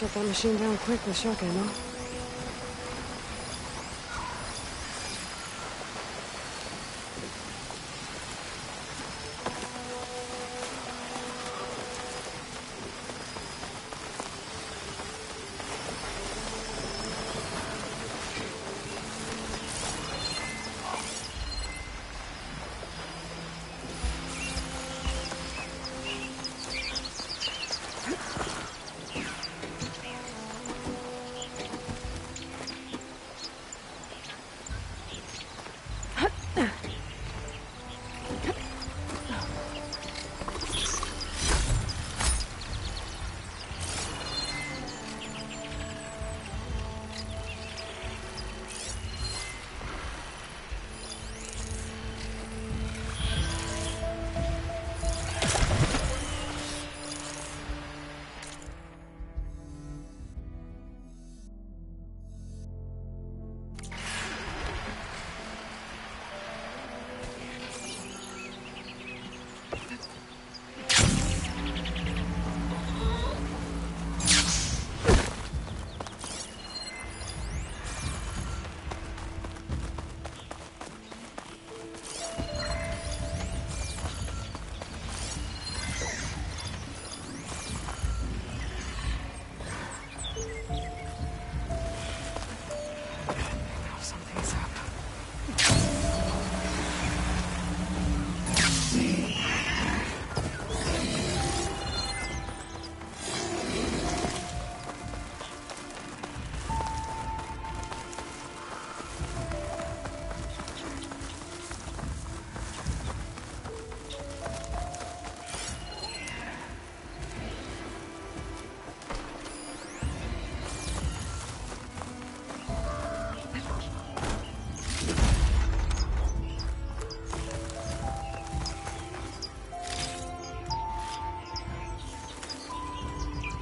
Shut that machine down quick with shock ammo.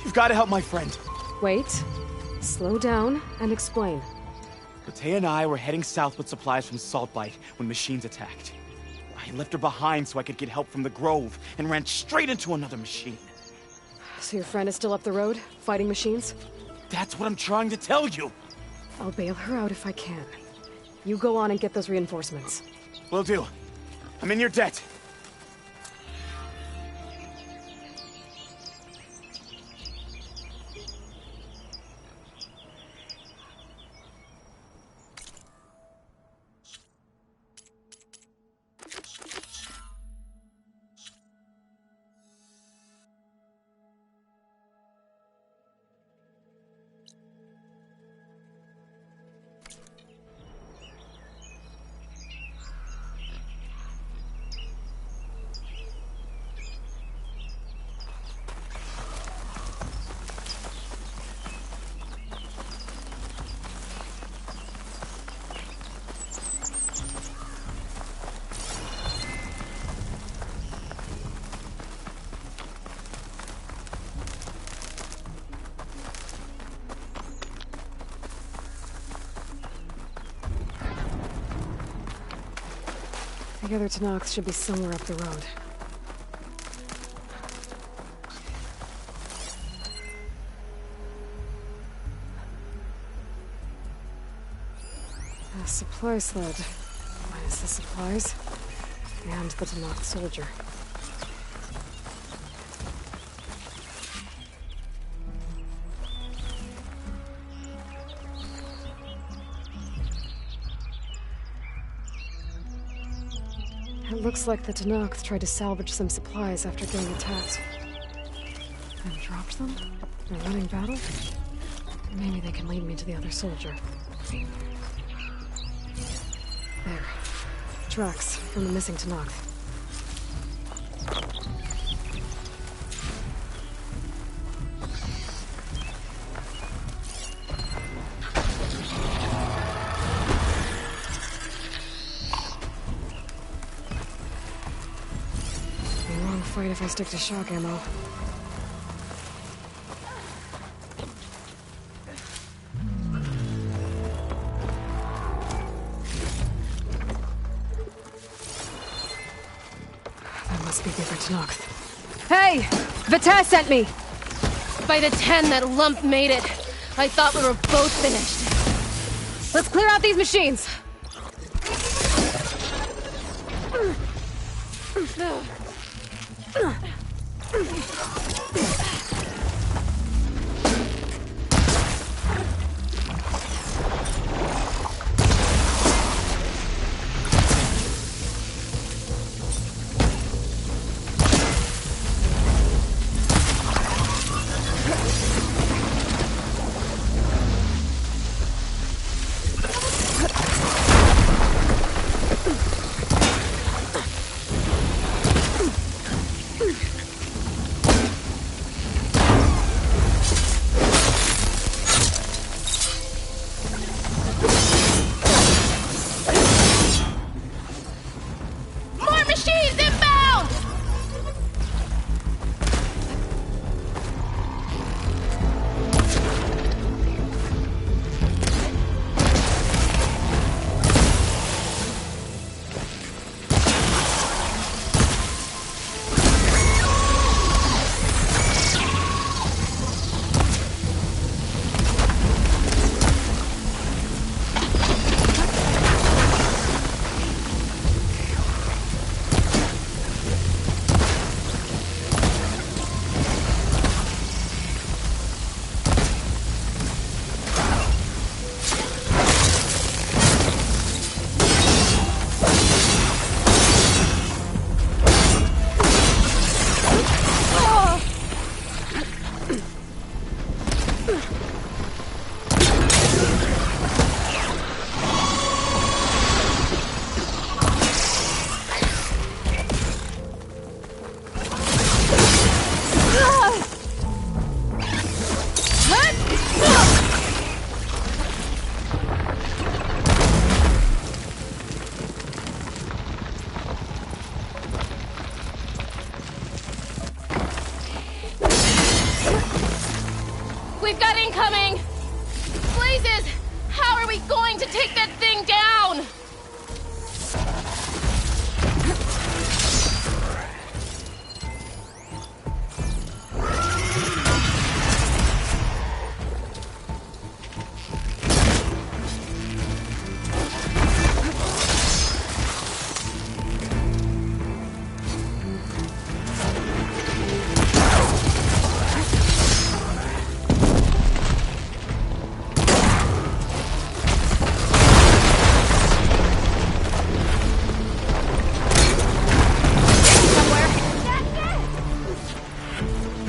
You've got to help my friend. Wait. Slow down and explain. Batea and I were heading south with supplies from Saltbite when machines attacked. I left her behind so I could get help from the Grove and ran straight into another machine. So your friend is still up the road, fighting machines? That's what I'm trying to tell you. I'll bail her out if I can. You go on and get those reinforcements. Will do. I'm in your debt. The other Tenakth should be somewhere up the road. A supply sled. Minus the supplies. And the Tenakth soldier. It looks like the Tenakth tried to salvage some supplies after getting attacked. And dropped them? They're running battle? Maybe they can lead me to the other soldier. There. Tracks from the missing Tenakth. Fight if I stick to shock ammo. That must be the other Tenakth. Hey! Batea sent me! By the 10 that lump made it, I thought we were both finished. Let's clear out these machines. More machines inbound! We've got incoming! Blazes! How are we going to take that thing down?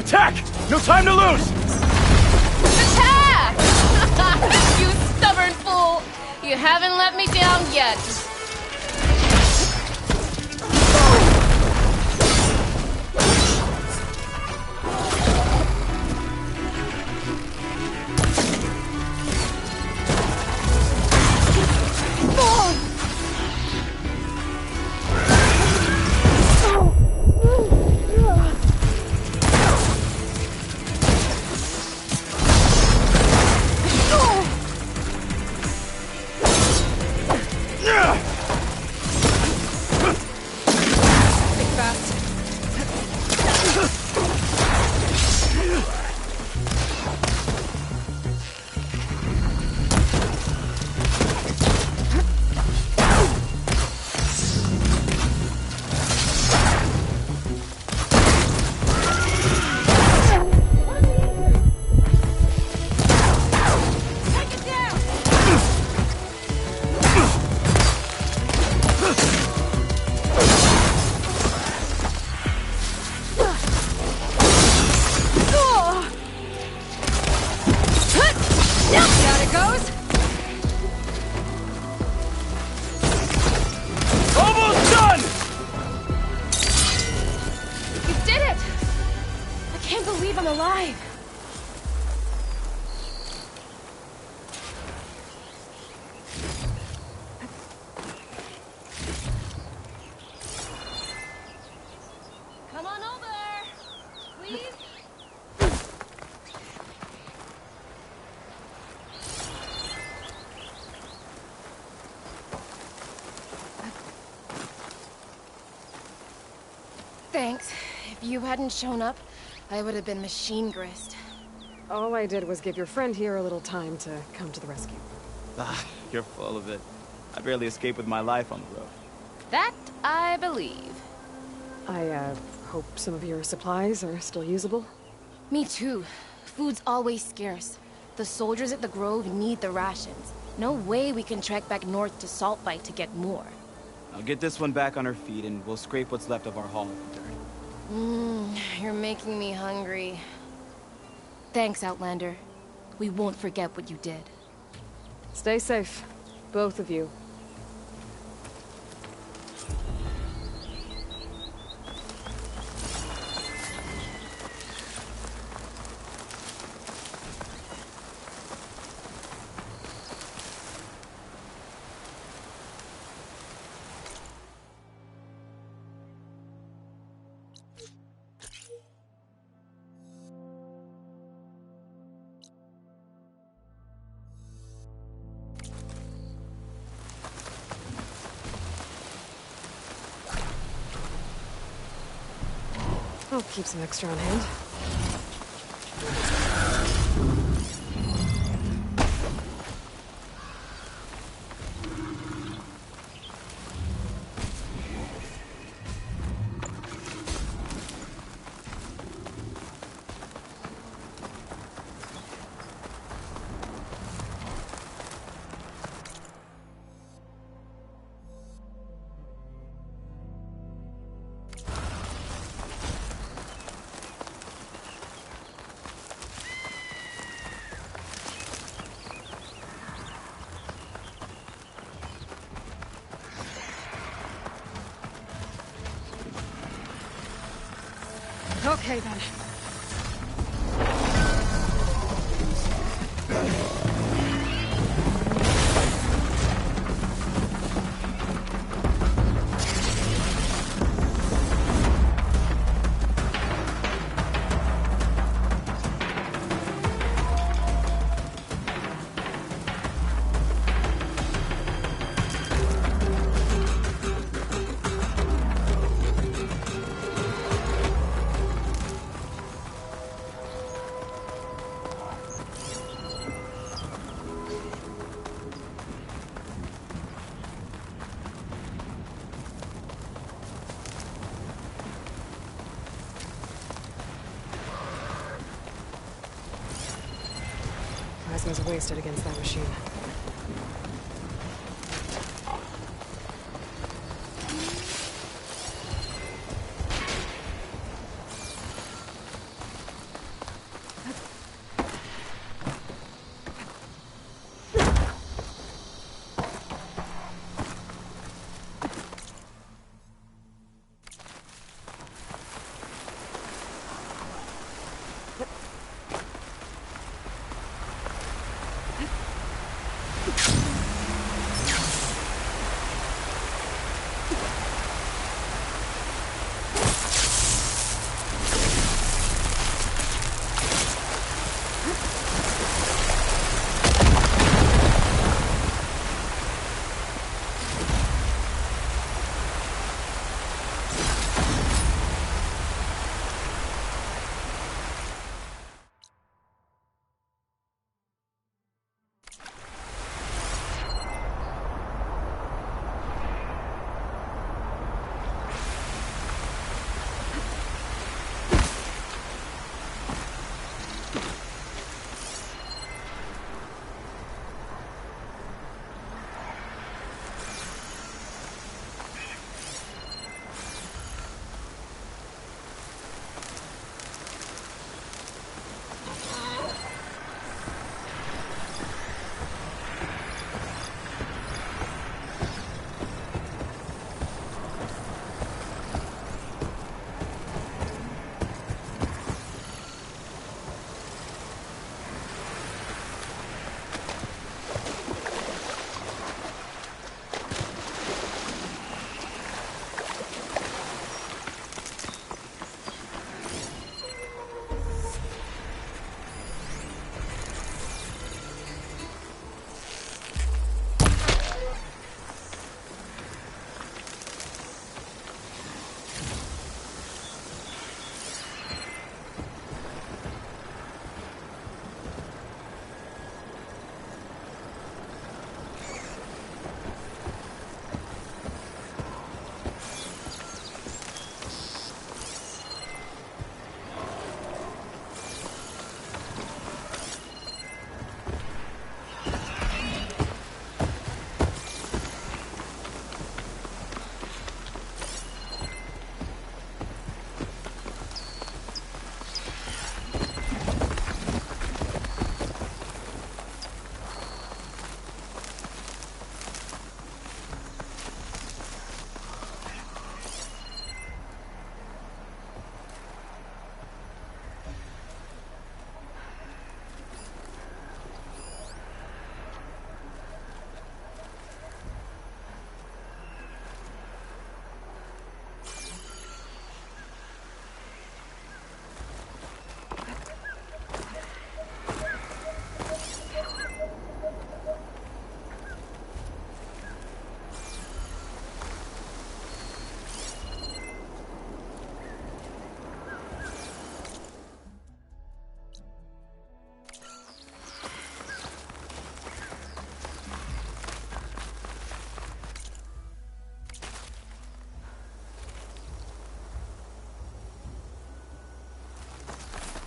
Attack! No time to lose! Attack! You stubborn fool! You haven't let me down yet. I'm alive! Come on over! Please? Thanks. If you hadn't shown up, I would have been machine grist. All I did was give your friend here a little time to come to the rescue. Ah, you're full of it. I barely escape with my life on the road. That I believe. I, hope some of your supplies are still usable. Me too. Food's always scarce. The soldiers at the Grove need the rations. No way we can trek back north to Saltbite to get more. I'll get this one back on her feet and we'll scrape what's left of our haul with dirt. You're making me hungry. Thanks, Outlander. We won't forget what you did. Stay safe, both of you. I'll keep some extra on hand. Okay, then. Plasma's wasted against that machine.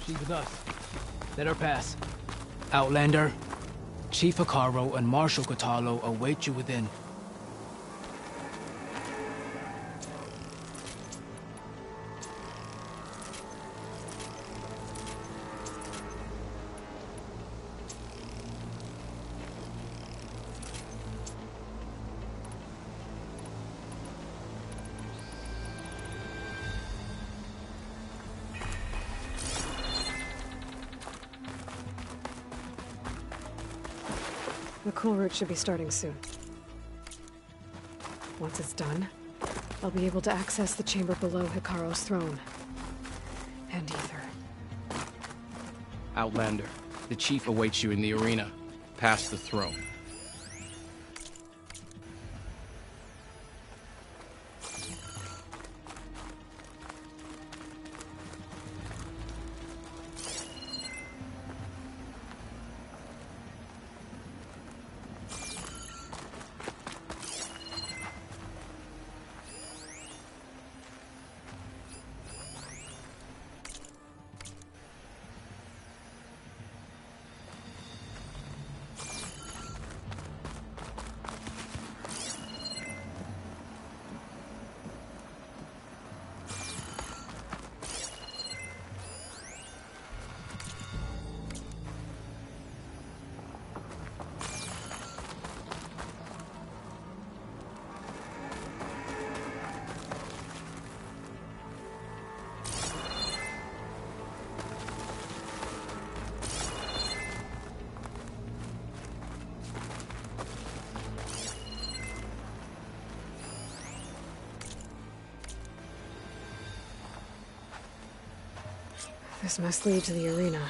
She's with us. Let her pass. Outlander, Chief Hekarro and Marshal Kotallo await you within. The cool route should be starting soon. Once it's done, I'll be able to access the chamber below Hekarro's throne. And Aether. Outlander, the chief awaits you in the arena, past the throne. This must lead to the arena.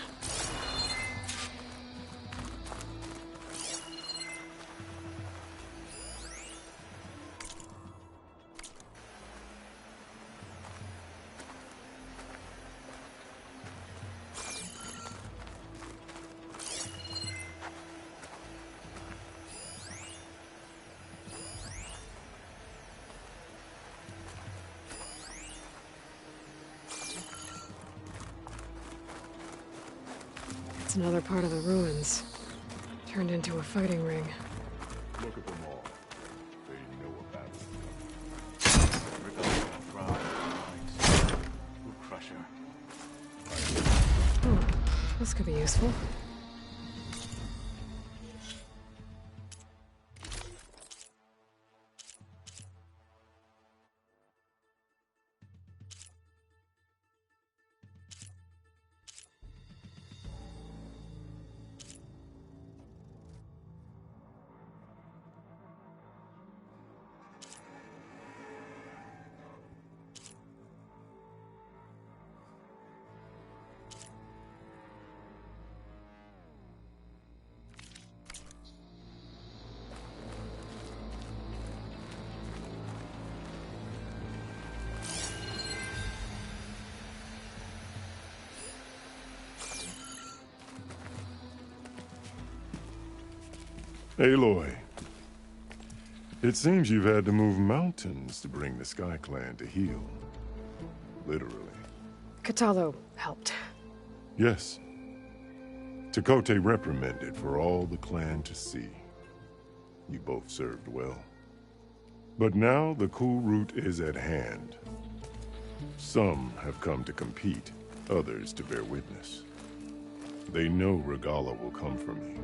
It's another part of the ruins, turned into a fighting ring. Look at them all. They know about it. Crusher. Oh, this could be useful. Aloy, it seems you've had to move mountains to bring the Sky Clan to heel. Literally. Kotallo helped. Yes. Tekotteh reprimanded for all the clan to see. You both served well. But now the cool route is at hand. Some have come to compete, others to bear witness. They know Regalla will come for me.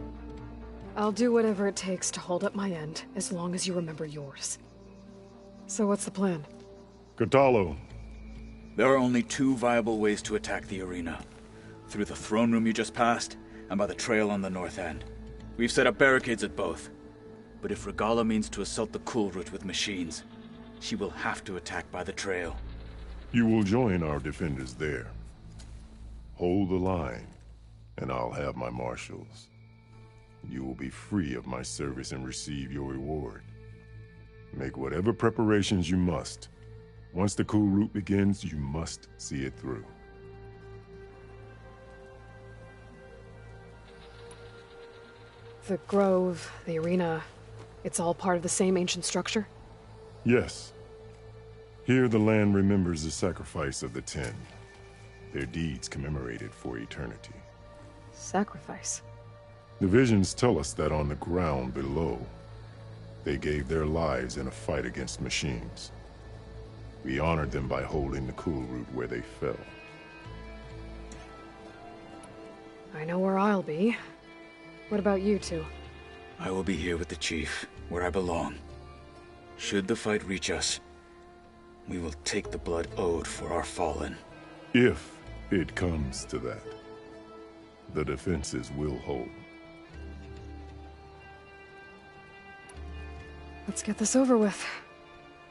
I'll do whatever it takes to hold up my end, as long as you remember yours. So what's the plan? Kotallo. There are only two viable ways to attack the arena. Through the throne room you just passed, and by the trail on the north end. We've set up barricades at both. But if Regalla means to assault the cool route with machines, she will have to attack by the trail. You will join our defenders there. Hold the line, and I'll have my marshals. You will be free of my service and receive your reward. Make whatever preparations you must. Once the cool route begins, you must see it through. The grove, the arena, it's all part of the same ancient structure? Yes. Here the land remembers the sacrifice of the Ten. their deeds commemorated for eternity. Sacrifice. The visions tell us that on the ground below, they gave their lives in a fight against machines. We honored them by holding the cool root where they fell. I know where I'll be. What about you two? I will be here with the Chief, where I belong. Should the fight reach us, we will take the blood owed for our fallen. If it comes to that, the defenses will hold. Let's get this over with.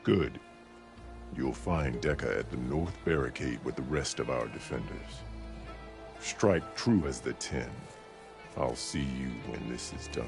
Good. You'll find Dekka at the north barricade with the rest of our defenders. Strike true as the 10. I'll see you when this is done.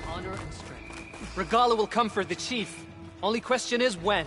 Honor and strength. Regalla will come for the chief. Only question is when.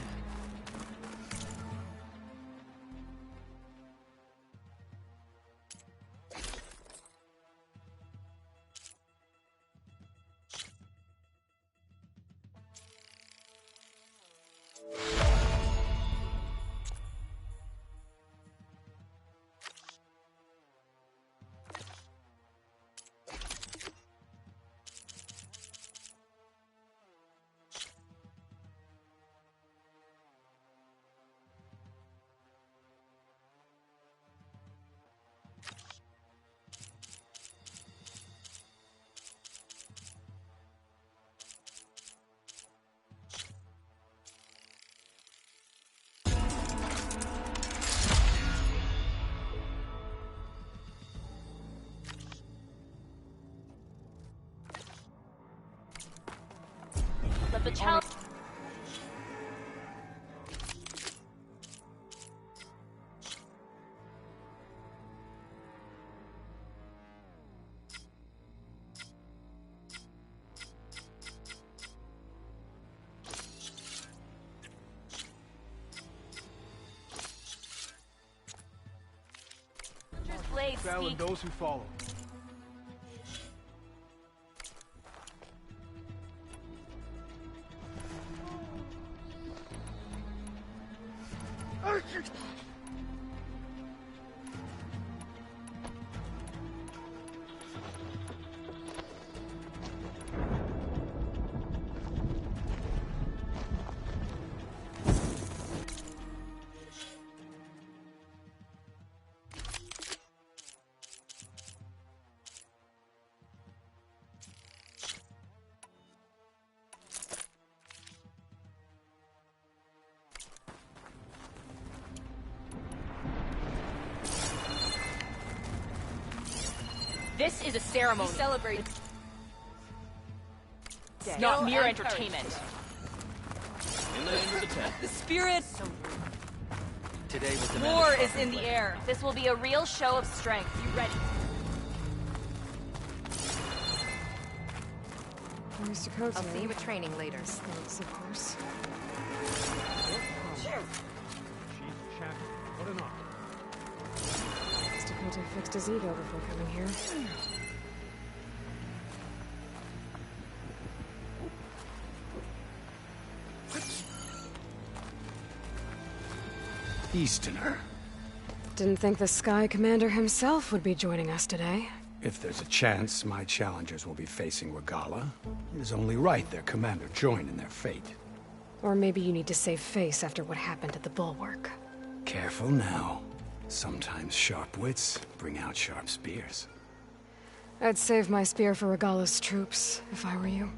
But the challenge... blades speak. Those who follow. This is a ceremony. Celebrate. Not mere entertainment. In the name of the 10. The spirit. Today was the War is in the air. This will be a real show of strength. You ready? Where's Dakota? I'll see you at training later. Thanks, of course. What an honor. Dakota fixed his ego before coming here. Easterner. Didn't think the Sky Commander himself would be joining us today. If there's a chance my challengers will be facing Regalla, it is only right their commander join in their fate. Or maybe you need to save face after what happened at the Bulwark. Careful now. Sometimes sharp wits bring out sharp spears. I'd save my spear for Regalla's troops, if I were you.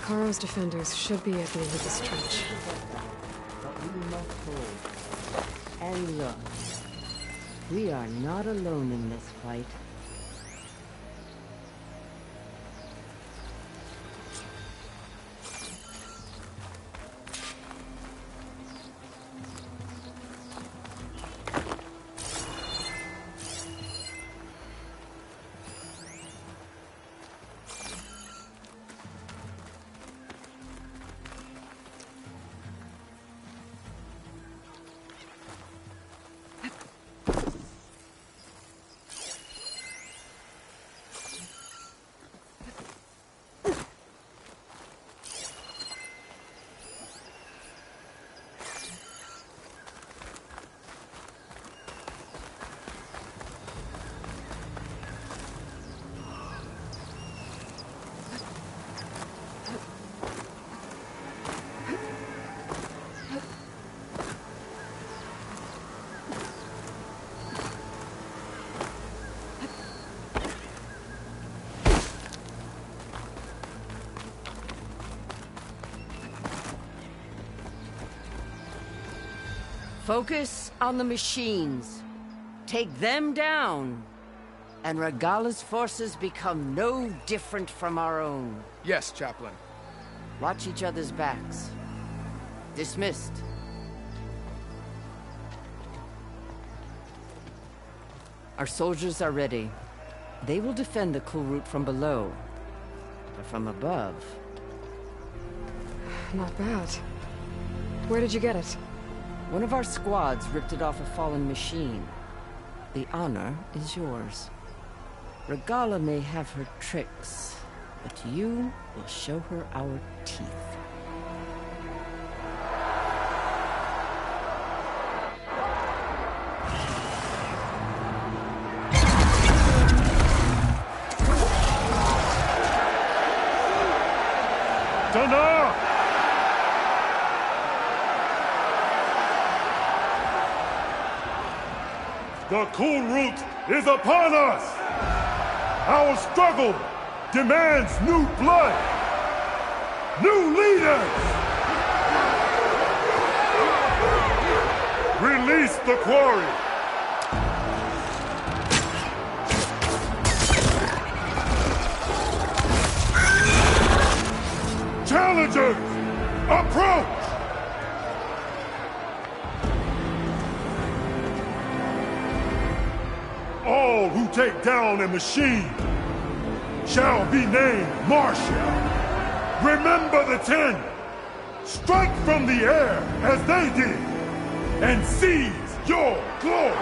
Hekarro's defenders should be at the end of this trench. But we must hold. And look, we are not alone in this fight. Focus on the machines. Take them down. And Regalla's forces become no different from our own. Yes, Chaplain. Watch each other's backs. Dismissed. Our soldiers are ready. They will defend the Kulrut from below. But from above... Not bad. Where did you get it? One of our squads ripped it off a fallen machine. The honor is yours. Regalla may have her tricks, but you will show her our teeth. Dana! The Kulrut is upon us! Our struggle demands new blood! New leaders! Release the quarry! Challengers, approach! All who take down a machine shall be named Marshal. Remember the 10. Strike from the air as they did, and seize your glory.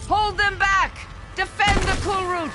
Hold them back! Defend the Kulrut!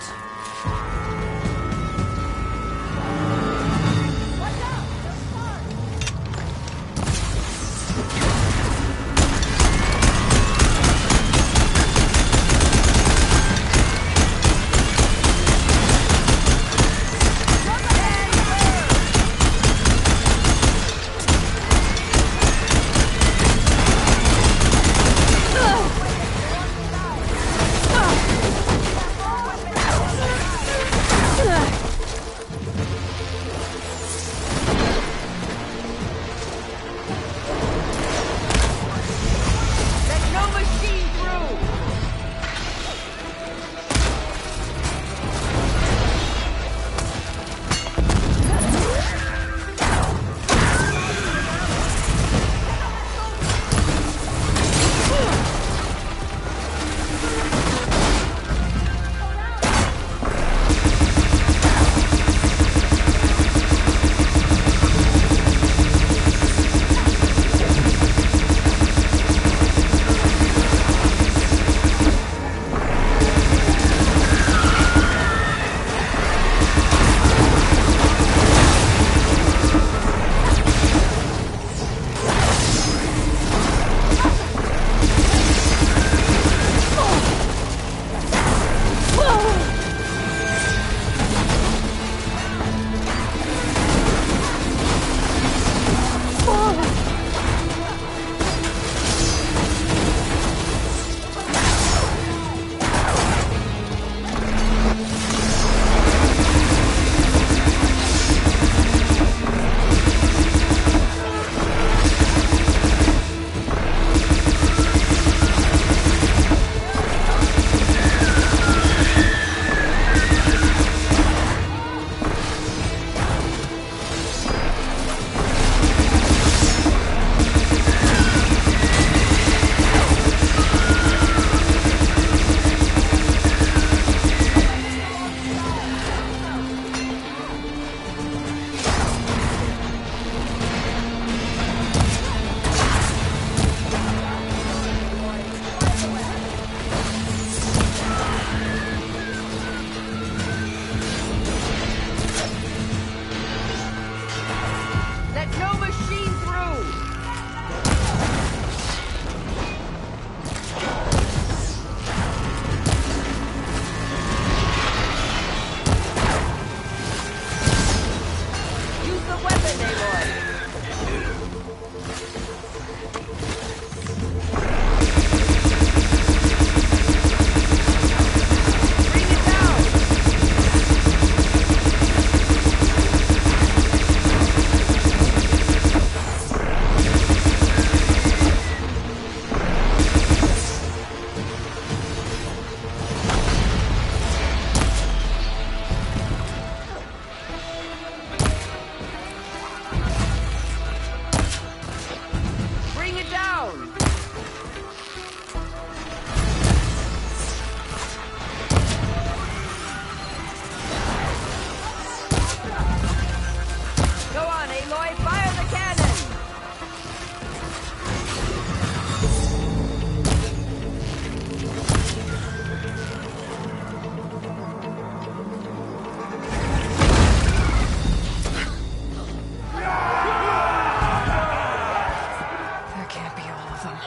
them.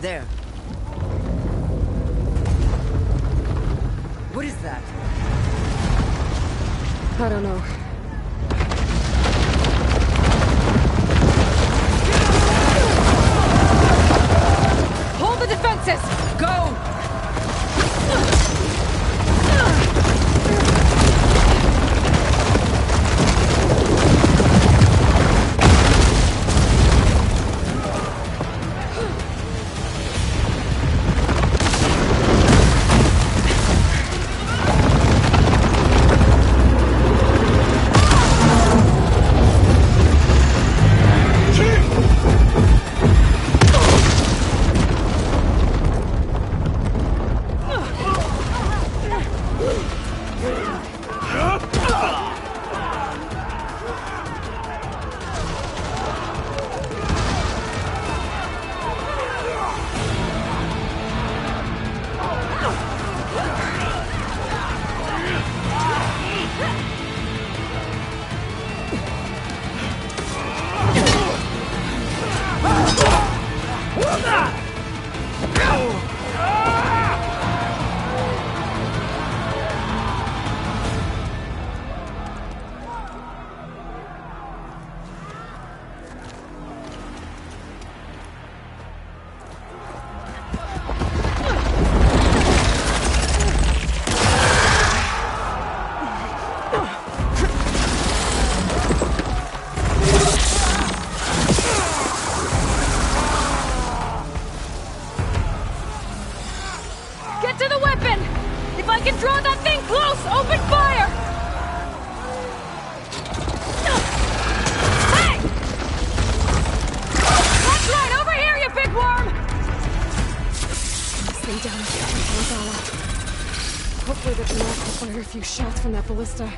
There. What is that? I don't know. Hold the defenses! Go! Get to the weapon! If I can draw that thing close, open fire! Hey! That's right, over here, you big worm! Stay down here, Regala. Hopefully the Tenakth will fire a few shots from that ballista.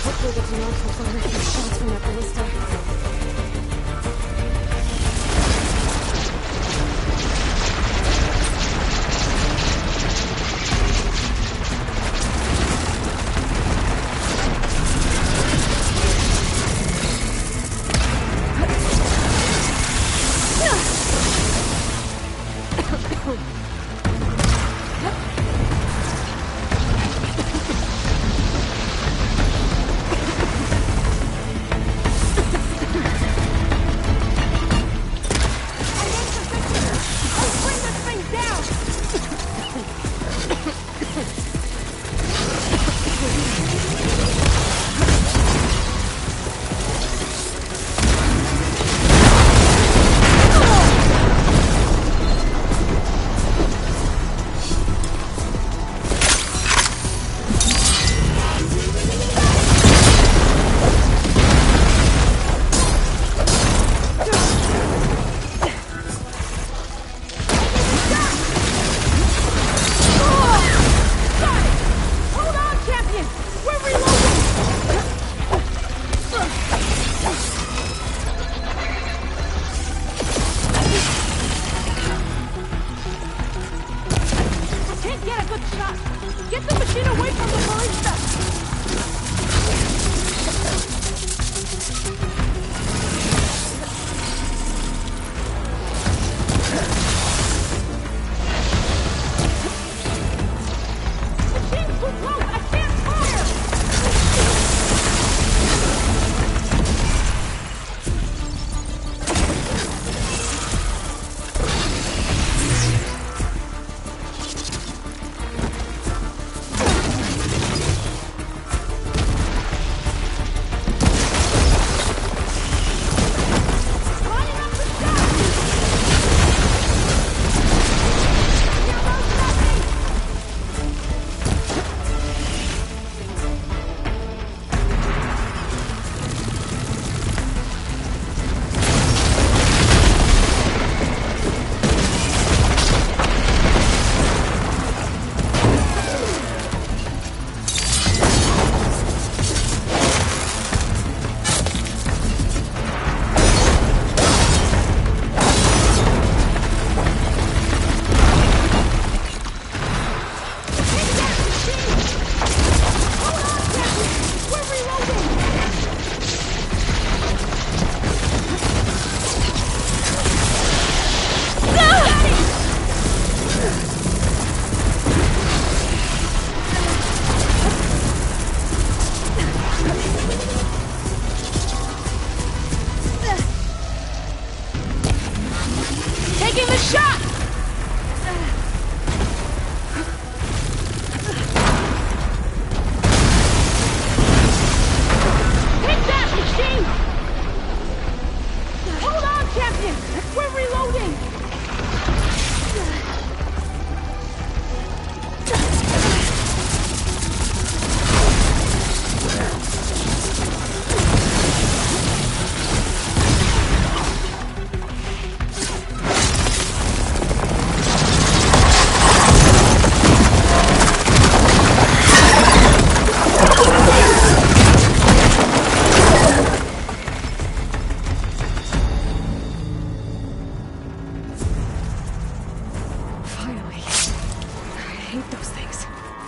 Hopefully the Tanakh will fire a few shots from that ballista.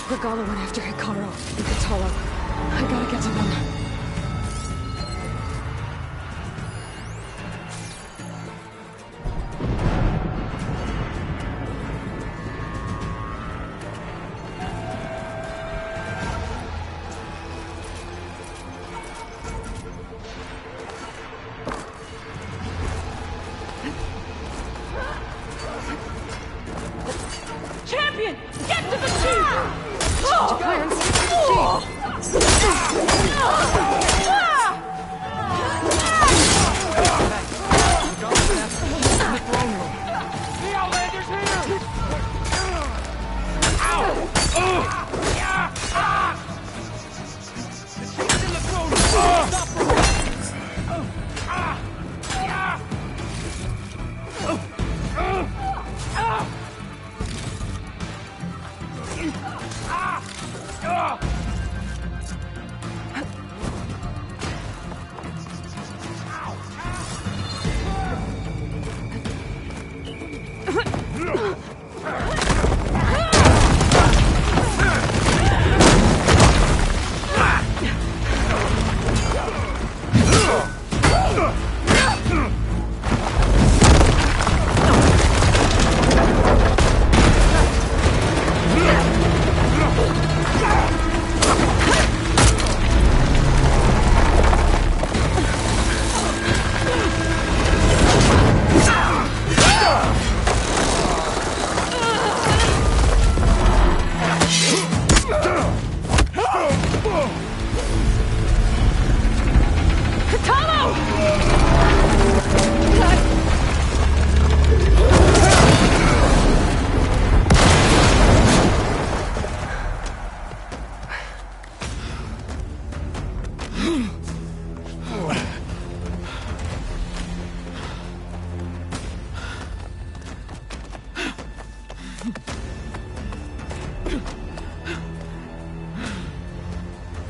Regalla went after Hikaru and Kotallo. I gotta get to them. Champion! Get to the chief! Change of plans. Chief!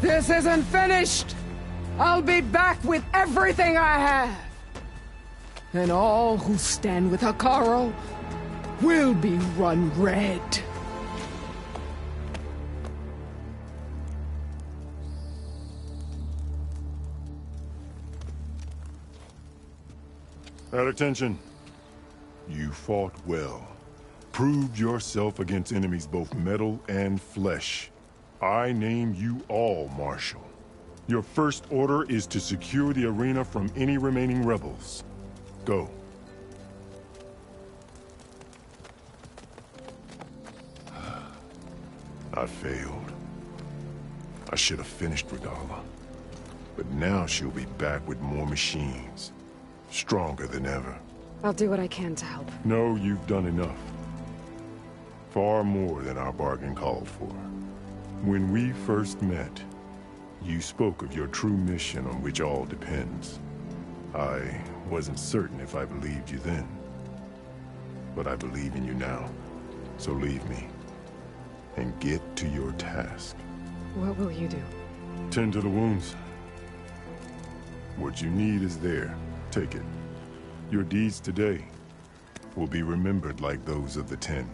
This isn't finished! I'll be back with everything I have! And all who stand with Hekarro will be run red. At attention. You fought well. Proved yourself against enemies both metal and flesh. I name you all Marshal. Your first order is to secure the arena from any remaining rebels. Go. I failed. I should have finished Regalla. But now she'll be back with more machines. Stronger than ever. I'll do what I can to help. No, you've done enough. Far more than our bargain called for. When we first met, you spoke of your true mission on which all depends. I wasn't certain if I believed you then. But I believe in you now. So leave me. And get to your task. What will you do? Tend to the wounds. What you need is there. Take it. Your deeds today will be remembered like those of the Ten.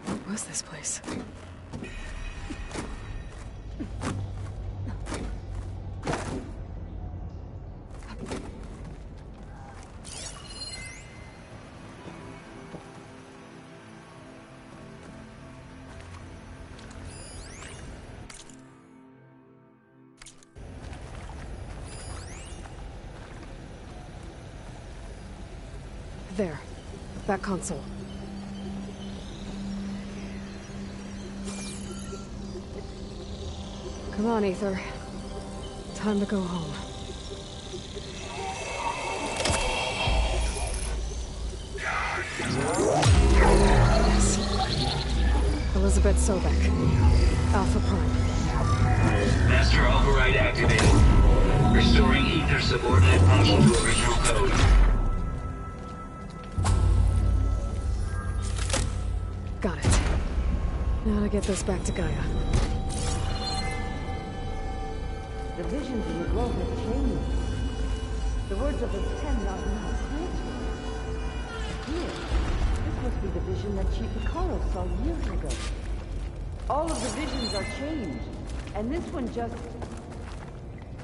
What was this place? There. That console. Come on, Aether. Time to go home. Yes. Elizabeth Sobek. Alpha Prime. Master override activated. Restoring Aether subordinate function to original code. Got it. Now to get this back to Gaia. The visions in the grove have changed. The words of the Ten are now transferred. Here, this must be the vision that Chief Hekarro saw years ago. All of the visions are changed, and this one just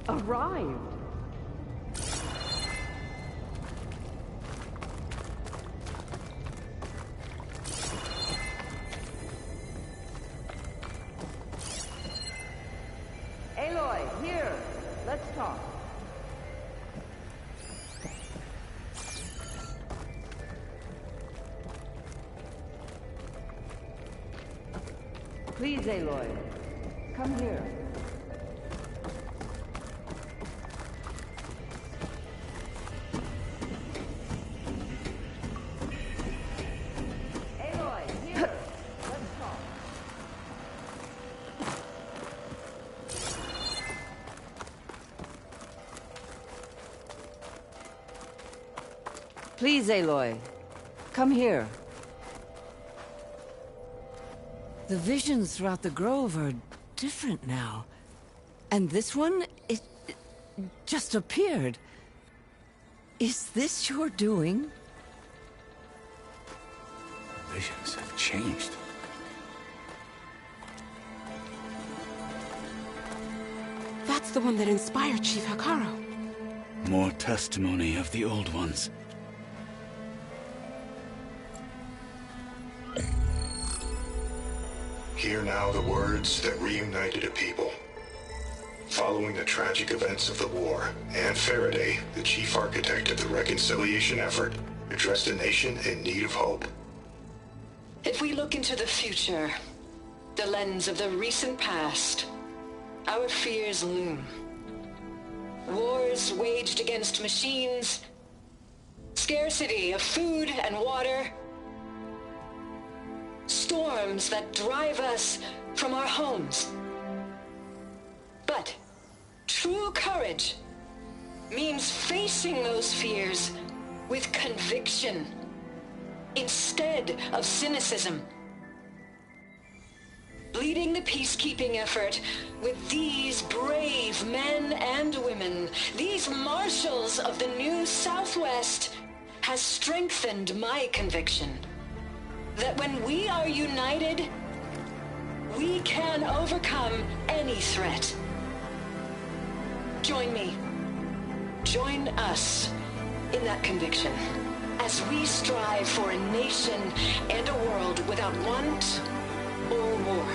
arrived. Aloy, here. Let's talk. Please, Aloy. Come here. Aloy, here. Let's talk. Please, Aloy. Come here. The visions throughout the grove are different now. And this one, it just appeared. Is this your doing? Visions have changed. the one that inspired Chief Hekarro. More testimony of the old ones. Hear now the words that reunited a people. Following the tragic events of the war, Anne Faraday, the chief architect of the reconciliation effort, addressed a nation in need of hope. If we look into the future, the lens of the recent past, our fears loom. Wars waged against machines, scarcity of food and water, storms that drive us from our homes. But true courage means facing those fears with conviction instead of cynicism. Leading the peacekeeping effort with these brave men and women, these marshals of the new Southwest, has strengthened my conviction that when we are united, we can overcome any threat. Join me. Join us in that conviction as we strive for a nation and a world without want or war.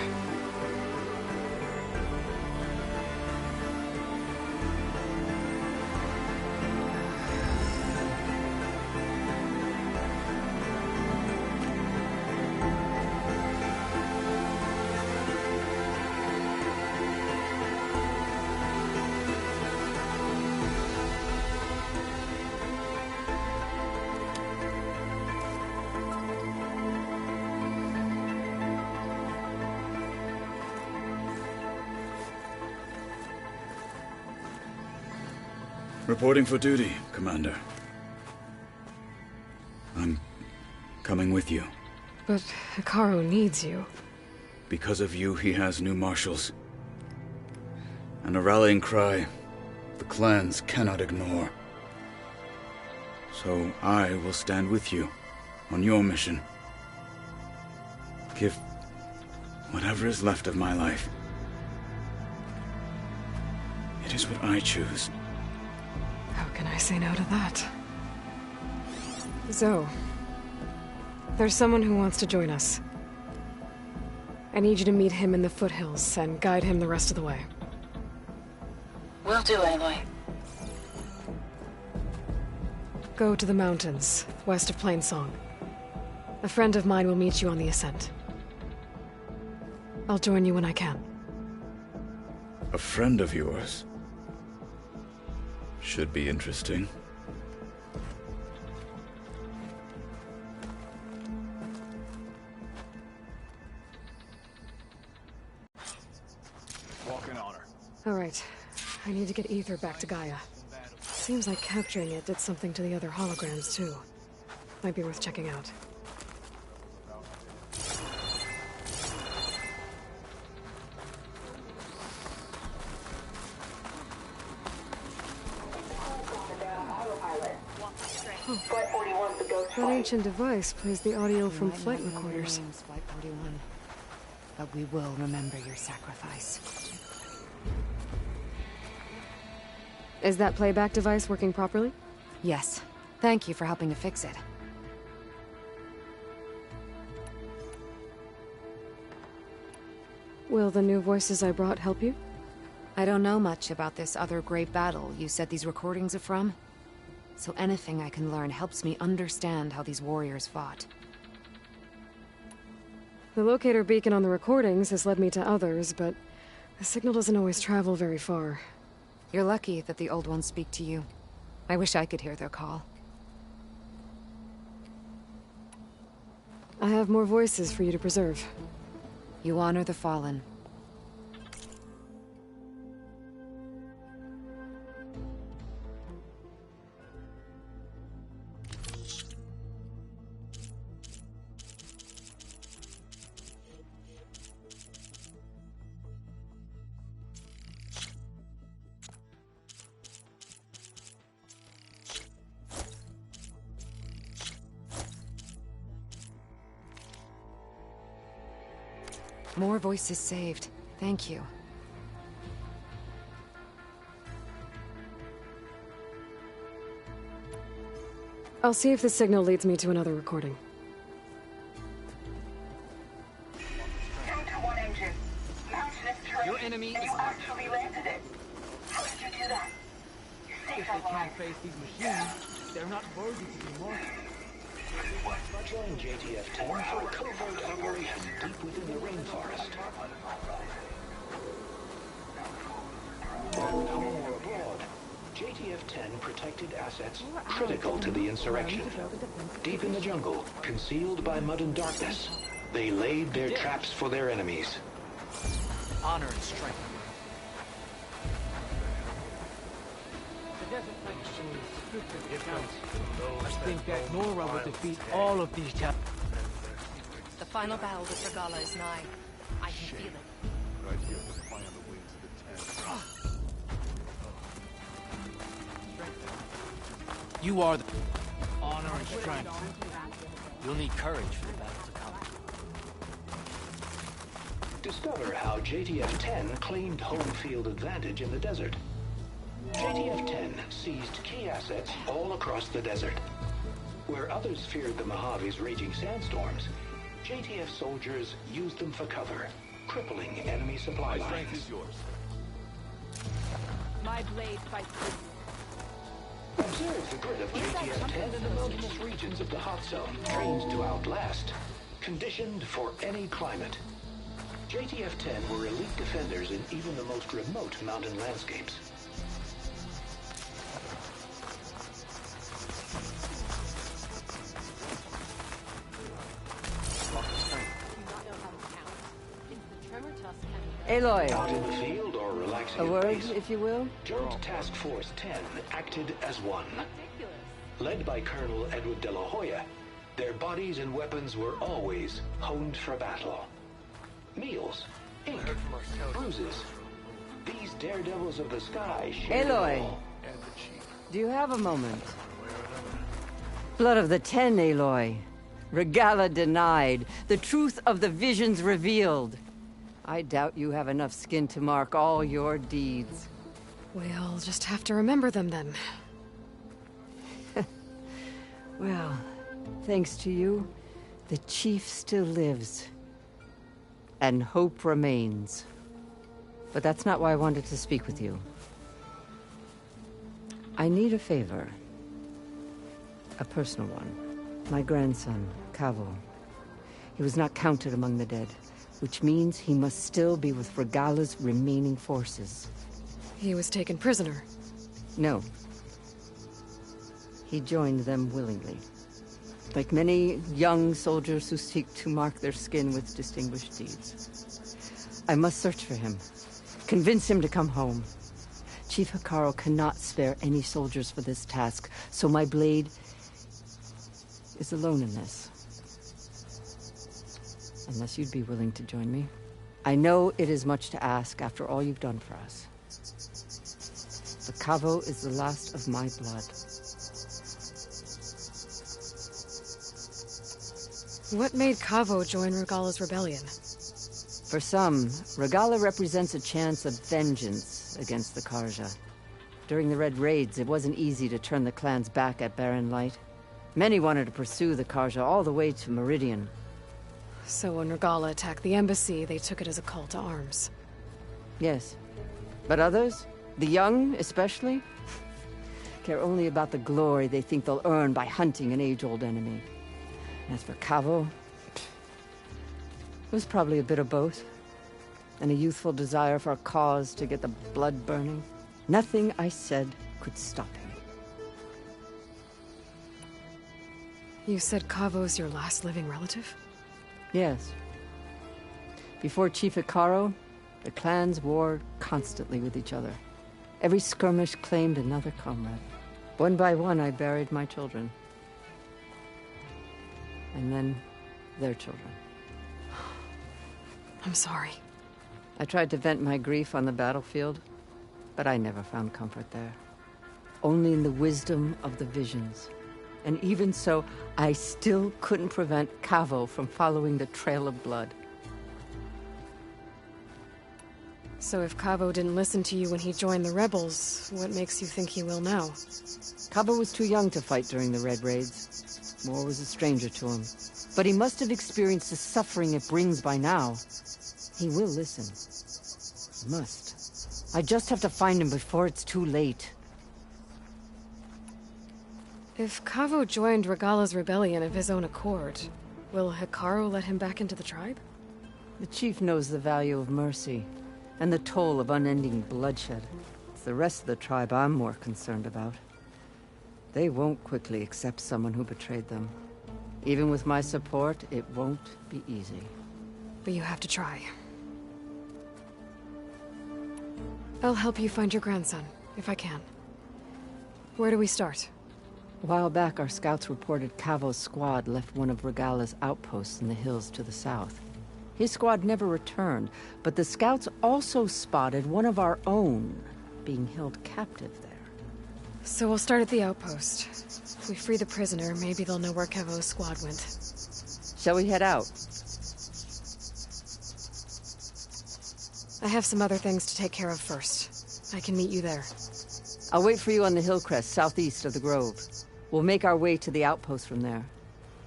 Reporting for duty, Commander. I'm coming with you. But Hekarro needs you. Because of you, he has new marshals. And a rallying cry the clans cannot ignore. So I will stand with you on your mission. Give whatever is left of my life. It is what I choose. How can I say no to that? Zoe, there's someone who wants to join us. I need you to meet him in the foothills and guide him the rest of the way. Will do, Aloy. Go to the mountains, west of Plainsong. A friend of mine will meet you on the ascent. I'll join you when I can. A friend of yours? Should be interesting. Walk in honor. All right. I need to get Ether back to Gaia. Seems like capturing it did something to the other holograms, too. Might be worth checking out. That ancient device plays the audio from flight recorders. Flight 41. But we will remember your sacrifice. Is that playback device working properly? Yes. Thank you for helping to fix it. Will the new voices I brought help you? I don't know much about this other great battle you said these recordings are from. So anything I can learn helps me understand how these warriors fought. The locator beacon on the recordings has led me to others, but the signal doesn't always travel very far. You're lucky that the old ones speak to you. I wish I could hear their call. I have more voices for you to preserve. You honor the fallen. More voices saved. Thank you. I'll see if this signal leads me to another recording. Your enemy is actually landed it. How did you do that? If they can't face these machines, they're not worthy to be mortal. Join JTF-10 for a covert operation deep within the rainforest. Home or abroad, JTF-10 protected assets critical to the insurrection. Deep in the jungle, concealed by mud and darkness, they laid their traps for their enemies. Honor and strength. I think that Nora will defeat all of these chaps. The final battle with Regalla is nigh. I can feel it. Right here, the fly on the wings of the 10. You are the honor and strength. You'll need courage for the battle to come. Discover how JTF-10 claimed home field advantage in the desert. JTF-10 seized key assets all across the desert. Where others feared the Mojave's raging sandstorms, JTF soldiers used them for cover, crippling enemy supply lines. Strength is yours. My blade fights. Observe the grit of JTF-10 in the mountainous regions of the hot zone, trained to outlast, conditioned for any climate. JTF-10 were elite defenders in even the most remote mountain landscapes. Aloy. Out in the field or relaxing A at word, base, if you will? Joint Task Force 10 acted as one. Led by Colonel Edward De La Hoya, their bodies and weapons were always honed for battle. Meals, ink, bruises. These daredevils of the sky shared Aloy. all. Do you have a moment? Blood of the 10, Aloy. Regalla denied. The truth of the visions revealed. I doubt you have enough skin to mark all your deeds. We'll just have to remember them then. Well, thanks to you, the Chief still lives. And hope remains. But that's not why I wanted to speak with you. I need a favor. A personal one. My grandson, Kavo. He was not counted among the dead, which means he must still be with Regalla's remaining forces. He was taken prisoner. No. He joined them willingly. Like many young soldiers who seek to mark their skin with distinguished deeds. I must search for him. Convince him to come home. Chief Hekarro cannot spare any soldiers for this task, so my blade is alone in this. Unless you'd be willing to join me. I know it is much to ask after all you've done for us. But Kavo is the last of my blood. What made Kavo join Regalla's rebellion? For some, Regalla represents a chance of vengeance against the Carja. During the Red Raids, it wasn't easy to turn the clans back at Barren Light. Many wanted to pursue the Carja all the way to Meridian. So when Regalla attacked the embassy, they took it as a call to arms. Yes. But others, the young especially, care only about the glory they think they'll earn by hunting an age-old enemy. As for Kavo, it was probably a bit of both. And a youthful desire for a cause to get the blood burning. Nothing I said could stop him. You said Kavo's your last living relative? Yes. Before Chief Hekarro, the clans warred constantly with each other. Every skirmish claimed another comrade. One by one, I buried my children. And then, their children. I'm sorry. I tried to vent my grief on the battlefield, but I never found comfort there. Only in the wisdom of the visions. And even so, I still couldn't prevent Kavo from following the trail of blood. So if Cabo didn't listen to you when he joined the rebels, what makes you think he will now? Cabo was too young to fight during the Red Raids. War was a stranger to him. But he must have experienced the suffering it brings by now. He will listen. He must. I just have to find him before it's too late. If Cavo joined Regala's rebellion of his own accord, will Hekarro let him back into the tribe? The chief knows the value of mercy, and the toll of unending bloodshed. It's the rest of the tribe I'm more concerned about. They won't quickly accept someone who betrayed them. Even with my support, it won't be easy. But you have to try. I'll help you find your grandson, if I can. Where do we start? A while back, our scouts reported Cavo's squad left one of Regala's outposts in the hills to the south. His squad never returned, but the scouts also spotted one of our own being held captive there. So we'll start at the outpost. If we free the prisoner, maybe they'll know where Cavo's squad went. Shall we head out? I have some other things to take care of first. I can meet you there. I'll wait for you on the hill crest southeast of the grove. We'll make our way to the outpost from there.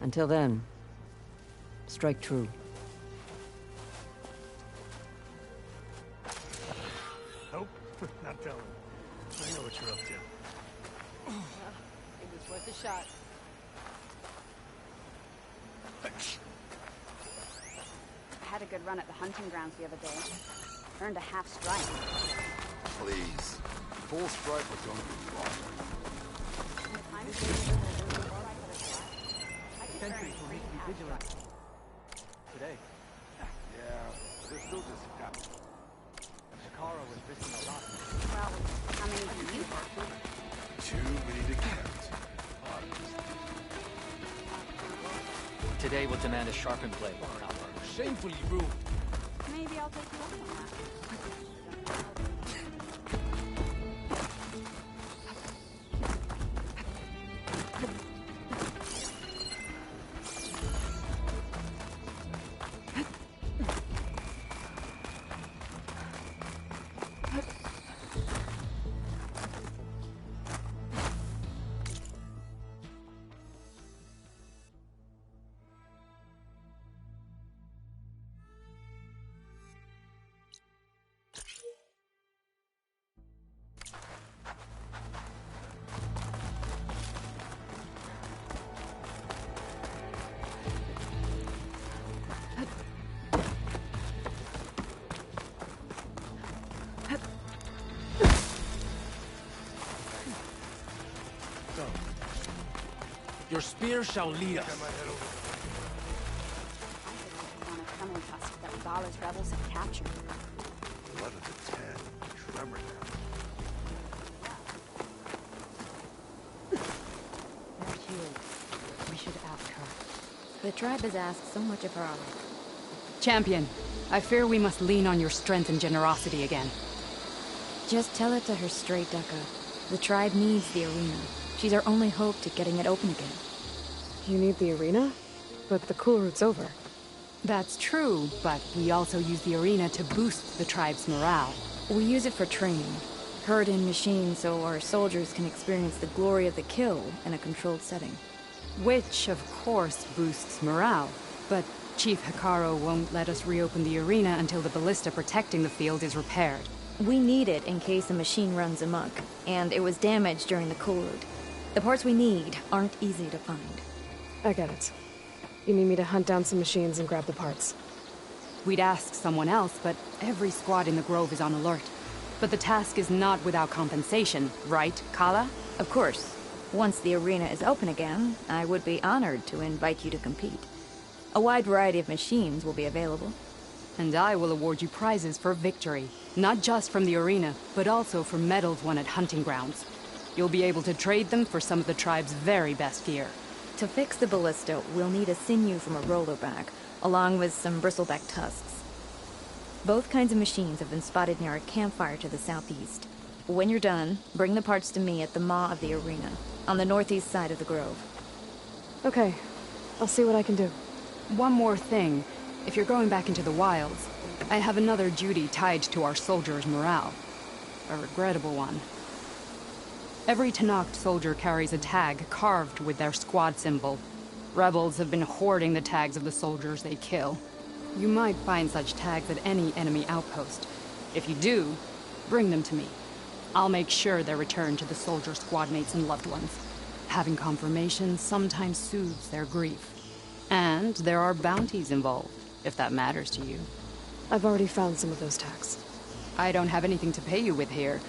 Until then, strike true. Nope, not telling. I know what you're up to. It was worth a shot. I had a good run at the hunting grounds the other day. Earned a half stripe. Please. Full stripe was going to be wrong. Sentries will need to be vigilant. Today. Yeah, they're still just scouts. Hekarro is risking a lot. Well, how many do you have? Too many to count. Today will demand a sharpened blade. Shamefully rude. Maybe I'll take you up on that. Your spear shall lead us. On a coming tusk that Regala's rebels have captured. 11 to 10. Tremor now. They're healed. We should ask her. The tribe has asked so much of her already. Champion, I fear we must lean on your strength and generosity again. Just tell it to her straight, Dekka. The tribe needs the arena. She's our only hope to getting it open again. You need the arena? But the cool route's over. That's true, but we also use the arena to boost the tribe's morale. We use it for training. Herd in machines so our soldiers can experience the glory of the kill in a controlled setting. Which, of course, boosts morale. But Chief Hekarro won't let us reopen the arena until the ballista protecting the field is repaired. We need it in case a machine runs amok, and it was damaged during the cool route. The parts we need aren't easy to find. I get it. You need me to hunt down some machines and grab the parts. We'd ask someone else, but every squad in the Grove is on alert. But the task is not without compensation, right, Kala? Of course. Once the arena is open again, I would be honored to invite you to compete. A wide variety of machines will be available. And I will award you prizes for victory. Not just from the arena, but also for medals won at hunting grounds. You'll be able to trade them for some of the tribe's very best gear. To fix the ballista, we'll need a sinew from a rollerback, along with some bristleback tusks. Both kinds of machines have been spotted near a campfire to the southeast. When you're done, bring the parts to me at the maw of the arena, on the northeast side of the grove. Okay. I'll see what I can do. One more thing. If you're going back into the wilds, I have another duty tied to our soldiers' morale. A regrettable one. Every Tenakth soldier carries a tag carved with their squad symbol. Rebels have been hoarding the tags of the soldiers they kill. You might find such tags at any enemy outpost. If you do, bring them to me. I'll make sure they're returned to the soldier squad mates and loved ones. Having confirmation sometimes soothes their grief. And there are bounties involved, if that matters to you. I've already found some of those tags. I don't have anything to pay you with here.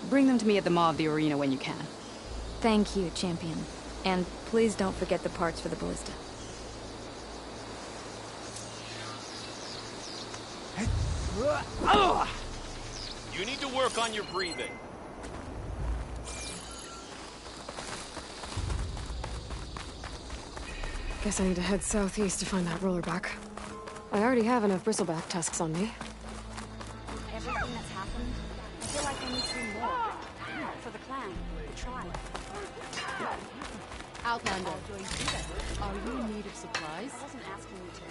Bring them to me at the Maw of the Arena when you can. Thank you, Champion. And please don't forget the parts for the ballista. You need to work on your breathing. Guess I need to head southeast to find that rollerback. I already have enough bristleback tusks on me. Everything that's happened, I feel like I need to do more. For the clan, the tribe. Outlander, are you in need of supplies? I wasn't asking you to.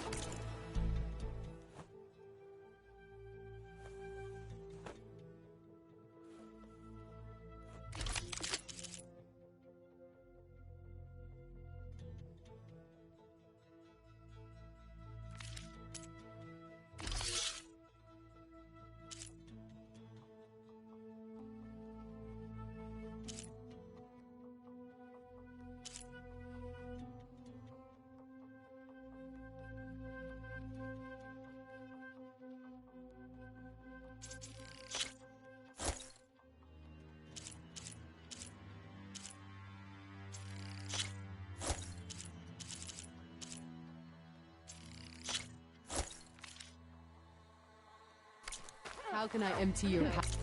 How can I empty your house?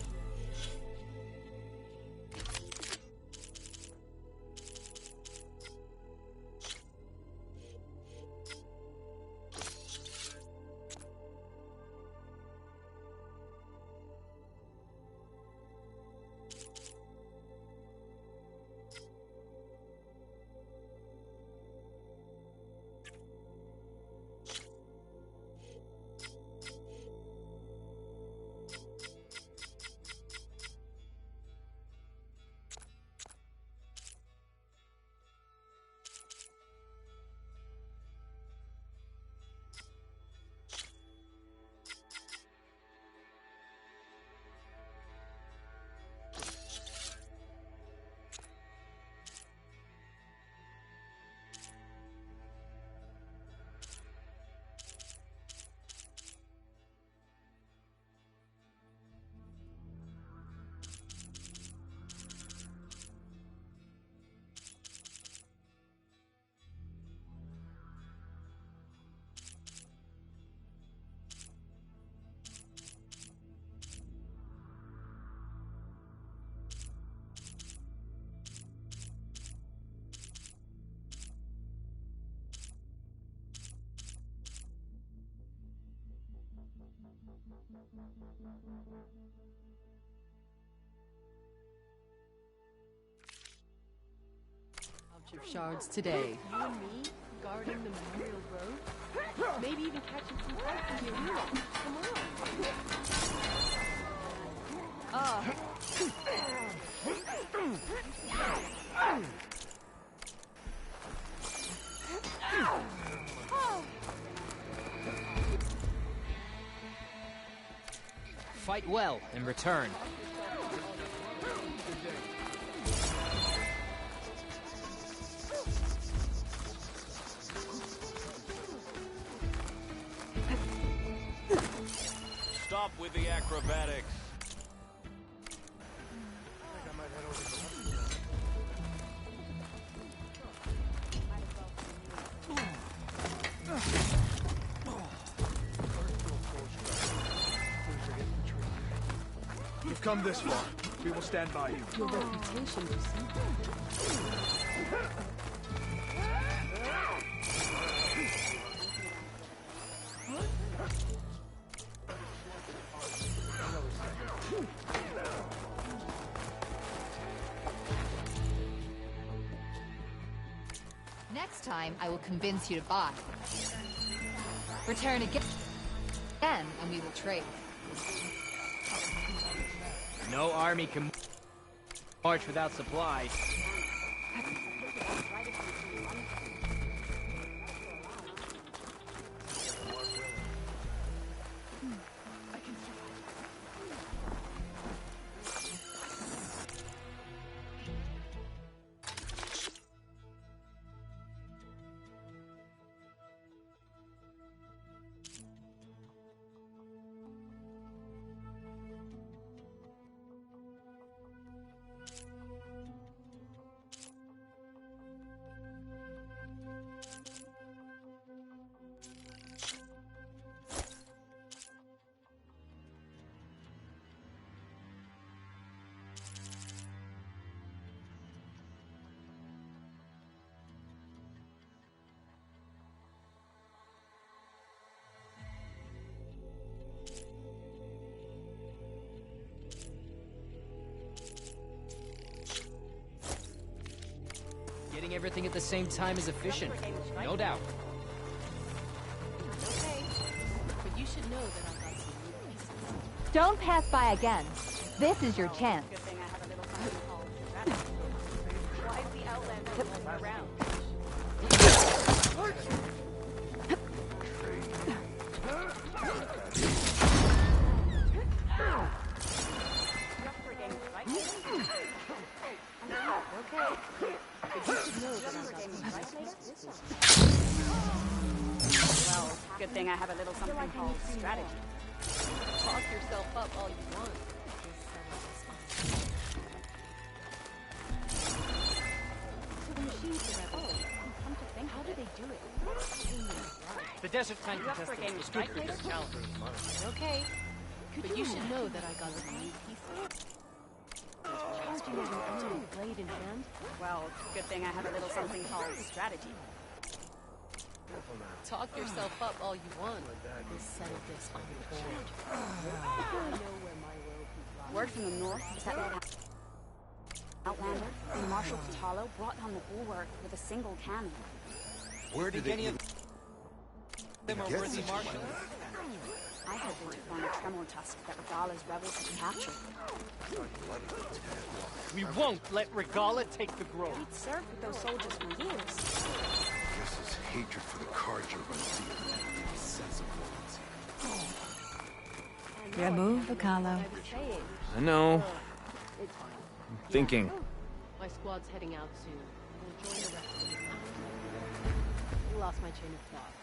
Of shards today. You and me guarding the Memorial Road? Maybe even catching some fights in the arena. Come on. Fight well and return. Stop with the acrobatics. You've come this far. We will stand by you. Your reputation precedes. Next time, I will convince you to buy. Return again 10, and we will trade. No army can march without supplies. Getting everything at the same time is efficient, no doubt. Okay. But you should know that I got some new pieces. Don't pass by again. This is your chance. Good thing I have a little something called strategy. Why is the Outlander running around? Well, good thing I have a little something called strategy. Talk yourself up all you want. So the machines are rebels. Come to think, how do they do it? The desert tank You up for a game of strike later? Okay. But you should know that I got some new pieces. Charging at an enemy blade in hand. Well, good thing I have a little something called strategy. Talk yourself up all you want. We'll settle this on the board. I know where my will be. Word from the north is that Outlander and Marshal Patalo brought down the bulwark with a single cannon. Where did any of them are worthy marshals? I heard they took on a tremor tusk that Regala's rebels had captured. We won't let Regala take the grove. We'd served with those soldiers for years. This is hatred for the Carja runs deep. Sensible ones. Remove Vocalo. I know. I'm thinking. My squad's heading out soon. We'll join the rest of the time. Lost my chain of thought.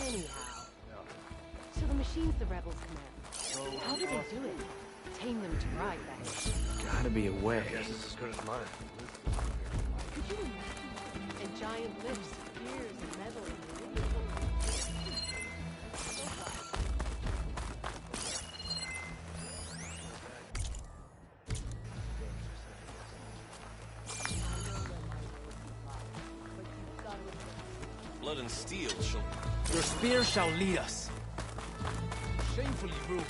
Anyhow, so the machines the rebels command. How do they do it? Tame them to ride that. Gotta be a way. Guess it's as good as mine. Could you imagine? And giant lips, spears, and metal. Blood and steel shall... Your spear shall lead us. Shamefully rude.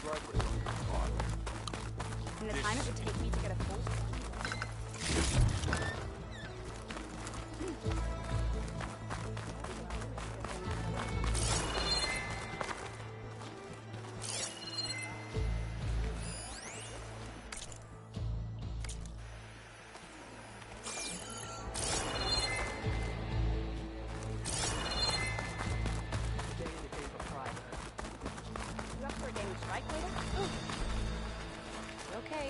And the time it would take me to get a full... You up for a game of strike later? Okay.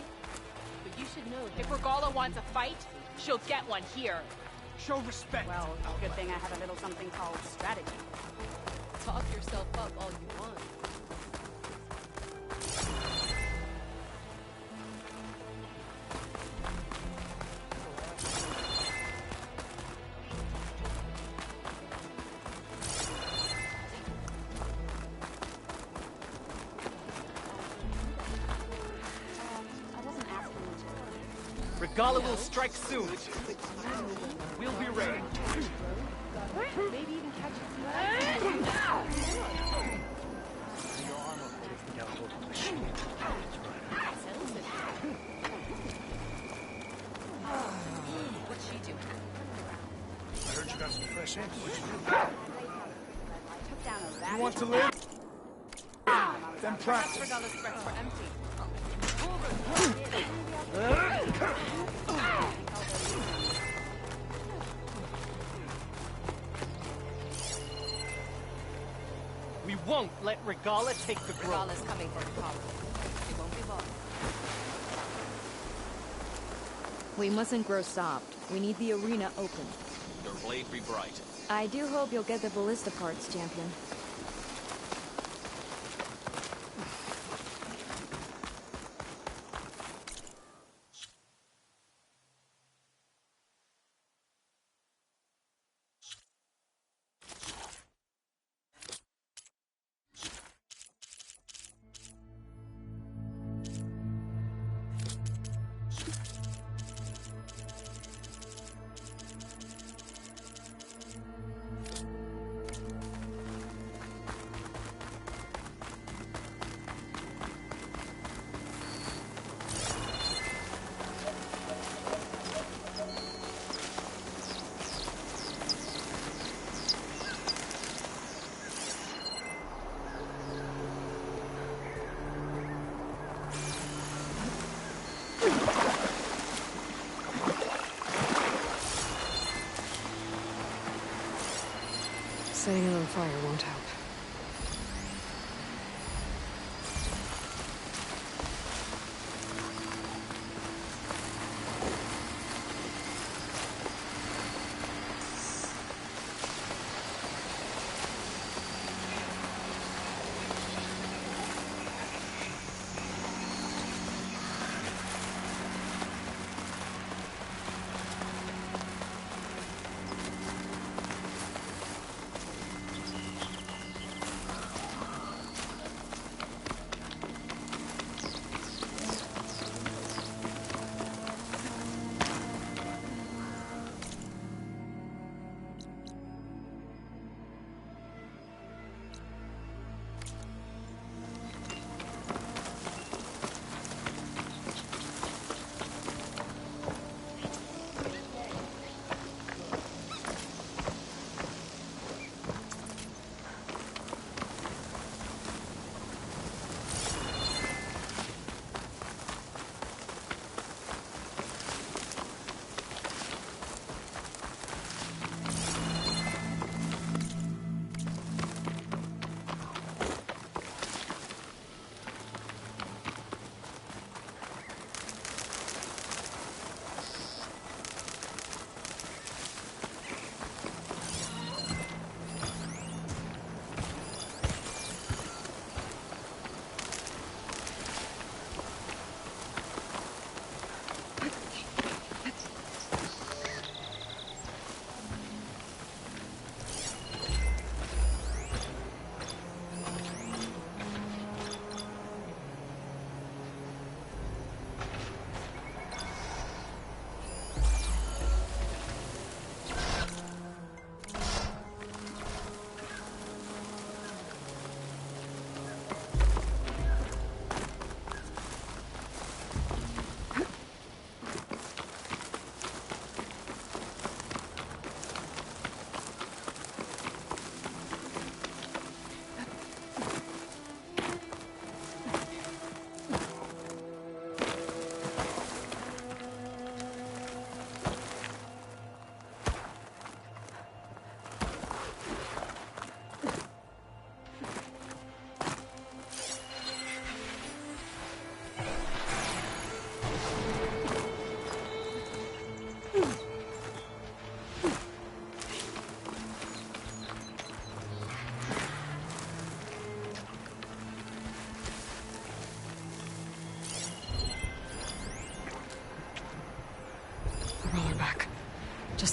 But you should know... If Regala wants a fight, she'll get one here. Show respect. Well, good thing I have a little something called strategy. Talk yourself up all you want. Regala will strike soon. We'll be ready. Maybe even catch a What's she doing? I heard you got some fresh ink. Took down a You want to live? Then practice. Regala's threats were empty. We won't let Regala take the grove. Regala's coming for the collar. It won't be long. We mustn't grow soft. We need the arena open. Your blade be bright. I do hope you'll get the ballista parts, champion. Setting it on fire won't help.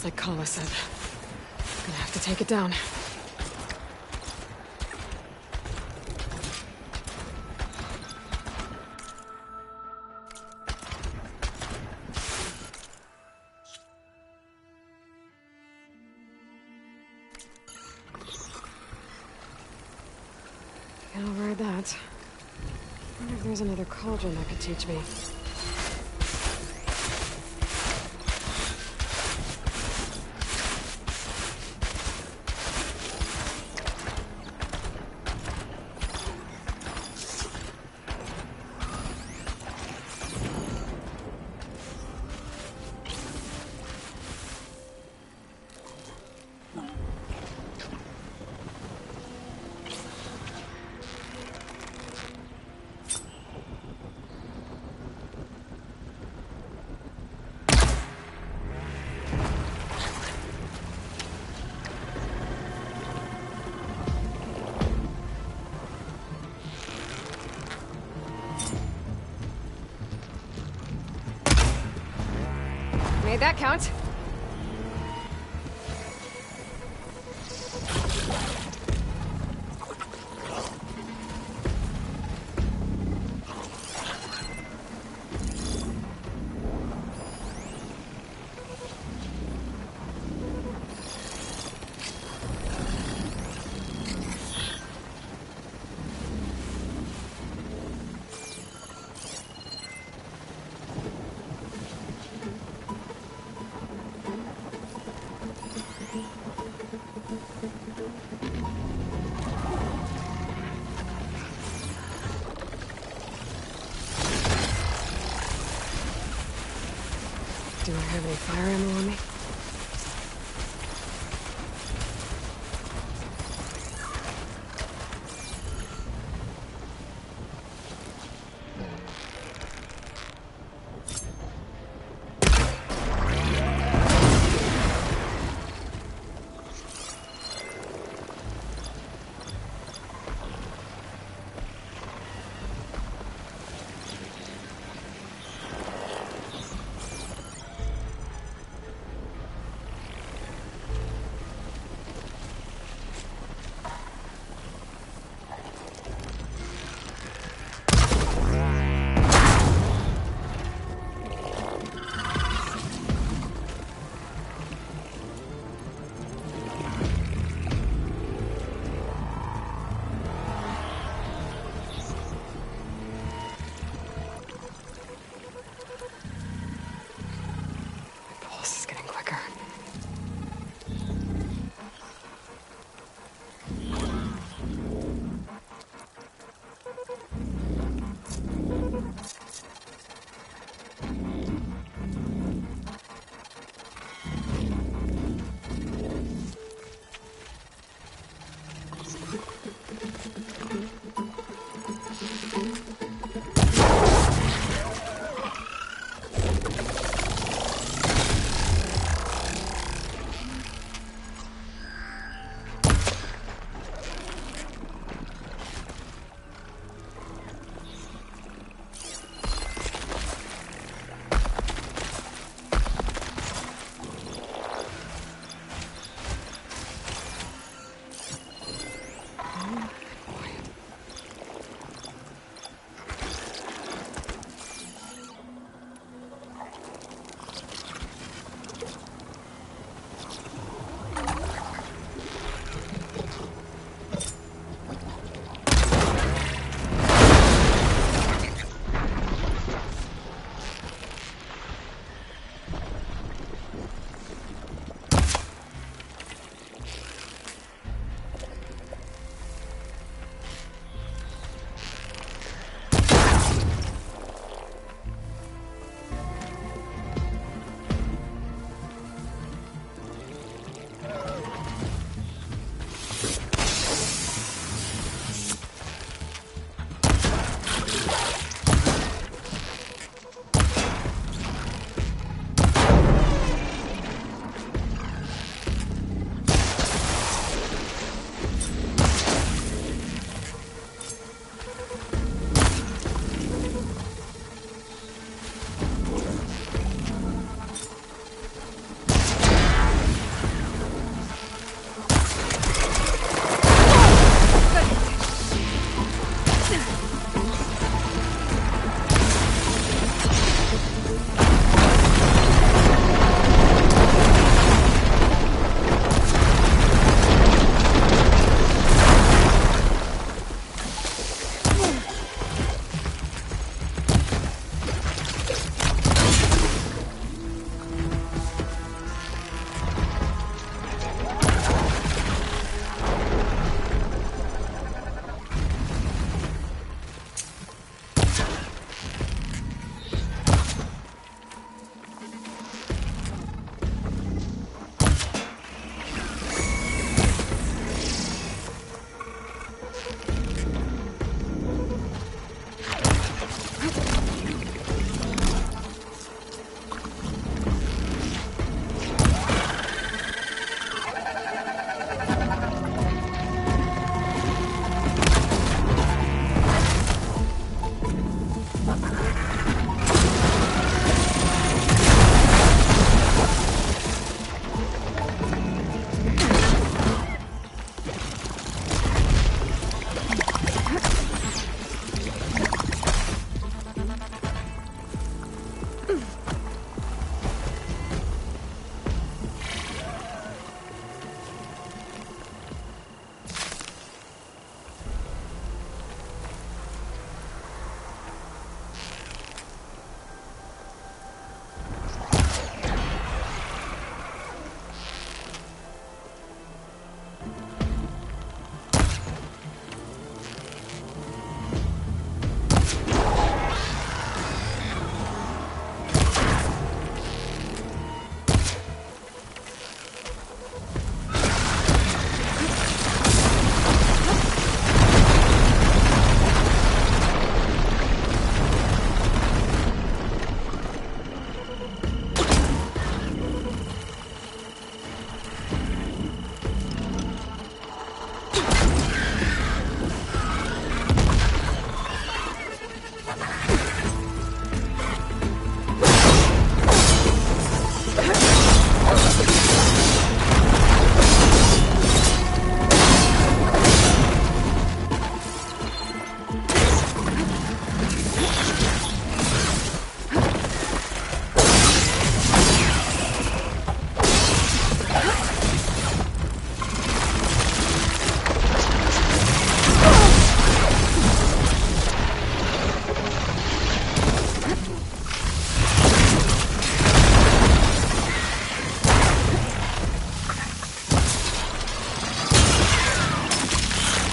Just like Kala said. Gonna have to take it down. I'll ride that. Wonder if there's another cauldron that could teach me. Made that count. Do I have any fire ammo on me?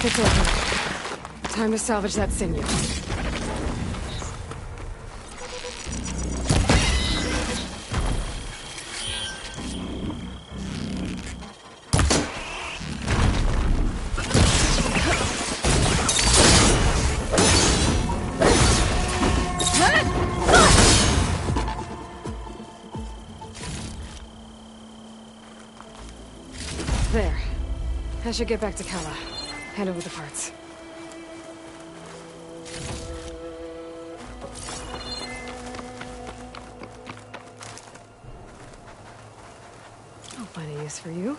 It's over. Time to salvage that sinew. There. I should get back to Kala. Hand over the parts. I'll find a use for you.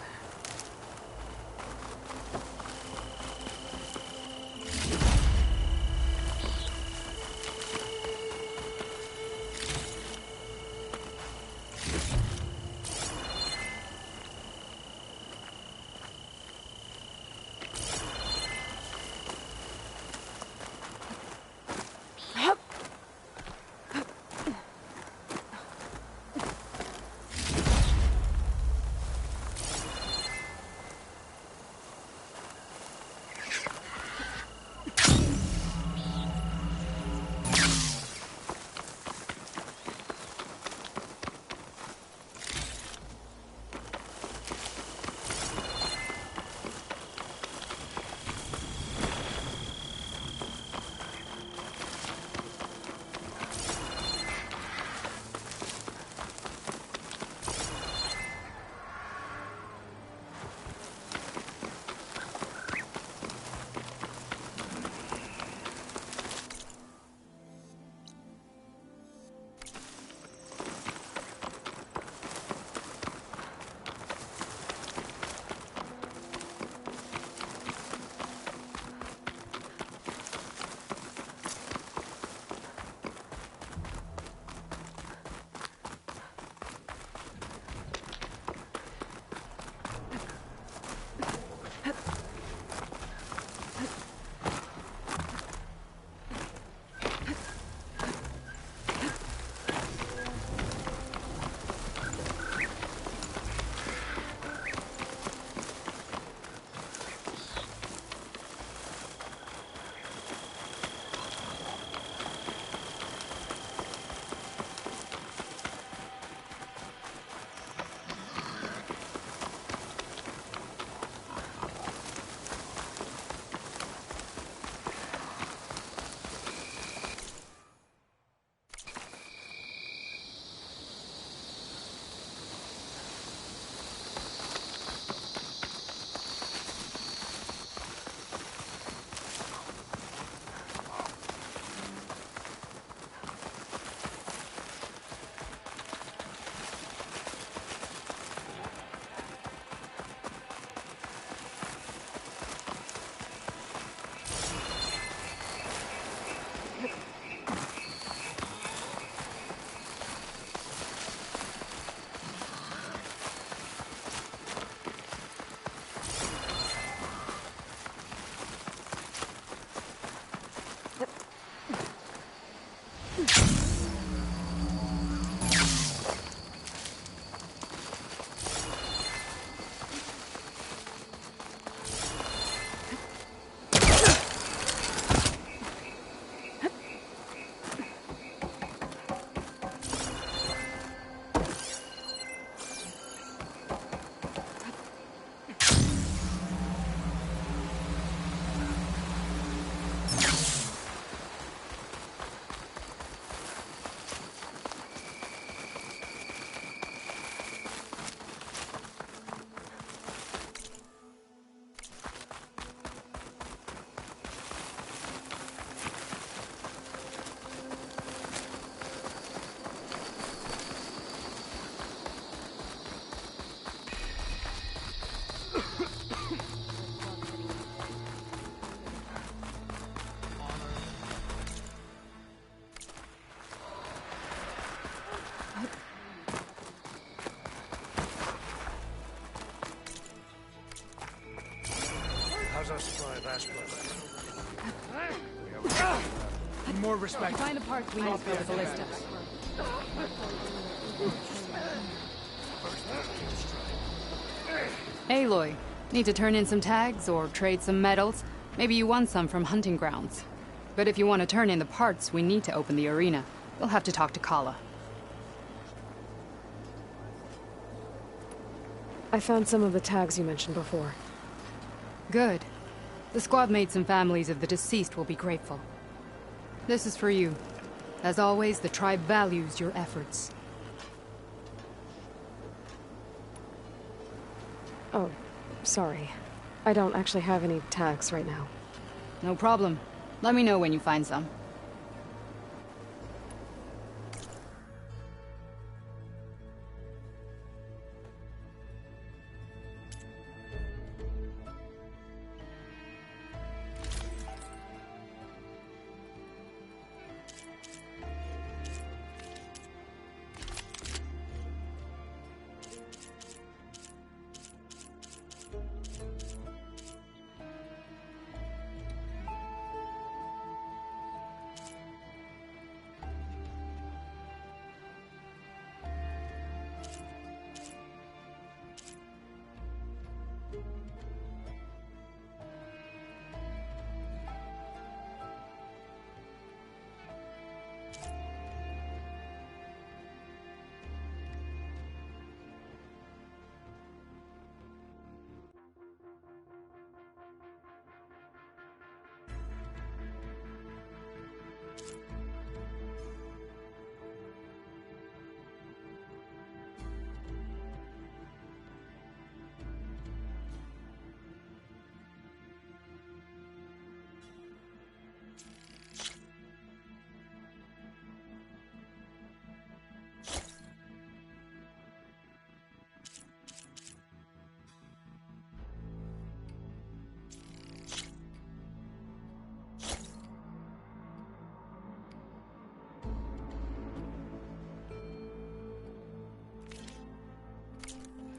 How's our supply of ash blood? More respect. Find the parts we need for the ballista. Aloy, need to turn in some tags or trade some metals? Maybe you won some from hunting grounds. But if you want to turn in the parts, we need to open the arena. We'll have to talk to Kala. I found some of the tags you mentioned before. Good. The squad mates and families of the deceased will be grateful. This is for you. As always, the tribe values your efforts. Oh, sorry. I don't actually have any tags right now. No problem. Let me know when you find some.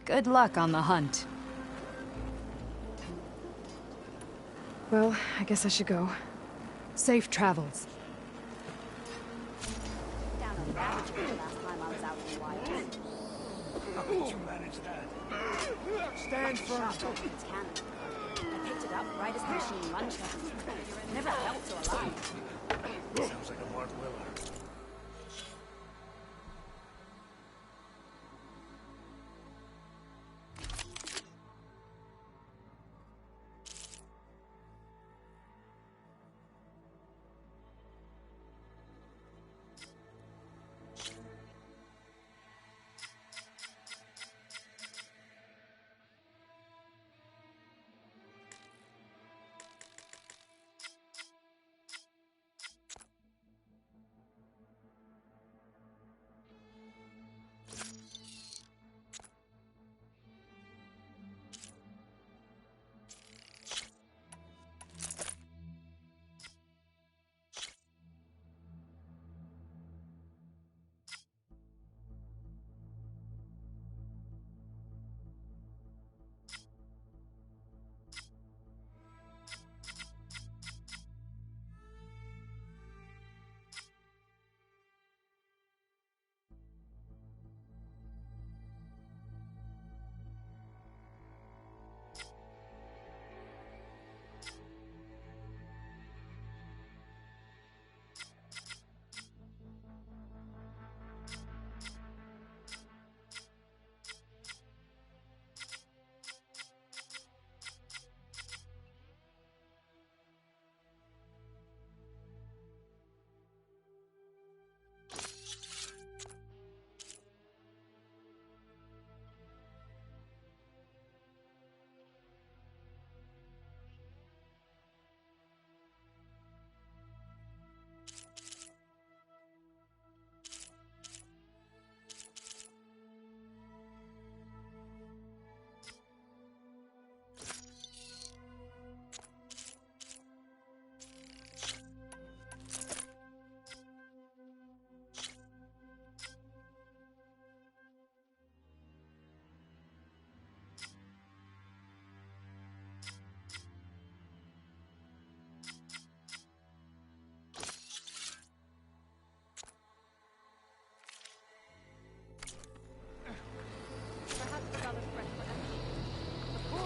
Good luck on the hunt. Well, I guess I should go. Safe travels. Down a rabbit hole last time I was out in the wild. How did you manage that? Stand firm. Shot off its cannon. I picked it up right as the machine lunged at me. Never felt so alive. Sounds like a Mark Willer.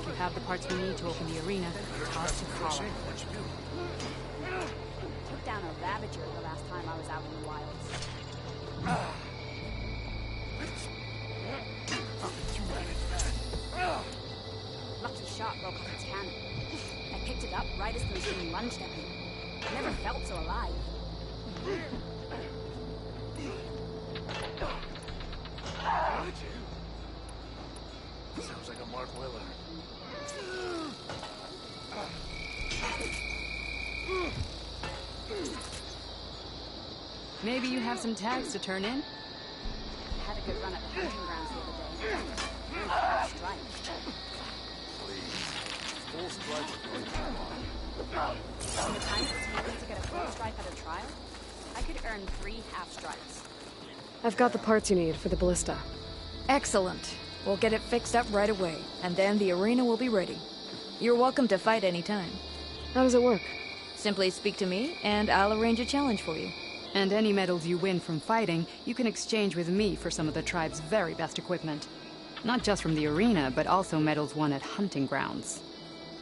You have the parts we need to open the arena. Toss to Kala. Took down a Ravager the last time I was out in the wilds. Lucky shot broke off its cannon. I picked it up right as the machine lunged at me. Never felt so alive. Sounds like a Mark Weller. Maybe you have some tags to turn in? I had a good run at the hunting grounds the other day. Earned a full strike. Full strike. In the time it takes me to get a full strike at a trial, I could earn 3 half strikes. I've got the parts you need for the ballista. Excellent. We'll get it fixed up right away, and then the arena will be ready. You're welcome to fight anytime. How does it work? Simply speak to me, and I'll arrange a challenge for you. And any medals you win from fighting, you can exchange with me for some of the tribe's very best equipment. Not just from the arena, but also medals won at hunting grounds.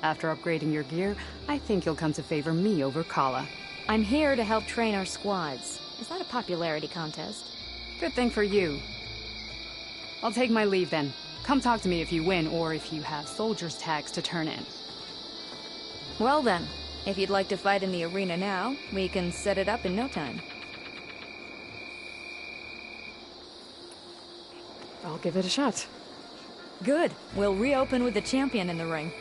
After upgrading your gear, I think you'll come to favor me over Kala. I'm here to help train our squads. Is that a popularity contest? Good thing for you. I'll take my leave then. Come talk to me if you win, or if you have soldiers' tags to turn in. Well then, if you'd like to fight in the arena now, we can set it up in no time. I'll give it a shot. Good. We'll reopen with the champion in the ring.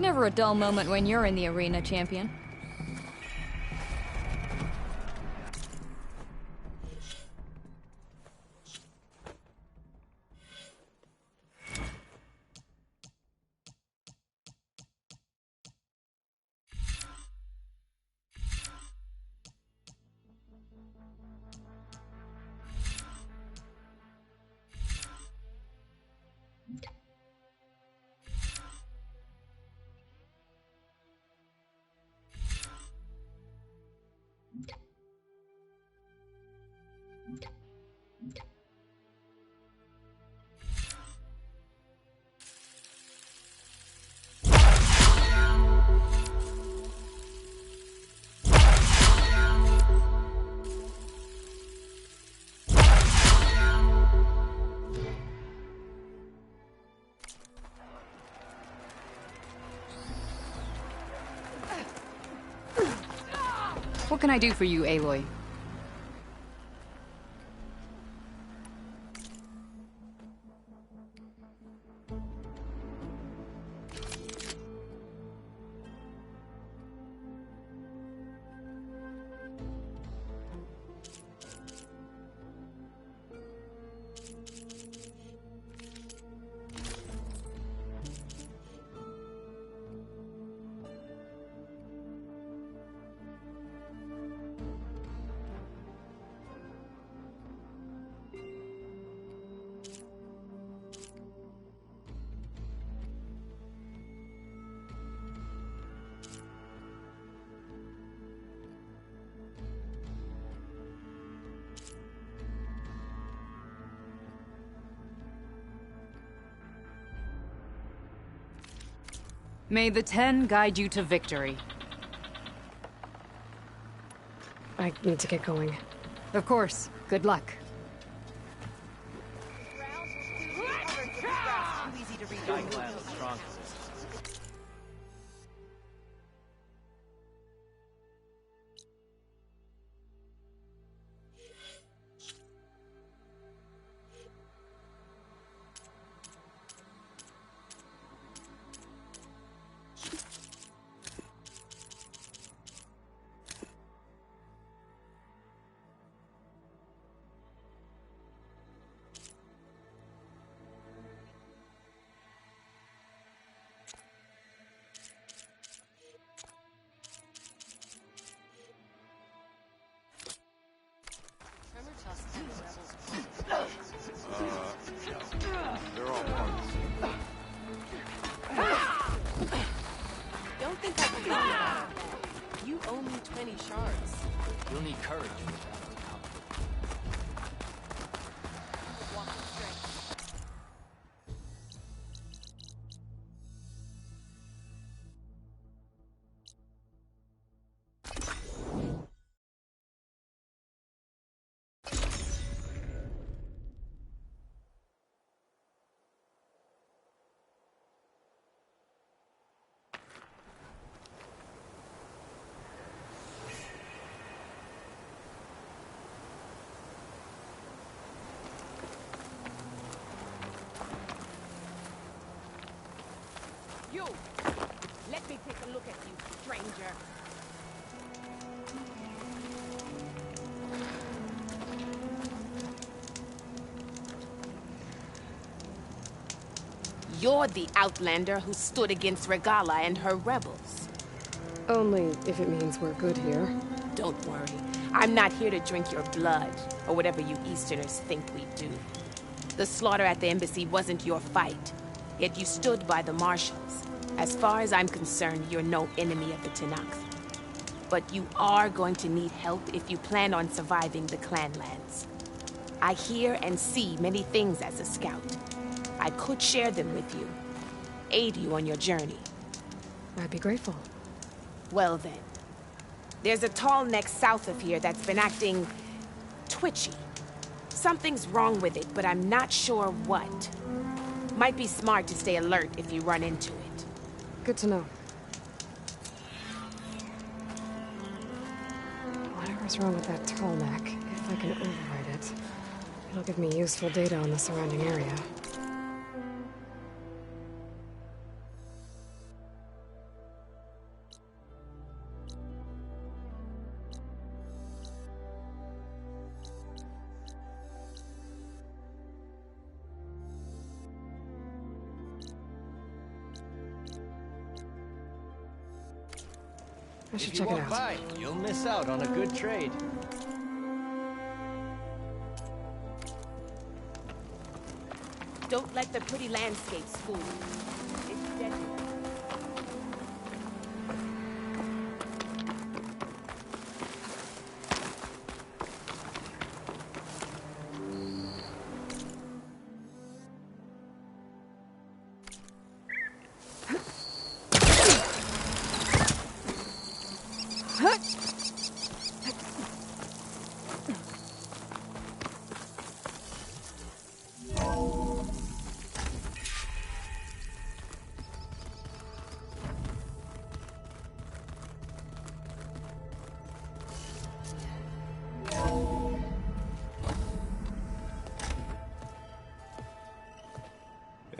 Never a dull moment when you're in the arena, champion. What can I do for you, Aloy? May the 10 guide you to victory. I need to get going. Of course. Good luck. They're all parts. Don't think I can figure it out. You owe me 20 shards. You'll need courage. You! Let me take a look at you, stranger. You're the Outlander who stood against Regalla and her rebels. Only if it means we're good here. Don't worry. I'm not here to drink your blood, or whatever you Easterners think we do. The slaughter at the embassy wasn't your fight, yet you stood by the Marshals. As far as I'm concerned, you're no enemy of the Tenakth. But you are going to need help if you plan on surviving the Clanlands. I hear and see many things as a scout. I could share them with you, aid you on your journey. I'd be grateful. Well then. There's a tall neck south of here that's been acting twitchy. Something's wrong with it, but I'm not sure what. Might be smart to stay alert if you run into it. Good to know. Whatever's wrong with that tall neck, if I can override it, it'll give me useful data on the surrounding area. I should If you check it walk out. by, you'll miss out on a good trade. Don't let the pretty landscapes fool you. It's deadly.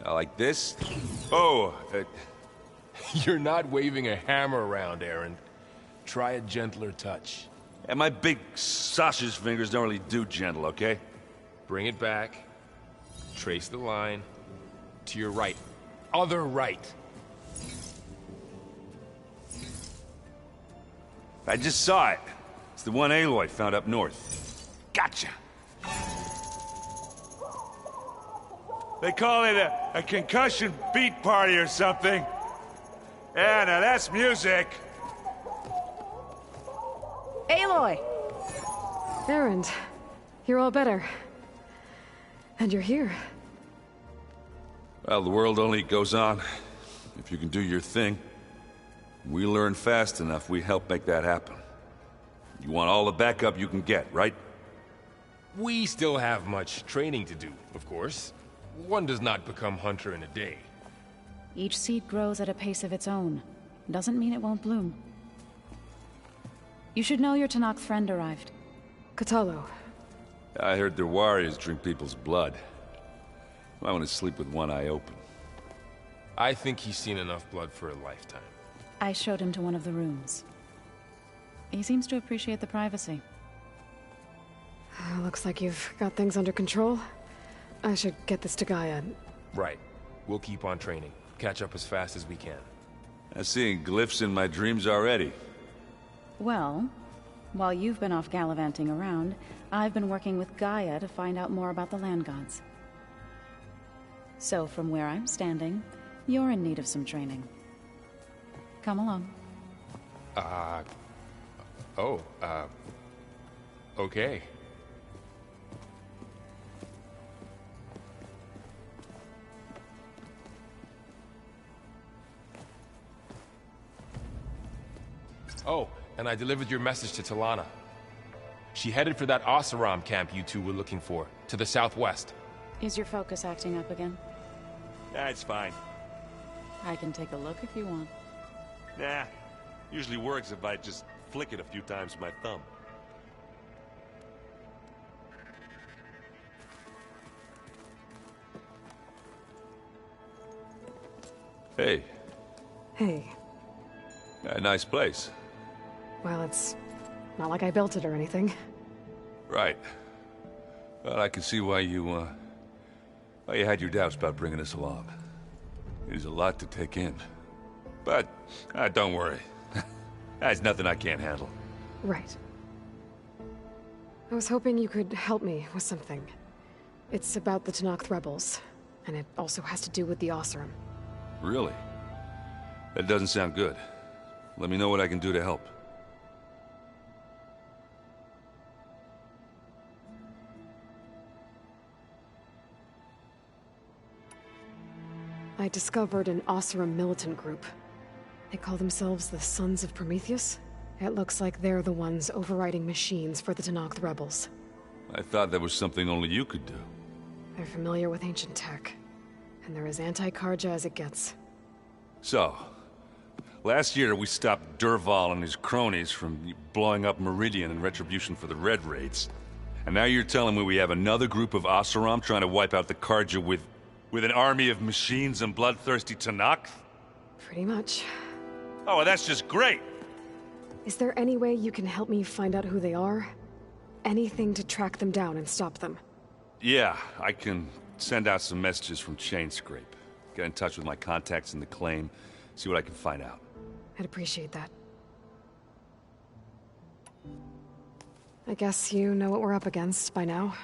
Like this? Oh, You're not waving a hammer around, Aaron. Try a gentler touch. and my big sausage fingers don't really do gentle, okay? Bring it back. Trace the line. To your right. Other right. I just saw it. It's the one Aloy found up north. Gotcha. They call it a concussion beat party or something. Yeah, now that's music. Aloy! Erend, you're all better. And you're here. Well, the world only goes on if you can do your thing. We learn fast enough, we help make that happen. You want all the backup you can get, right? We still have much training to do, of course. One does not become hunter in a day. Each seed grows at a pace of its own. Doesn't mean it won't bloom. You should know your Tenakth friend arrived. Kotallo. I heard their warriors drink people's blood. I want to sleep with one eye open. I think he's seen enough blood for a lifetime. I showed him to one of the rooms. He seems to appreciate the privacy. Looks like you've got things under control. I should get this to Gaia. Right. We'll keep on training. Catch up as fast as we can. I'm seeing glyphs in my dreams already. Well, while you've been off gallivanting around, I've been working with Gaia to find out more about the land gods. So from where I'm standing, you're in need of some training. Come along. Okay. Oh, and I delivered your message to Talana. She headed for that Oseram camp you two were looking for, to the southwest. Is your focus acting up again? That's fine. I can take a look if you want. Nah, usually works if I just flick it a few times with my thumb. Hey. Hey. A nice place. Well, it's not like I built it or anything. Right. Well, I can see why you had your doubts about bringing us along. It is a lot to take in. But, don't worry. There's nothing I can't handle. Right. I was hoping you could help me with something. It's about the Tenakth rebels, and it also has to do with the Oseram. Really? That doesn't sound good. Let me know what I can do to help. I discovered an Oseram militant group. They call themselves the Sons of Prometheus. It looks like they're the ones overriding machines for the Tenakth rebels. I thought that was something only you could do. They're familiar with ancient tech, and they're as anti-Karja as it gets. So, last year we stopped Durval and his cronies from blowing up Meridian in retribution for the Red Raids. And now you're telling me we have another group of Oseram trying to wipe out the Karja with an army of machines and bloodthirsty Tenakth? Pretty much. Oh, well, that's just great! Is there any way you can help me find out who they are? Anything to track them down and stop them? Yeah, I can send out some messages from Chainscrape. Get in touch with my contacts in the claim, see what I can find out. I'd appreciate that. I guess you know what we're up against by now.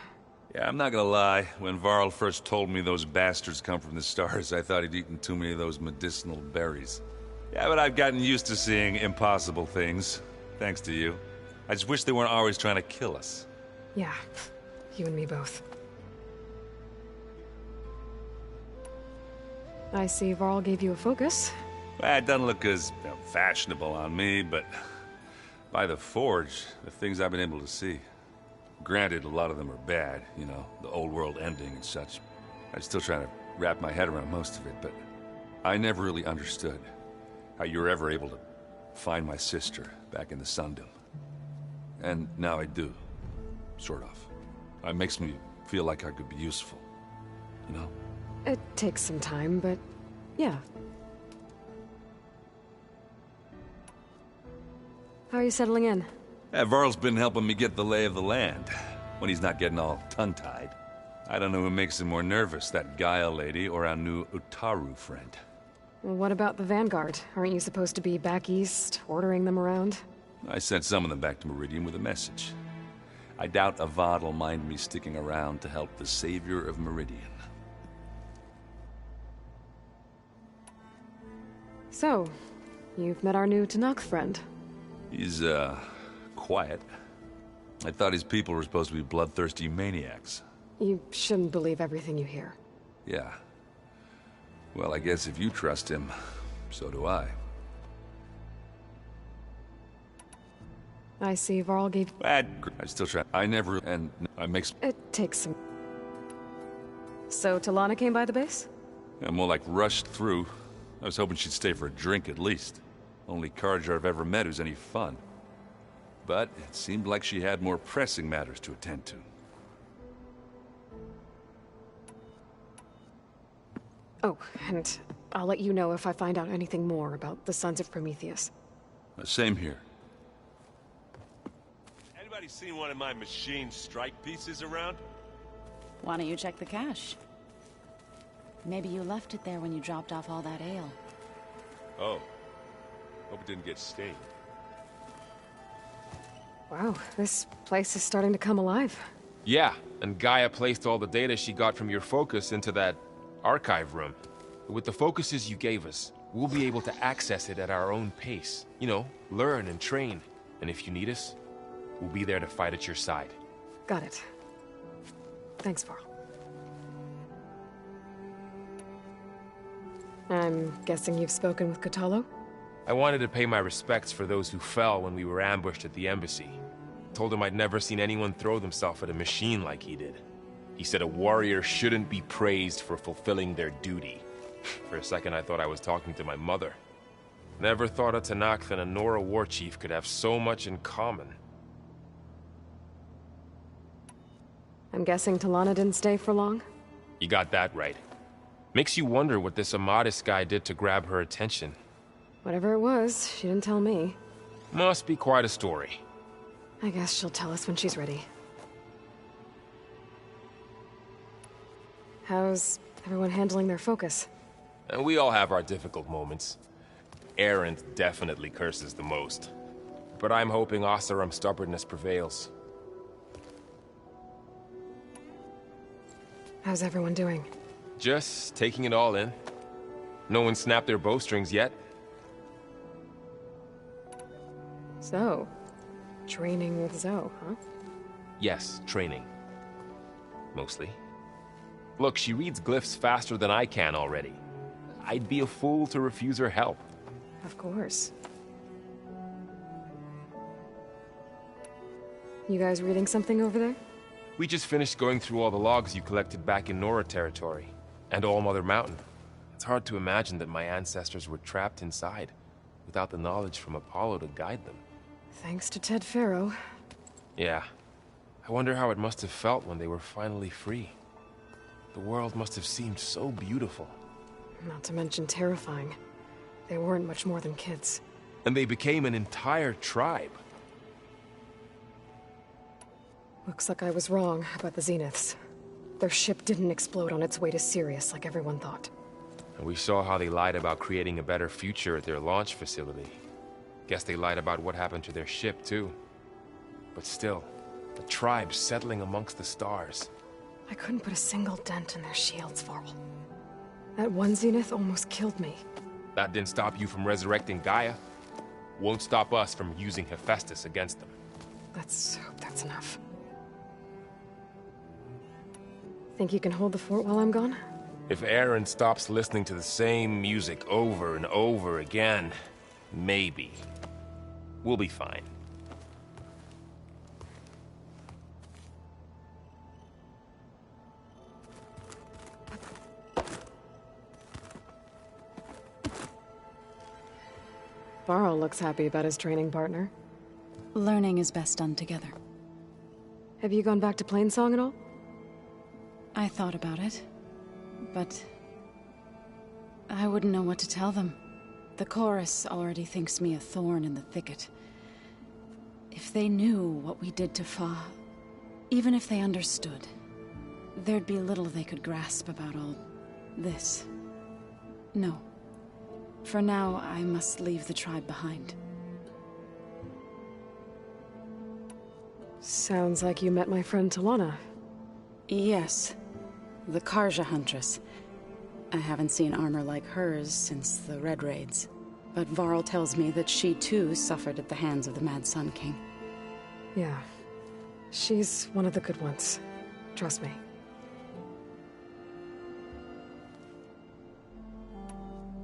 Yeah, I'm not gonna lie. When Varl first told me those bastards come from the stars, I thought he'd eaten too many of those medicinal berries. Yeah, but I've gotten used to seeing impossible things, thanks to you. I just wish they weren't always trying to kill us. Yeah, you and me both. I see Varl gave you a focus. Well, it doesn't look as fashionable on me, but by the Forge, the things I've been able to see. Granted, a lot of them are bad, you know, the old world ending and such. I'm still trying to wrap my head around most of it, but I never really understood how you were ever able to find my sister back in the Sundom. And now I do, sort of. It makes me feel like I could be useful, you know? It takes some time, but yeah. How are you settling in? Yeah, Varl's been helping me get the lay of the land, when he's not getting all tongue-tied. I don't know who makes him more nervous, that Gaia lady or our new Utaru friend. Well, what about the Vanguard? Aren't you supposed to be back east, ordering them around? I sent some of them back to Meridian with a message. I doubt Avad will mind me sticking around to help the savior of Meridian. So, you've met our new Tenakth friend. He's, quiet. I thought his people were supposed to be bloodthirsty maniacs. You shouldn't believe everything you hear. Yeah. Well, I guess if you trust him, so do I. I see Varl gave... I still try. I never... and I make... It takes some... So, Talana came by the base? I'm more like rushed through. I was hoping she'd stay for a drink at least. Only Carja I've ever met who's any fun. But it seemed like she had more pressing matters to attend to. Oh, and I'll let you know if I find out anything more about the Sons of Prometheus. Same here. Anybody seen one of my machine strike pieces around? Why don't you check the cache? Maybe you left it there when you dropped off all that ale. Oh. Hope it didn't get stained. Wow, this place is starting to come alive. Yeah, and Gaia placed all the data she got from your focus into that archive room. With the focuses you gave us, we'll be able to access it at our own pace. You know, learn and train. And if you need us, we'll be there to fight at your side. Got it. Thanks, Varl. I'm guessing you've spoken with Kotallo? I wanted to pay my respects for those who fell when we were ambushed at the embassy. Told him I'd never seen anyone throw themselves at a machine like he did. He said a warrior shouldn't be praised for fulfilling their duty. For a second I thought I was talking to my mother. Never thought a Tenakth and a Nora war chief could have so much in common. I'm guessing Talana didn't stay for long? You got that right. Makes you wonder what this Amadis guy did to grab her attention. Whatever it was, she didn't tell me. Must be quite a story. I guess she'll tell us when she's ready. How's everyone handling their focus? And we all have our difficult moments. Erend definitely curses the most. But I'm hoping Oseram's stubbornness prevails. How's everyone doing? Just taking it all in. No one snapped their bowstrings yet. So, training with Zoe, huh? Yes, training. Mostly. Look, she reads glyphs faster than I can already. I'd be a fool to refuse her help. Of course. You guys reading something over there? We just finished going through all the logs you collected back in Nora territory, and All Mother Mountain. It's hard to imagine that my ancestors were trapped inside, without the knowledge from Apollo to guide them. Thanks to Ted Faro. Yeah. I wonder how it must have felt when they were finally free. The world must have seemed so beautiful. Not to mention terrifying. They weren't much more than kids. And they became an entire tribe. Looks like I was wrong about the Zeniths. Their ship didn't explode on its way to Sirius like everyone thought. And we saw how they lied about creating a better future at their launch facility. Guess they lied about what happened to their ship, too. But still, A tribe settling amongst the stars. I couldn't put a single dent in their shields, Varl. That one zenith almost killed me. That didn't stop you from resurrecting Gaia. Won't stop us from using Hephaestus against them. Let's hope that's enough. Think you can hold the fort while I'm gone? If Aaron stops listening to the same music over and over again, maybe. We'll be fine. Varl looks happy about his training partner. Learning is best done together. Have you gone back to Plainsong at all? I thought about it, but I wouldn't know what to tell them. The chorus already thinks me a thorn in the thicket. If they knew what we did to Fa, even if they understood, there'd be little they could grasp about all this. No. For now, I must leave the tribe behind. Sounds like you met my friend Talana. Yes. The Karja Huntress. I haven't seen armor like hers since the Red Raids. But Varl tells me that she too suffered at the hands of the Mad Sun King. Yeah. She's one of the good ones. Trust me.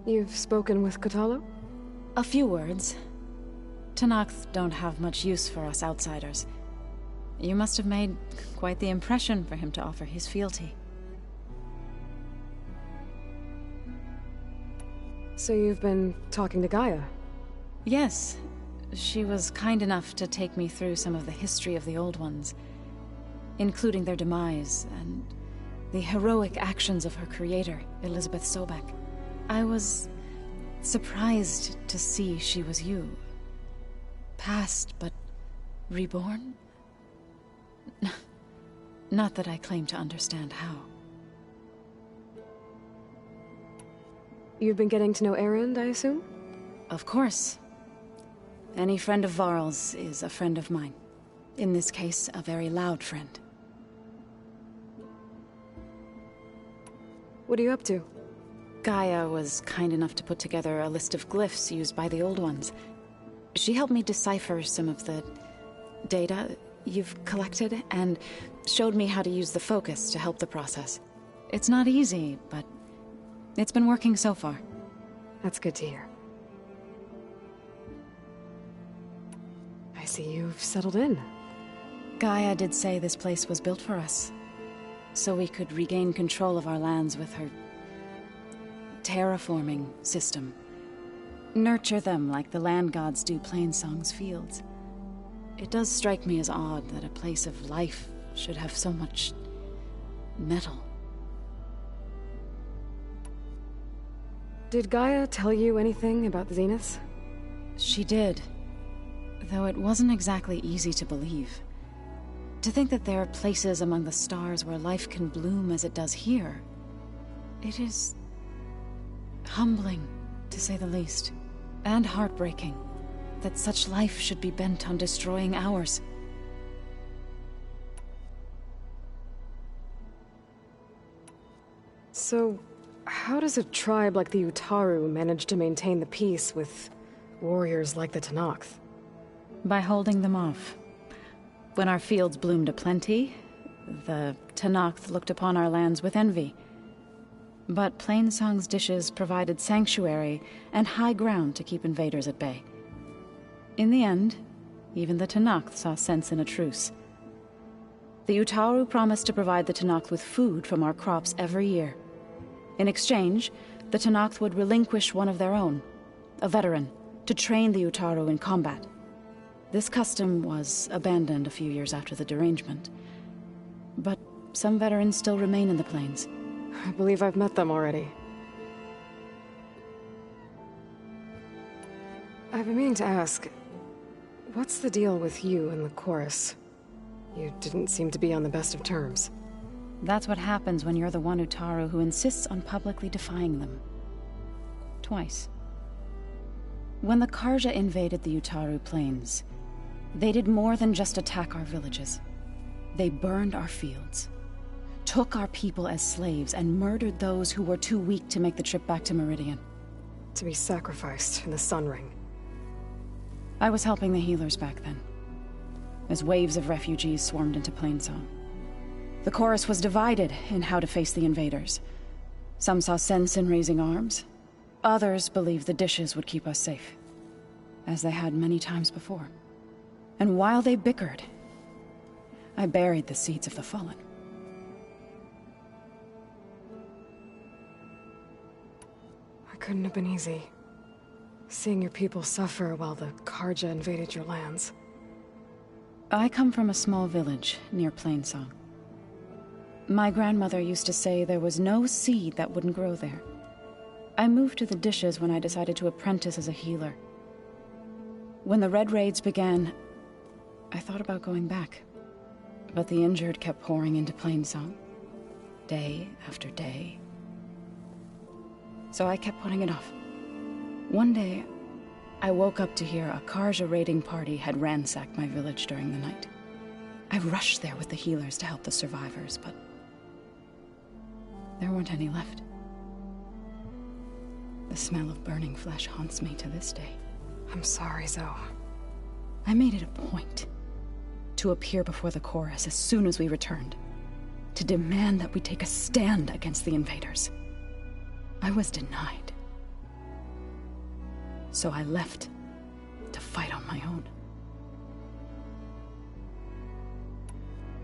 You've spoken with Kotallo? A few words. Tenakth don't have much use for us outsiders. You must have made quite the impression for him to offer his fealty. So you've been talking to Gaia? Yes. She was kind enough to take me through some of the history of the Old Ones, including their demise and the heroic actions of her creator, Elizabeth Sobek. I was surprised to see she was you. Past, but reborn? Not that I claim to understand how. You've been getting to know Erend, I assume? Of course. Any friend of Varl's is a friend of mine. In this case, a very loud friend. What are you up to? Gaia was kind enough to put together a list of glyphs used by the Old Ones. She helped me decipher some of the data you've collected, and showed me how to use the focus to help the process. It's not easy, but it's been working so far. That's good to hear. I see you've settled in. Gaia did say this place was built for us, so we could regain control of our lands with her terraforming system. Nurture them like the land gods do Plainsong's fields. It does strike me as odd that a place of life should have so much metal. Did Gaia tell you anything about the Zeniths? She did, though it wasn't exactly easy to believe. To think that there are places among the stars where life can bloom as it does here, it is humbling, to say the least, and heartbreaking that such life should be bent on destroying ours. So, how does a tribe like the Utaru manage to maintain the peace with warriors like the Tenakth? By holding them off. When our fields bloomed aplenty, the Tenakth looked upon our lands with envy. But Plainsong's dishes provided sanctuary and high ground to keep invaders at bay. In the end, even the Tenakth saw sense in a truce. The Utaru promised to provide the Tenakth with food from our crops every year. In exchange, the Tenakth would relinquish one of their own, a veteran, to train the Utaru in combat. This custom was abandoned a few years after the derangement. But some veterans still remain in the plains. I believe I've met them already. I've been meaning to ask, what's the deal with you and the chorus? You didn't seem to be on the best of terms. That's what happens when you're the one Utaru who insists on publicly defying them. Twice. When the Karja invaded the Utaru plains, they did more than just attack our villages. They burned our fields, took our people as slaves, and murdered those who were too weak to make the trip back to Meridian. To be sacrificed in the Sun Ring. I was helping the healers back then, as waves of refugees swarmed into Plainsong. The chorus was divided in how to face the invaders. Some saw sense in raising arms. Others believed the dishes would keep us safe, as they had many times before. And while they bickered, I buried the seeds of the fallen. It couldn't have been easy. Seeing your people suffer while the Karja invaded your lands. I come from a small village near Plainsong. My grandmother used to say there was no seed that wouldn't grow there. I moved to the dishes when I decided to apprentice as a healer. When the Red Raids began, I thought about going back. But the injured kept pouring into Plainsong, day after day. So I kept putting it off. One day, I woke up to hear a Karja raiding party had ransacked my village during the night. I rushed there with the healers to help the survivors, but there weren't any left. The smell of burning flesh haunts me to this day. I'm sorry, Zoe. I made it a point to appear before the chorus as soon as we returned, to demand that we take a stand against the invaders. I was denied. So I left to fight on my own.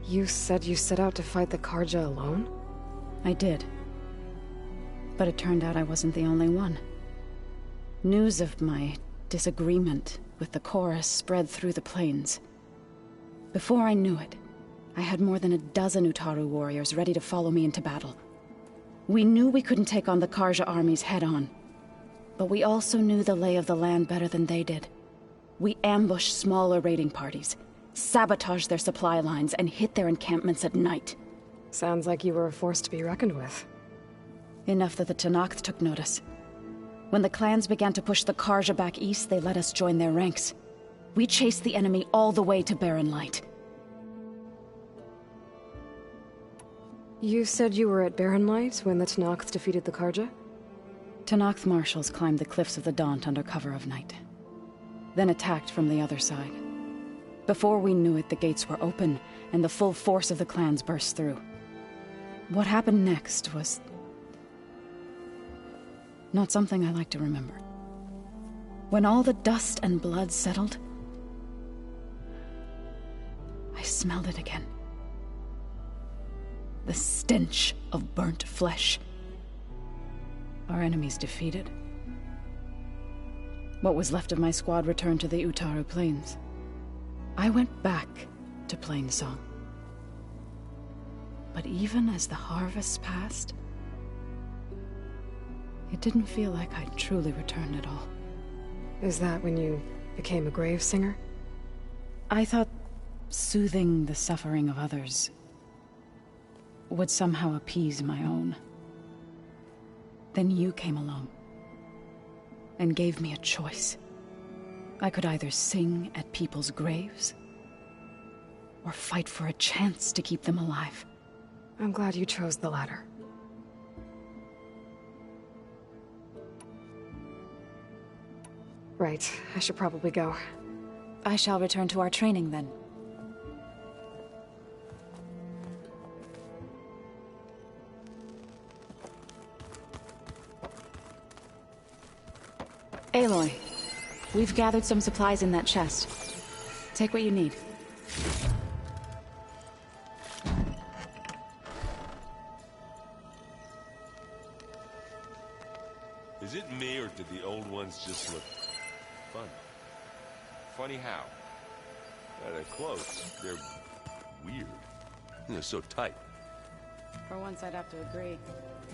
You said you set out to fight the Karja alone? I did. But it turned out I wasn't the only one. News of my disagreement with the chorus spread through the plains. Before I knew it, I had more than a dozen Utaru warriors ready to follow me into battle. We knew we couldn't take on the Karja armies head-on, but we also knew the lay of the land better than they did. We ambushed smaller raiding parties, sabotaged their supply lines, and hit their encampments at night. Sounds like you were a force to be reckoned with. Enough that the Tenakth took notice. When the clans began to push the Karja back east, they let us join their ranks. We chased the enemy all the way to Barren Light. You said you were at Barren Light when the Tenakth defeated the Karja? Tenakth marshals climbed the cliffs of the Daunt under cover of night, then attacked from the other side. Before we knew it, the gates were open, and the full force of the clans burst through. What happened next was not something I like to remember. When all the dust and blood settled, I smelled it again. The stench of burnt flesh. Our enemies defeated. What was left of my squad returned to the Utaru Plains. I went back to Plainsong. But even as the harvests passed, it didn't feel like I'd truly returned at all. Is that when you became a grave singer? I thought soothing the suffering of others would somehow appease my own. Then you came along and gave me a choice. I could either sing at people's graves or fight for a chance to keep them alive. I'm glad you chose the latter. Right, I should probably go. I shall return to our training then. Aloy, we've gathered some supplies in that chest. Take what you need. Is it me, or did the old ones just look fun? Funny how? They're close. They're weird. They're so tight. For once, I'd have to agree.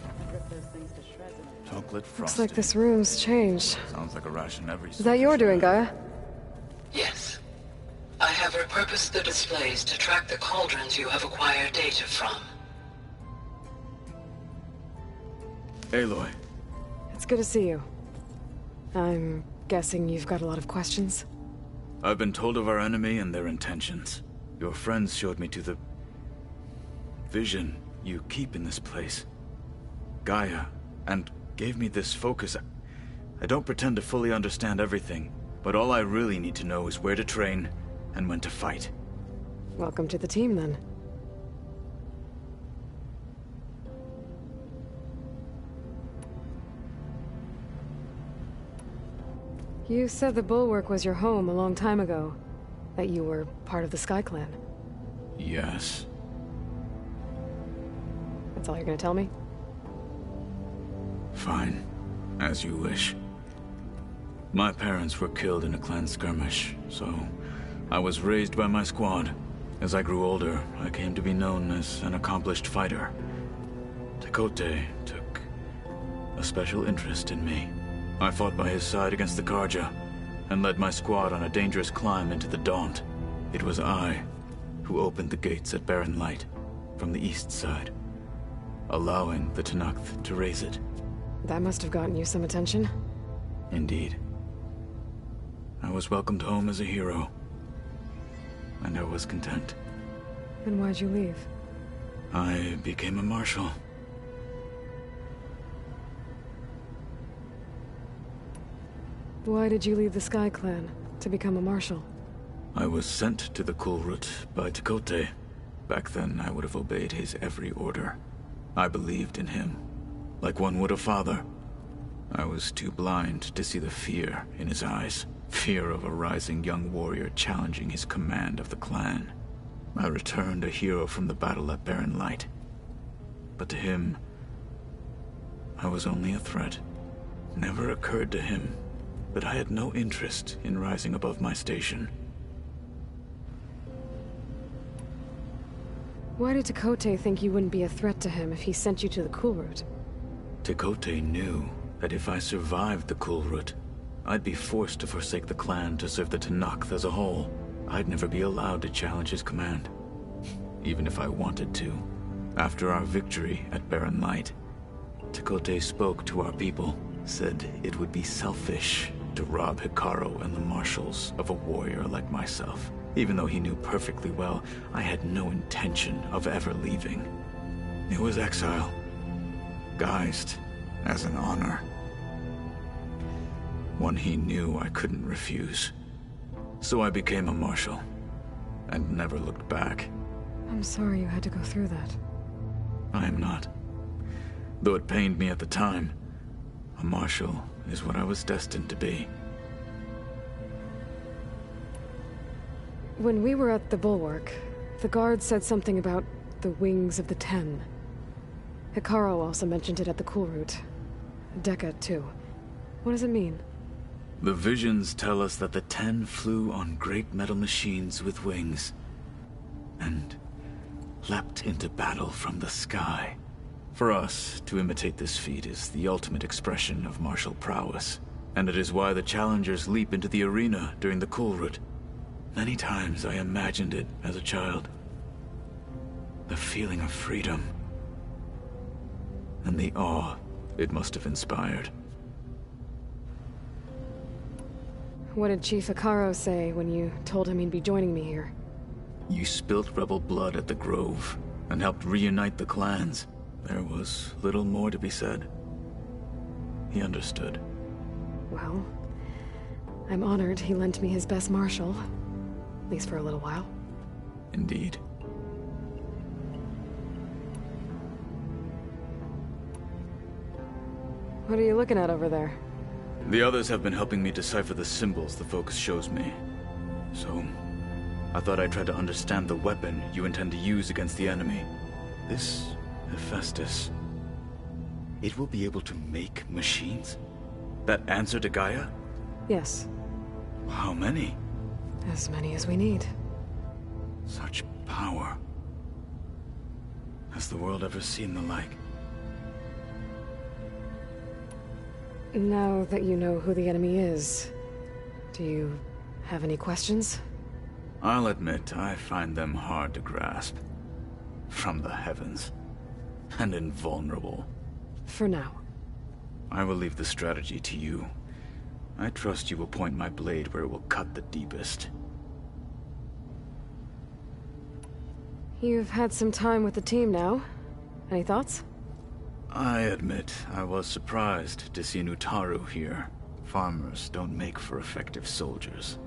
I'd rip those things to shreds. Chocolate frosting. Looks like this room's changed. Sounds like a ration every. Is that your doing, Gaia? Yes. I have repurposed the displays to track the cauldrons you have acquired data from. Aloy. It's good to see you. I'm guessing you've got a lot of questions? I've been told of our enemy and their intentions. Your friends showed me to the vision you keep in this place. Gaia, and gave me this focus. I don't pretend to fully understand everything, but all I really need to know is where to train and when to fight. Welcome to the team, then. You said the Bulwark was your home a long time ago. That you were part of the Sky Clan. Yes. That's all you're gonna tell me? Fine. As you wish. My parents were killed in a clan skirmish, so I was raised by my squad. As I grew older, I came to be known as an accomplished fighter. Tekotteh took a special interest in me. I fought by his side against the Carja, and led my squad on a dangerous climb into the Daunt. It was I who opened the gates at Barren Light, from the east side, allowing the Tenakth to raise it. That must have gotten you some attention. Indeed. I was welcomed home as a hero, and I was content. Then why'd you leave? I became a marshal. Why did you leave the Sky Clan to become a marshal? I was sent to the Kulrut by Tekotteh. Back then, I would have obeyed his every order. I believed in him, like one would a father. I was too blind to see the fear in his eyes. Fear of a rising young warrior challenging his command of the clan. I returned a hero from the battle at Barren Light. But to him, I was only a threat. Never occurred to him that I had no interest in rising above my station. Why did Tekotteh think you wouldn't be a threat to him if he sent you to the Kulrut? Tekotteh knew that if I survived the Kulrut, I'd be forced to forsake the clan to serve the Tenakth as a whole. I'd never be allowed to challenge his command, even if I wanted to. After our victory at Barren Light, Tekotteh spoke to our people, said it would be selfish to rob Hekarro and the Marshals of a warrior like myself, even though he knew perfectly well I had no intention of ever leaving. It was exile, guised as an honor. One he knew I couldn't refuse. So I became a marshal, and never looked back. I'm sorry you had to go through that. I am not. Though it pained me at the time, a marshal is what I was destined to be. When we were at the Bulwark, the guard said something about the Wings of the Ten. Hekarro also mentioned it at the Kulrut. Dekka, too. What does it mean? The visions tell us that the Ten flew on great metal machines with wings, and leapt into battle from the sky. For us, to imitate this feat is the ultimate expression of martial prowess, and it is why the challengers leap into the arena during the Kulrut. Many times I imagined it as a child. The feeling of freedom, and the awe it must have inspired. What did Chief Hekarro say when you told him he'd be joining me here? You spilt rebel blood at the Grove, and helped reunite the clans. There was little more to be said. He understood. Well, I'm honored he lent me his best marshal. At least for a little while. Indeed. What are you looking at over there? The others have been helping me decipher the symbols the focus shows me. So, I thought I'd try to understand the weapon you intend to use against the enemy. This Hephaestus, it will be able to make machines? That answer to Gaia? Yes. How many? As many as we need. Such power. Has the world ever seen the like? Now that you know who the enemy is, do you have any questions? I'll admit, I find them hard to grasp. From the heavens. And invulnerable. For now. I will leave the strategy to you. I trust you will point my blade where it will cut the deepest. You've had some time with the team now. Any thoughts? I admit, I was surprised to see Nutaru here. Farmers don't make for effective soldiers.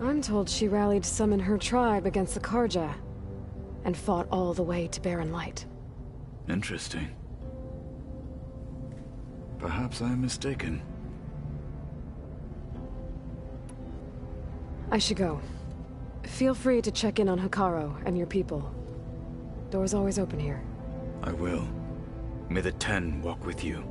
I'm told she rallied some in her tribe against the Karja, and fought all the way to Barren Light. Interesting. Perhaps I'm mistaken. I should go. Feel free to check in on Hekarro and your people. Door's always open here. I will. May the Ten walk with you.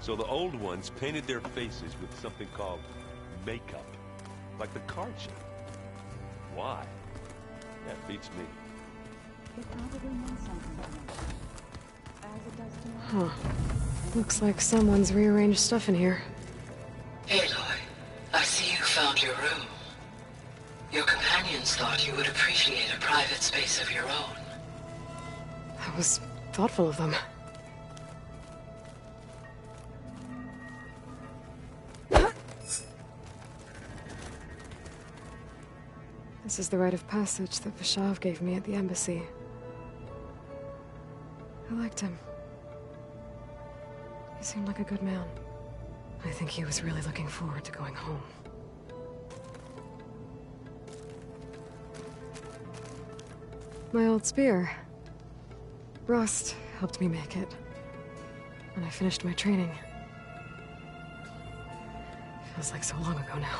So the old ones painted their faces with something called makeup, like the Karja. Why? That beats me. It probably means something to them, as it does to me. Huh. Looks like someone's rearranged stuff in here. Aloy, I see you found your room. Your companions thought you would appreciate a private space of your own. That was thoughtful of them. This is the rite of passage that Vishav gave me at the embassy. I liked him. He seemed like a good man. I think he was really looking forward to going home. My old spear. Rust helped me make it. When I finished my training. Feels like so long ago now.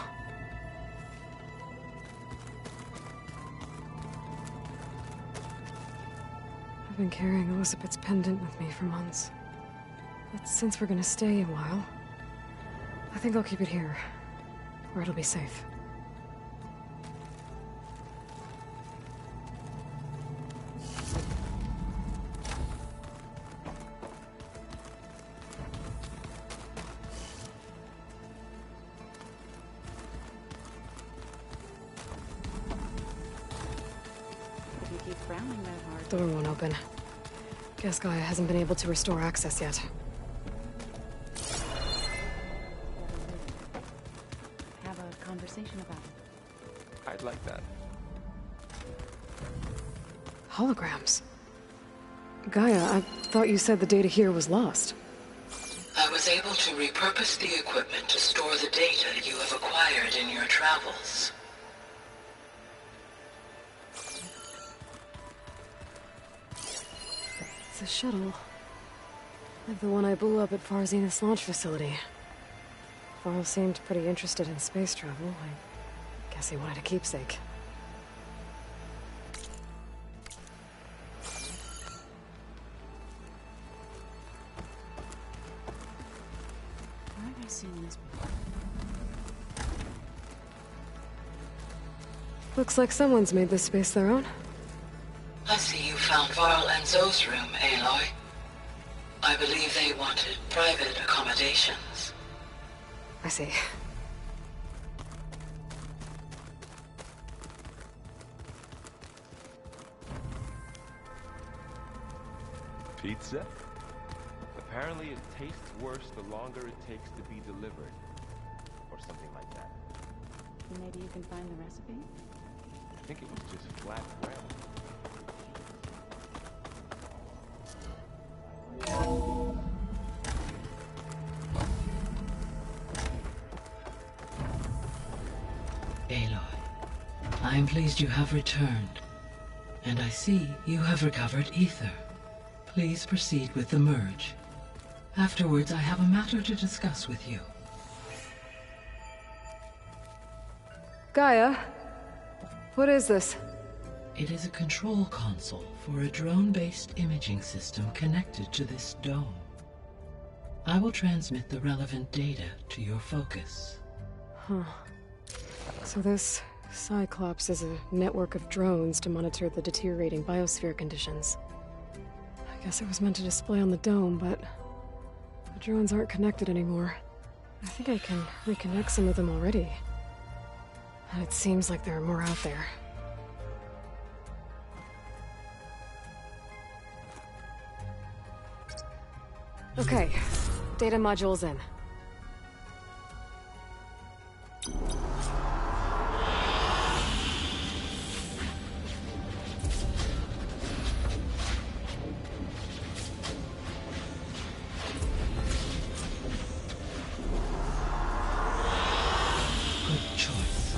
I've been carrying Elizabeth's pendant with me for months. But since we're gonna stay a while, I think I'll keep it here, where it'll be safe. Door won't open. Guess Gaia hasn't been able to restore access yet. Have a conversation about it. I'd like that. Holograms? Gaia, I thought you said the data here was lost. I was able to repurpose the equipment to store the data you have acquired in your travels. It's a shuttle. Like the one I blew up at Far Zenith's launch facility. Varl seemed pretty interested in space travel. I guess he wanted a keepsake. Where have I seen this before? Looks like someone's made this space their own. I see you found Varl and Zoe's room, Aloy. I believe they wanted private accommodations. I see. Pizza? Apparently it tastes worse the longer it takes to be delivered. Or something like that. Maybe you can find the recipe? I think it was just flat bread. Aloy, I am pleased you have returned. And I see you have recovered ether. Please proceed with the merge. Afterwards, I have a matter to discuss with you. Gaia, what is this? It is a control console for a drone-based imaging system connected to this dome. I will transmit the relevant data to your focus. Huh. So this Cyclops is a network of drones to monitor the deteriorating biosphere conditions. I guess it was meant to display on the dome, but the drones aren't connected anymore. I think I can reconnect some of them already. And it seems like there are more out there. Okay, data module's in. Good choice.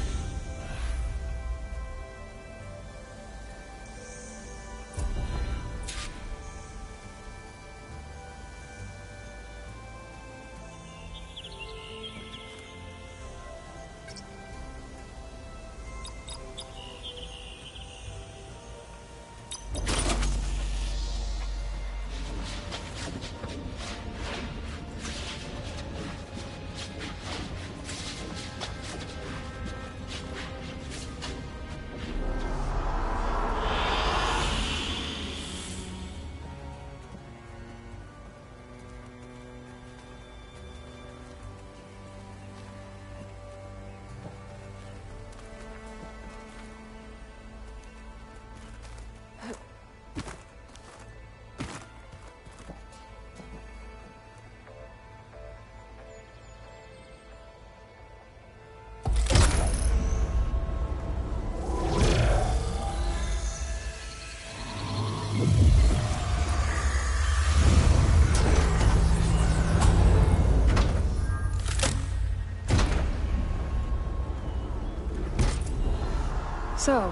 So,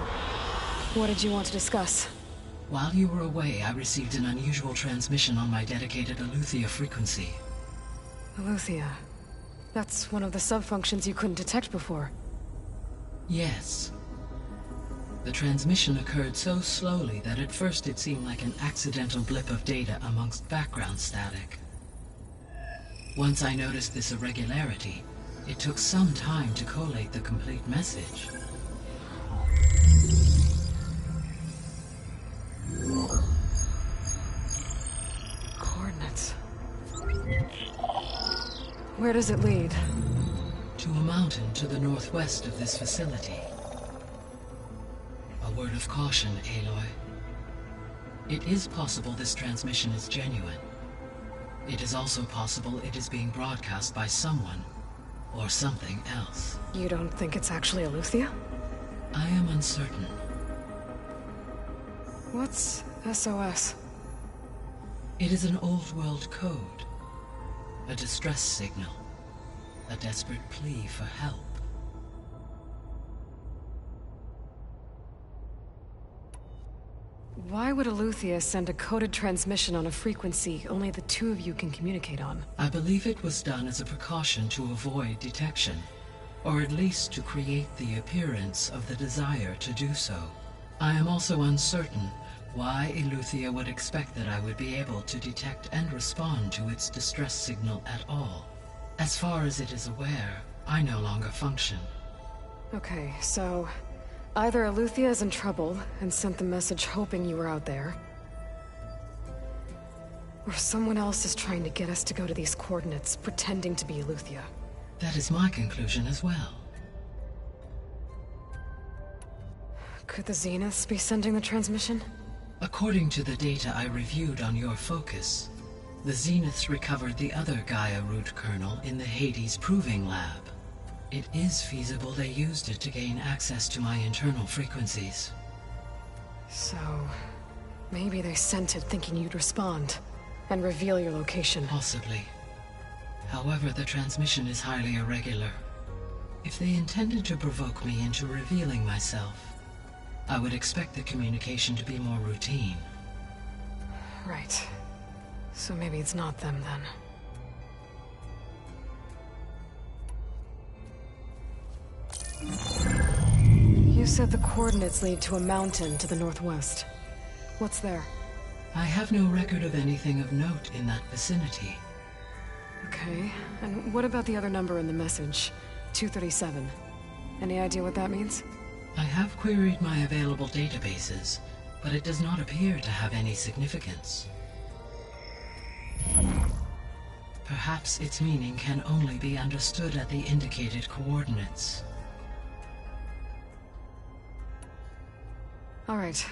what did you want to discuss? While you were away, I received an unusual transmission on my dedicated Eleuthia frequency. Eleuthia. That's one of the sub-functions you couldn't detect before. Yes. The transmission occurred so slowly that at first it seemed like an accidental blip of data amongst background static. Once I noticed this irregularity, it took some time to collate the complete message. Coordinates. Where does it lead? To a mountain to the northwest of this facility. A word of caution, Aloy. It is possible this transmission is genuine. It is also possible it is being broadcast by someone or something else. You don't think it's actually Eleuthia? I am uncertain. What's SOS? It is an old-world code. A distress signal. A desperate plea for help. Why would Eleuthia send a coded transmission on a frequency only the two of you can communicate on? I believe it was done as a precaution to avoid detection, or at least to create the appearance of the desire to do so. I am also uncertain why Eleuthia would expect that I would be able to detect and respond to its distress signal at all. As far as it is aware, I no longer function. Okay, so either Eleuthia is in trouble and sent the message hoping you were out there, or someone else is trying to get us to go to these coordinates, pretending to be Eleuthia. That is my conclusion as well. Could the Zeniths be sending the transmission? According to the data I reviewed on your focus, the Zeniths recovered the other Gaia root kernel in the Hades Proving Lab. It is feasible they used it to gain access to my internal frequencies. So, maybe they sent it thinking you'd respond, and reveal your location. Possibly. However, the transmission is highly irregular. If they intended to provoke me into revealing myself, I would expect the communication to be more routine. Right. So maybe it's not them then. You said the coordinates lead to a mountain to the northwest. What's there? I have no record of anything of note in that vicinity. Okay, and what about the other number in the message? 237. Any idea what that means? I have queried my available databases, but it does not appear to have any significance. Perhaps its meaning can only be understood at the indicated coordinates. All right,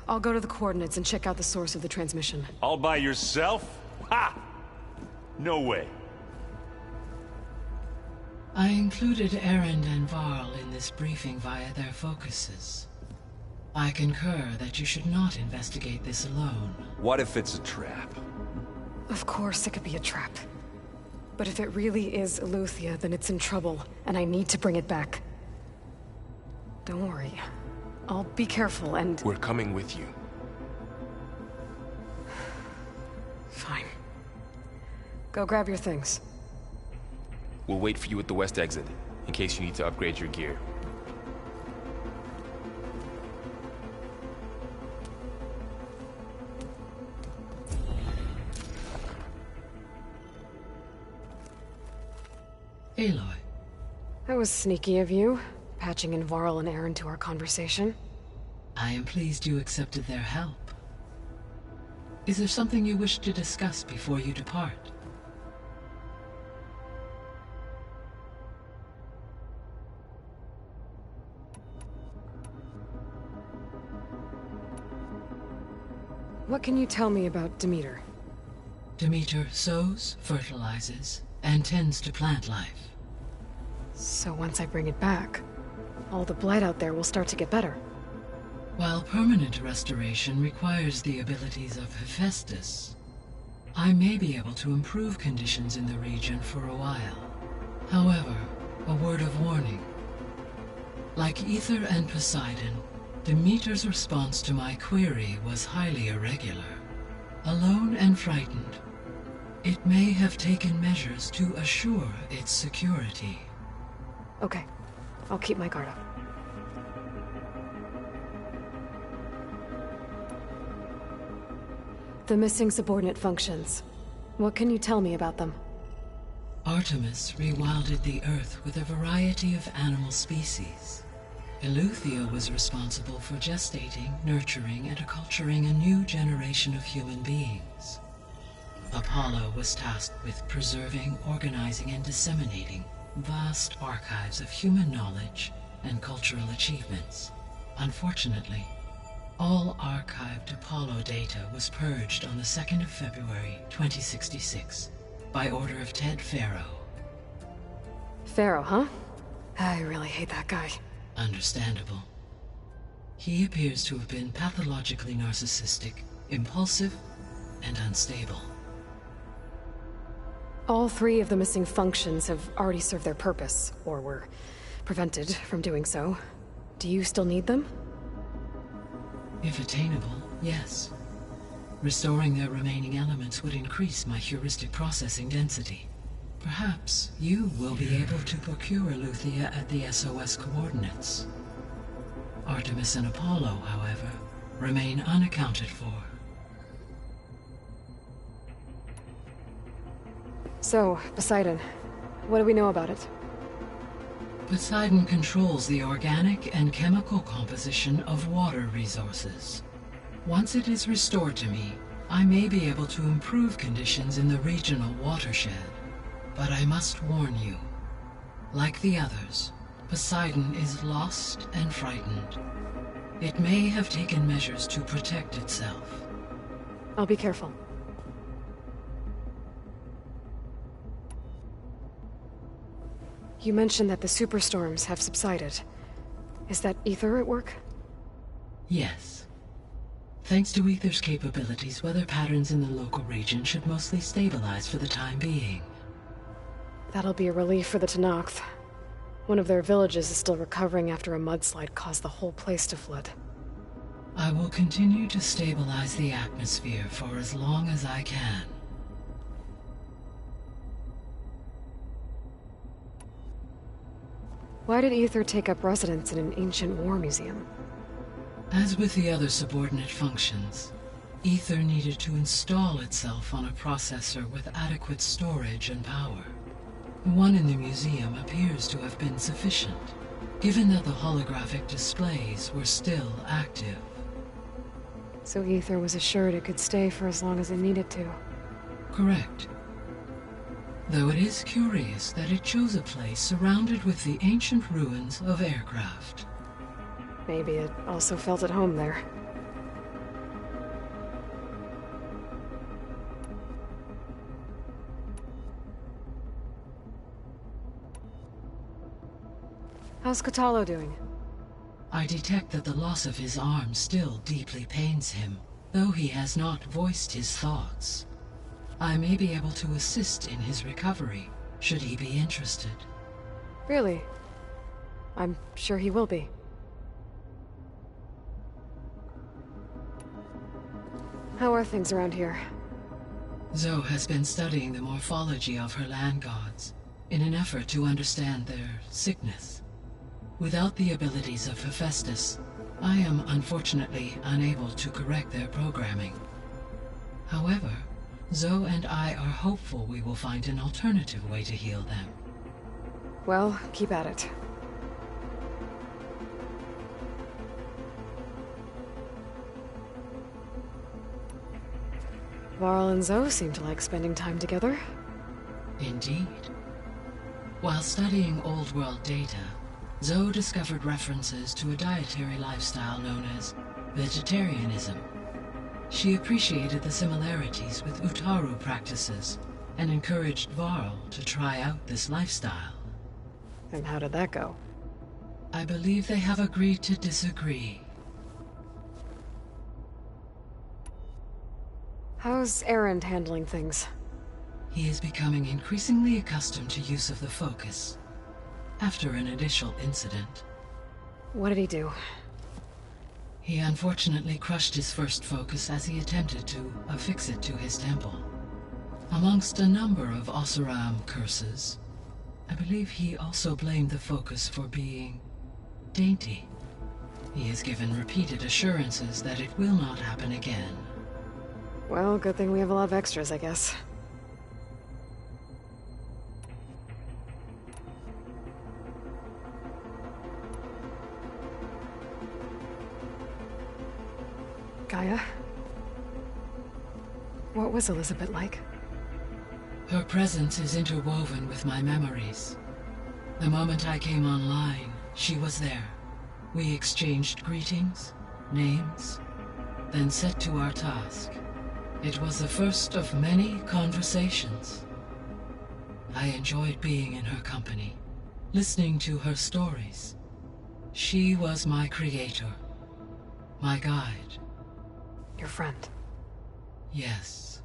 I'll go to the coordinates and check out the source of the transmission. All by yourself? Ha! No way. I included Erend and Varl in this briefing via their focuses. I concur that you should not investigate this alone. What if it's a trap? Of course it could be a trap. But if it really is Eleuthia, then it's in trouble, and I need to bring it back. Don't worry. I'll be careful and... We're coming with you. Fine. Go grab your things. We'll wait for you at the west exit, in case you need to upgrade your gear. Aloy. That was sneaky of you, patching in Varl and Erend to our conversation. I am pleased you accepted their help. Is there something you wish to discuss before you depart? What can you tell me about Demeter? Demeter sows, fertilizes, and tends to plant life. So once I bring it back, all the blight out there will start to get better. While permanent restoration requires the abilities of Hephaestus, I may be able to improve conditions in the region for a while. However, a word of warning. Like Aether and Poseidon, Demeter's response to my query was highly irregular. Alone and frightened, it may have taken measures to assure its security. Okay, I'll keep my guard up. The missing subordinate functions. What can you tell me about them? Artemis rewilded the Earth with a variety of animal species. Eleuthia was responsible for gestating, nurturing, and acculturating a new generation of human beings. Apollo was tasked with preserving, organizing, and disseminating vast archives of human knowledge and cultural achievements. Unfortunately, all archived Apollo data was purged on the 2nd of February, 2066, by order of Ted Faro. Faro, huh? I really hate that guy. Understandable. He appears to have been pathologically narcissistic, impulsive, and unstable. All three of the missing functions have already served their purpose, or were prevented from doing so. Do you still need them? If attainable, Yes. Restoring their remaining elements would increase my heuristic processing density. Perhaps you will be able to procure Eleuthia at the SOS coordinates. Artemis and Apollo, however, remain unaccounted for. So, Poseidon, what do we know about it? Poseidon controls the organic and chemical composition of water resources. Once it is restored to me, I may be able to improve conditions in the regional watershed. But I must warn you, like the others, Poseidon is lost and frightened. It may have taken measures to protect itself. I'll be careful. You mentioned that the superstorms have subsided. Is that Aether at work? Yes. Thanks to Aether's capabilities, weather patterns in the local region should mostly stabilize for the time being. That'll be a relief for the Tenakth. One of their villages is still recovering after a mudslide caused the whole place to flood. I will continue to stabilize the atmosphere for as long as I can. Why did Aether take up residence in an ancient war museum? As with the other subordinate functions, Aether needed to install itself on a processor with adequate storage and power. One in the museum appears to have been sufficient, given that the holographic displays were still active. So Aether was assured it could stay for as long as it needed to. Correct. Though it is curious that it chose a place surrounded with the ancient ruins of aircraft. Maybe it also felt at home there. How's Kotallo doing? I detect that the loss of his arm still deeply pains him, though he has not voiced his thoughts. I may be able to assist in his recovery, should he be interested. Really? I'm sure he will be. How are things around here? Zoe has been studying the morphology of her land gods, in an effort to understand their sickness. Without the abilities of Hephaestus, I am unfortunately unable to correct their programming. However, Zoe and I are hopeful we will find an alternative way to heal them. Well, keep at it. Varl and Zoe seem to like spending time together. Indeed. While studying Old World data, Zoe discovered references to a dietary lifestyle known as vegetarianism. She appreciated the similarities with Utaru practices and encouraged Varl to try out this lifestyle. And how did that go? I believe they have agreed to disagree. How's Erend handling things? He is becoming increasingly accustomed to use of the focus, after an initial incident. What did he do? He unfortunately crushed his first focus as he attempted to affix it to his temple. Amongst a number of Oseram curses, I believe he also blamed the focus for being dainty. He has given repeated assurances that it will not happen again. Well, good thing we have a lot of extras, I guess. Gaia? What was Elizabeth like? Her presence is interwoven with my memories. The moment I came online, she was there. We exchanged greetings, names, then set to our task. It was the first of many conversations. I enjoyed being in her company, listening to her stories. She was my creator, my guide. Your friend? Yes.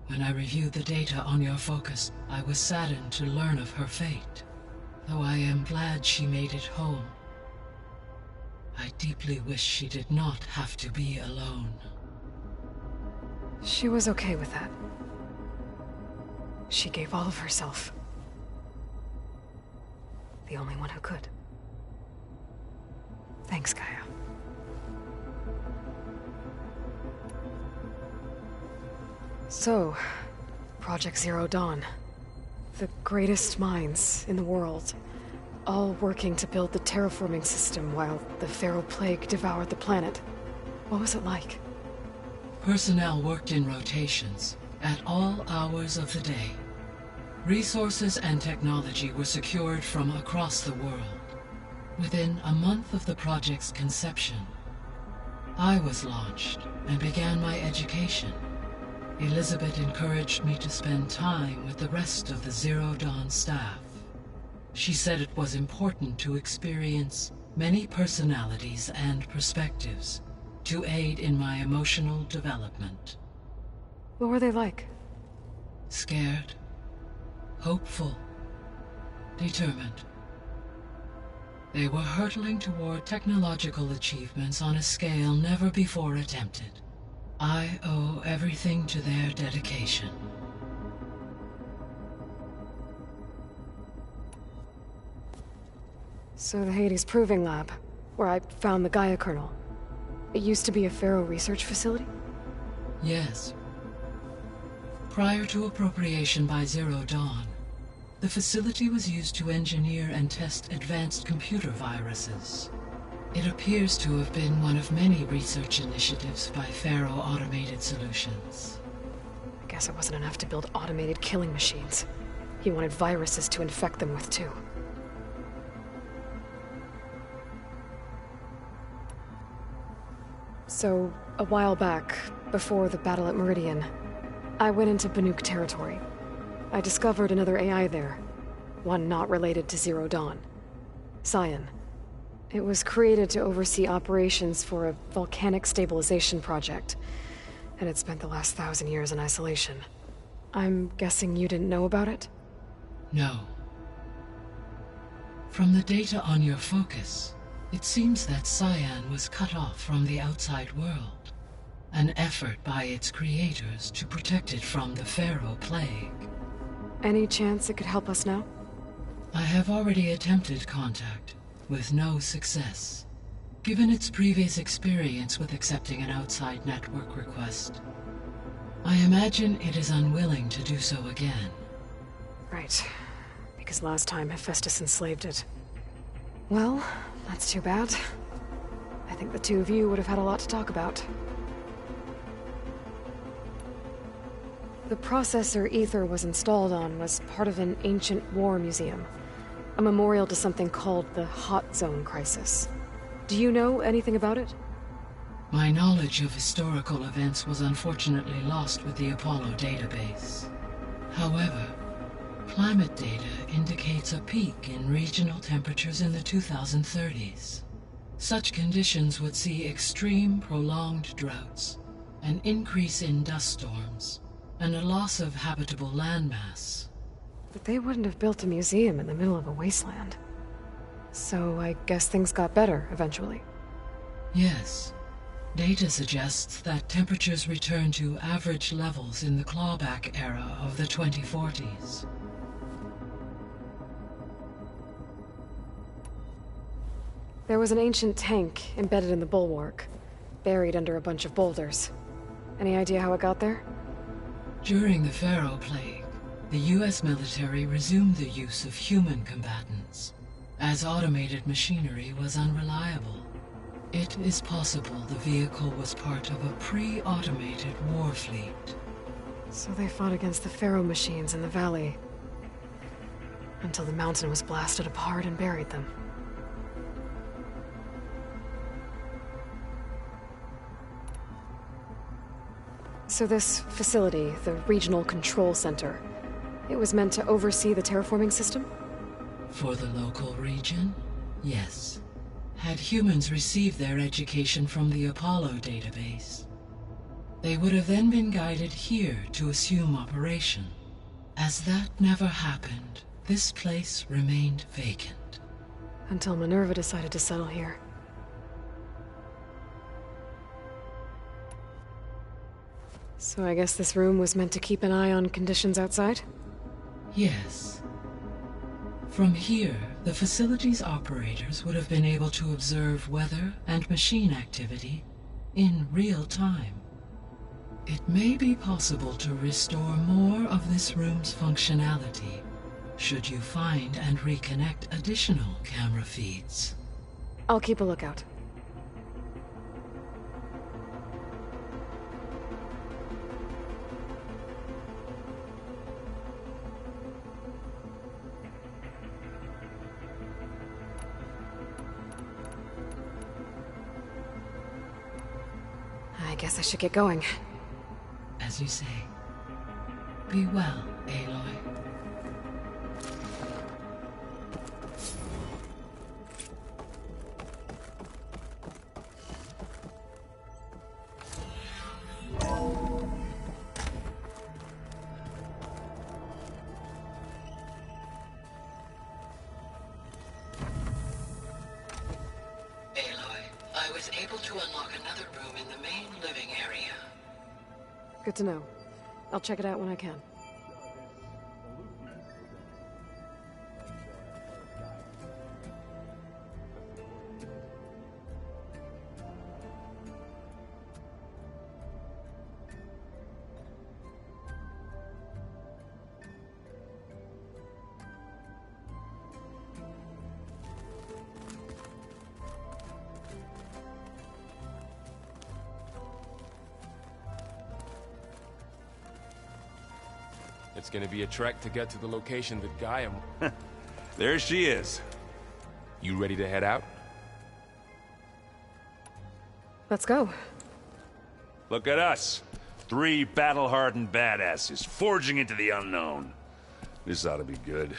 When I reviewed the data on your focus, I was saddened to learn of her fate, though I am glad she made it home. I deeply wish she did not have to be alone. She was okay with that. She gave all of herself. The only one who could. Thanks, Gaia. So, Project Zero Dawn. The greatest minds in the world, all working to build the terraforming system while the Pharaoh Plague devoured the planet. What was it like? Personnel worked in rotations, at all hours of the day. Resources and technology were secured from across the world. Within a month of the project's conception, I was launched and began my education. Elizabeth encouraged me to spend time with the rest of the Zero Dawn staff. She said it was important to experience many personalities and perspectives to aid in my emotional development. What were they like? Scared, hopeful, determined. They were hurtling toward technological achievements on a scale never before attempted. I owe everything to their dedication. So the Hades Proving Lab, where I found the Gaia kernel. It used to be a Pharaoh research facility? Yes. Prior to appropriation by Zero Dawn, the facility was used to engineer and test advanced computer viruses. It appears to have been one of many research initiatives by Pharaoh Automated Solutions. I guess it wasn't enough to build automated killing machines. He wanted viruses to infect them with, too. So, a while back, before the battle at Meridian, I went into Banuk territory. I discovered another AI there, one not related to Zero Dawn. Cyan. It was created to oversee operations for a volcanic stabilization project, and it spent the last 1,000 years in isolation. I'm guessing you didn't know about it? No. From the data on your focus, it seems that Cyan was cut off from the outside world. An effort by its creators to protect it from the Pharaoh Plague. Any chance it could help us now? I have already attempted contact, with no success. Given its previous experience with accepting an outside network request, I imagine it is unwilling to do so again. Right. Because last time Hephaestus enslaved it. Well, that's too bad. I think the two of you would have had a lot to talk about. The processor Ether was installed on was part of an ancient war museum. A memorial to something called the Hot Zone Crisis. Do you know anything about it? My knowledge of historical events was unfortunately lost with the Apollo database. However, climate data indicates a peak in regional temperatures in the 2030s. Such conditions would see extreme, prolonged droughts, an increase in dust storms, and a loss of habitable landmass. But they wouldn't have built a museum in the middle of a wasteland. So I guess things got better eventually. Yes. Data suggests that temperatures returned to average levels in the clawback era of the 2040s. There was an ancient tank embedded in the bulwark, buried under a bunch of boulders. Any idea how it got there? During the Pharaoh Plague, the US military resumed the use of human combatants, as automated machinery was unreliable. It is possible the vehicle was part of a pre-automated war fleet. So they fought against the Pharaoh machines in the valley, until the mountain was blasted apart and buried them. So this facility, the Regional Control Center, it was meant to oversee the terraforming system? For the local region, yes. Had humans received their education from the Apollo database, they would have then been guided here to assume operation. As that never happened, this place remained vacant. Until Minerva decided to settle here. So I guess this room was meant to keep an eye on conditions outside? Yes. From here, the facility's operators would have been able to observe weather and machine activity in real time. It may be possible to restore more of this room's functionality, should you find and reconnect additional camera feeds. I'll keep a lookout. I guess I should get going. As you say, be well, Aloy. I was able to unlock another room in the main living area. Good to know. I'll check it out when I can. It's gonna be a trek to get to the location that Gaia... There she is. You ready to head out? Let's go. Look at us. 3 battle-hardened badasses forging into the unknown. This ought to be good.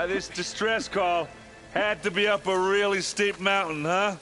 This distress call had to be up a really steep mountain, huh?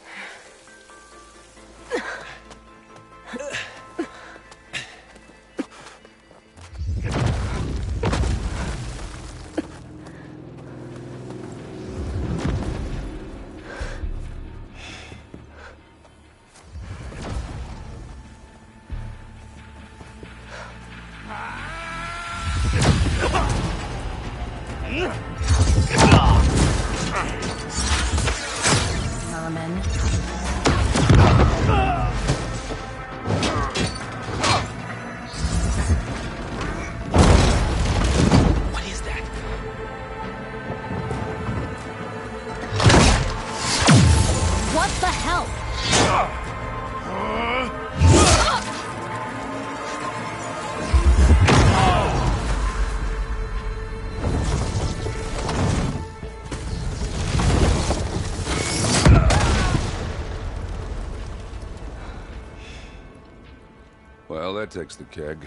Well, that takes the keg.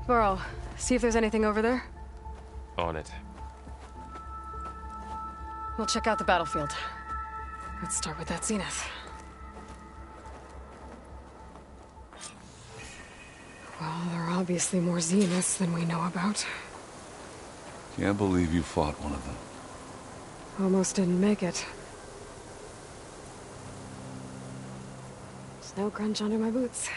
Varl, see if there's anything over there. On it. We'll check out the battlefield. Let's start with that Zenith. Well, there are obviously more Zeniths than we know about. Can't believe you fought one of them. Almost didn't make it. Snow crunch under my boots.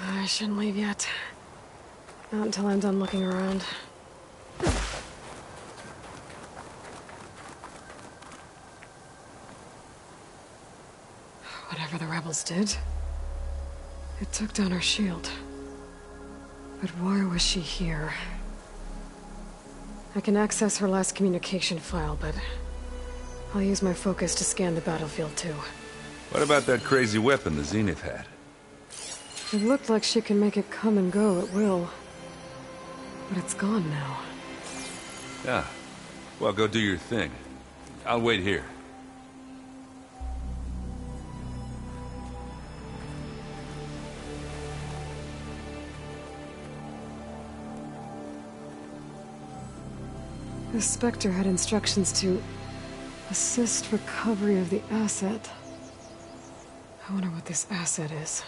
I shouldn't leave yet. Not until I'm done looking around. Whatever the rebels did, It took down her shield. But why was she here? I can access her last communication file, but I'll use my focus to scan the battlefield too. What about that crazy weapon the Zenith had? It looked like she can make it come and go at will. But it's gone now. Yeah. Well, go do your thing. I'll wait here. The Spectre had instructions to assist recovery of the asset. I wonder what this asset is.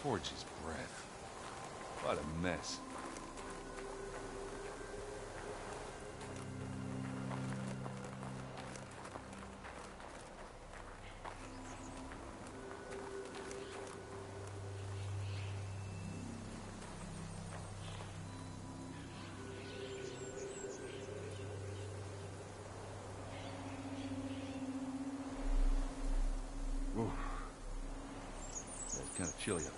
Forge's breath. What a mess. Ooh. It's kind of chilly up here.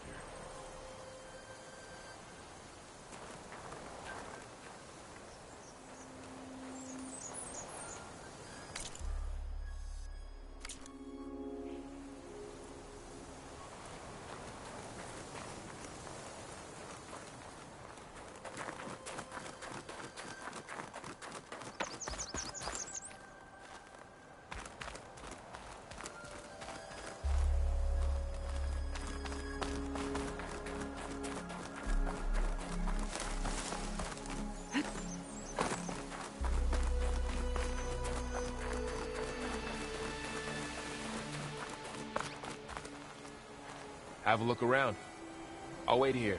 Have a look around. I'll wait here.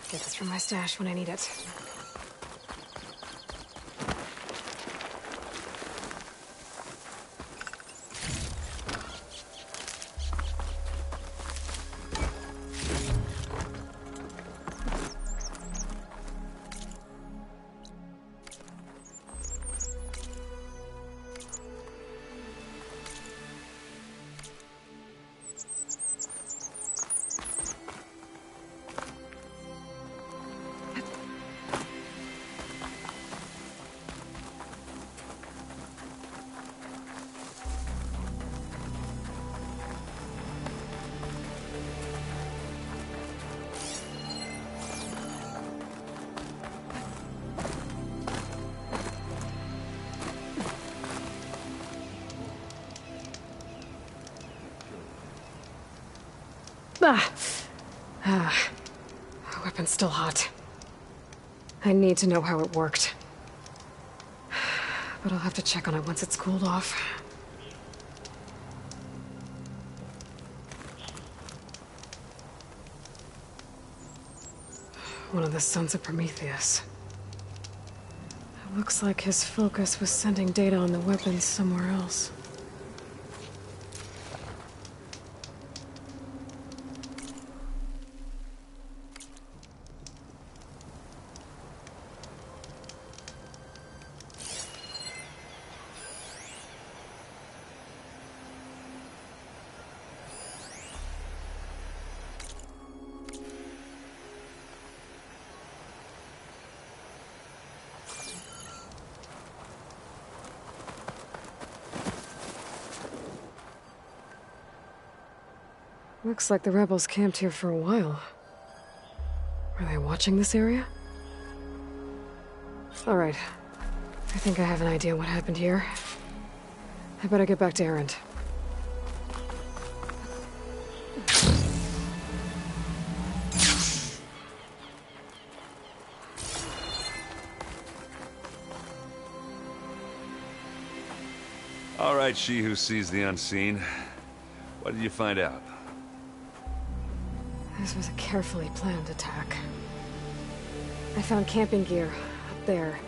Get this from my stash when I need it. The weapon's still hot. I need to know how it worked. But I'll have to check on it once it's cooled off. One of the sons of Prometheus. It looks like his focus was sending data on the weapons somewhere else. Looks like the rebels camped here for a while. Are they watching this area? Alright. I think I have an idea what happened here. I better get back to Erend. All right, she who sees the unseen. What did you find out? This was a carefully planned attack. I found camping gear up there.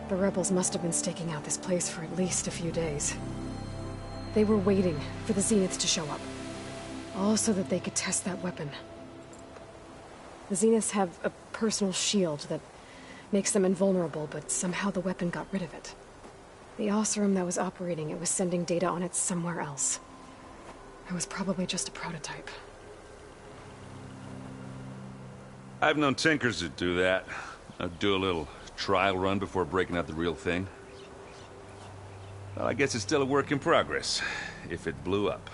The rebels must have been staking out this place for at least a few days. They were waiting for the Zeniths to show up. All so that they could test that weapon. The Zeniths have a personal shield that makes them invulnerable, but somehow the weapon got rid of it. The Oseram that was operating it was sending data on it somewhere else. It was probably just a prototype. I've known tinkers that do that. I'd do a little trial run before breaking out the real thing. Well, I guess it's still a work in progress, if it blew up.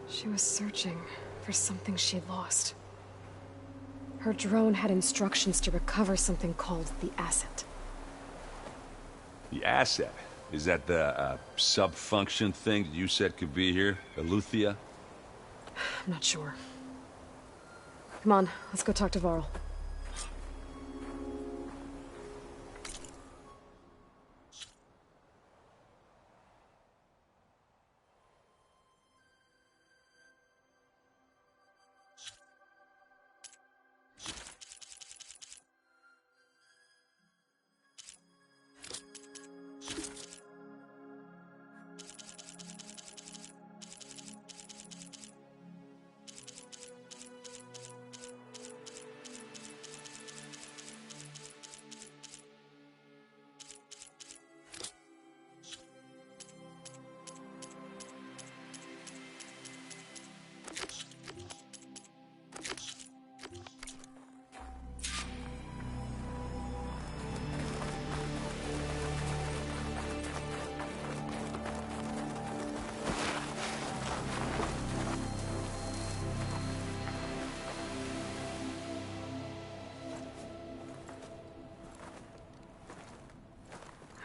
She was searching for something she'd lost. Her drone had instructions to recover something called the Asset. The Asset? Is that the sub-function thing that you said could be here? Eleuthia? I'm not sure. Come on, let's go talk to Varl.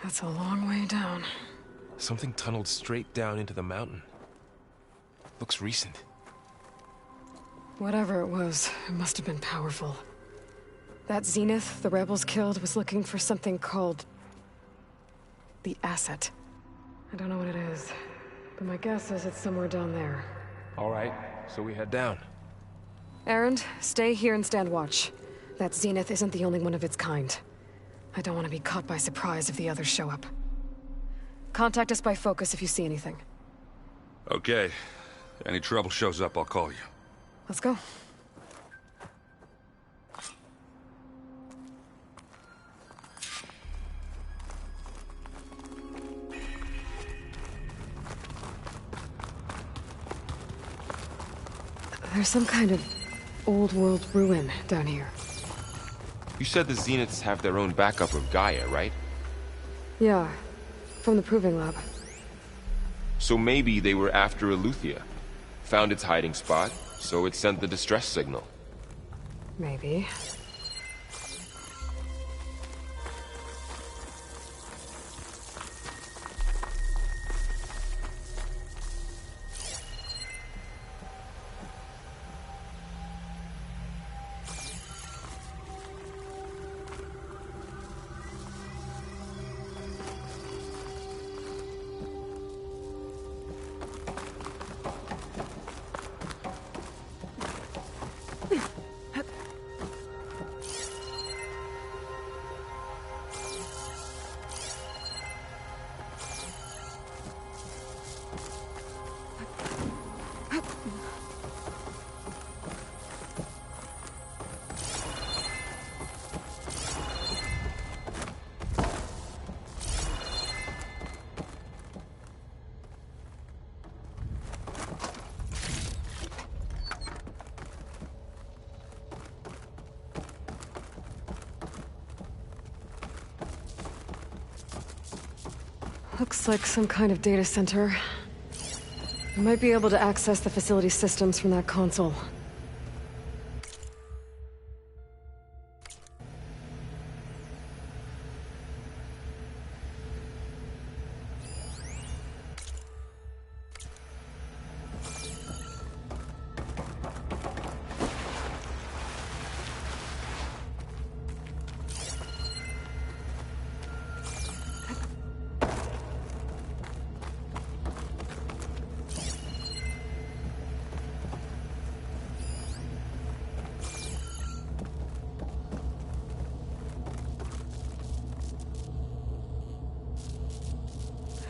That's a long way down. Something tunneled straight down into the mountain. Looks recent. Whatever it was, it must have been powerful. That Zenith the rebels killed was looking for something called the Asset. I don't know what it is, but my guess is it's somewhere down there. All right, so we head down. Erend, stay here and stand watch. That Zenith isn't the only one of its kind. I don't want to be caught by surprise if the others show up. Contact us by focus if you see anything. Okay. Any trouble shows up, I'll call you. Let's go. There's some kind of old-world ruin down here. You said the Zeniths have their own backup of Gaia, right? Yeah, from the Proving Lab. So maybe they were after Eleuthia. Found its hiding spot, so it sent the distress signal. Maybe. Looks like some kind of data center. I might be able to access the facility systems from that console.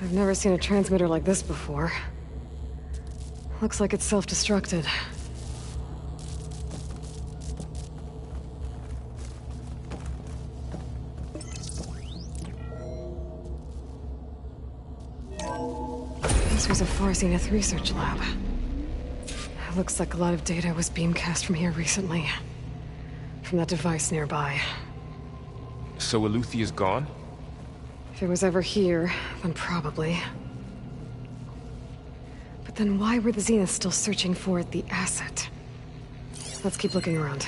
I've never seen a transmitter like this before. Looks like it's self-destructed. This was a Far Zenith research lab. It looks like a lot of data was beamcast from here recently. From that device nearby. So Eleuthea's gone? If it was ever here, then probably. But then why were the Zeniths still searching for the asset? Let's keep looking around.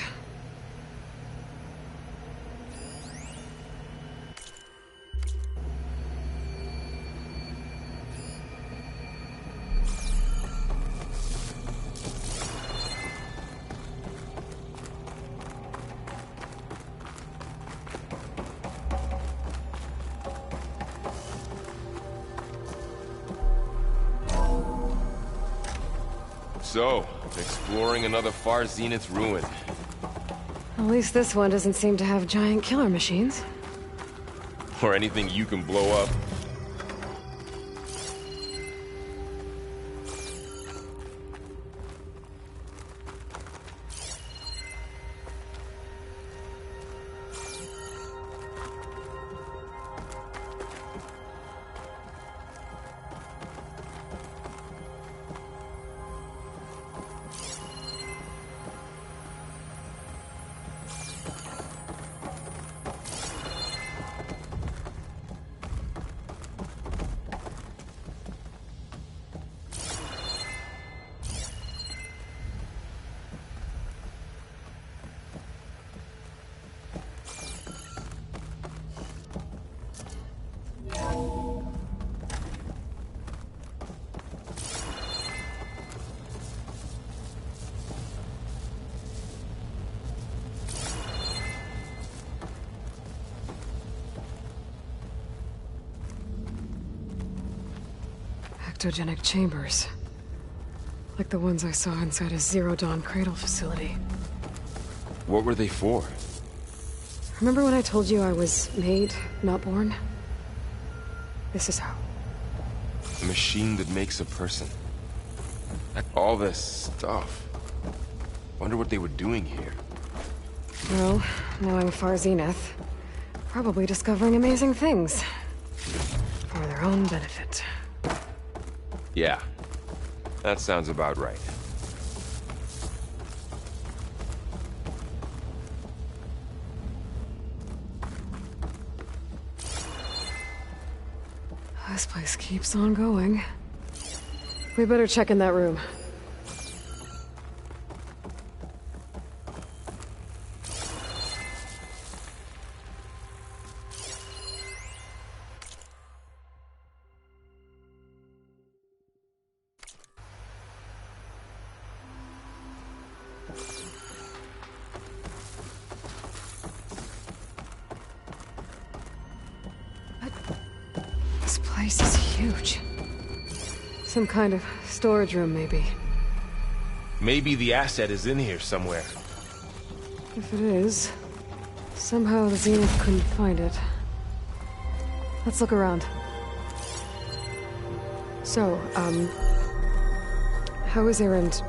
So, exploring another Far Zenith ruin. At least this one doesn't seem to have giant killer machines. Or anything you can blow up. Ectogenic chambers. Like the ones I saw inside a Zero Dawn cradle facility. What were they for? Remember when I told you I was made, not born? This is how. A machine that makes a person. All this stuff. Wonder what they were doing here. Well, knowing Far Zenith, probably discovering amazing things. For their own benefit. Yeah, that sounds about right. This place keeps on going. We better check in that room. This place is huge. Some kind of storage room, maybe. Maybe the asset is in here somewhere. If it is, somehow the Zenith couldn't find it. Let's look around. So, how is Erend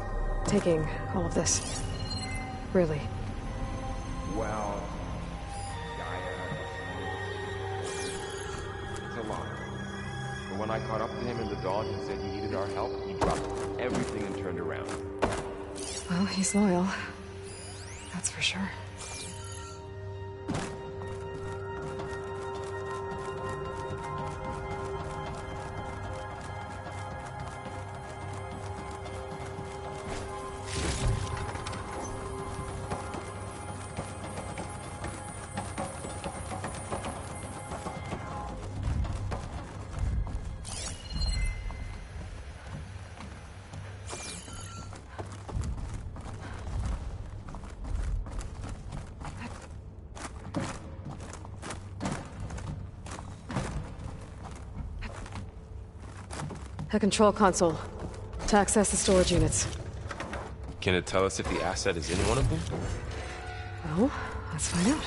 taking all of this? Really? Well, it's a lot. But when I caught up to him in the dawn, he said you needed our help. He dropped everything and turned around. Well, he's loyal. That's for sure. A control console. To access the storage units. Can it tell us if the asset is in one of them? Well, let's find out.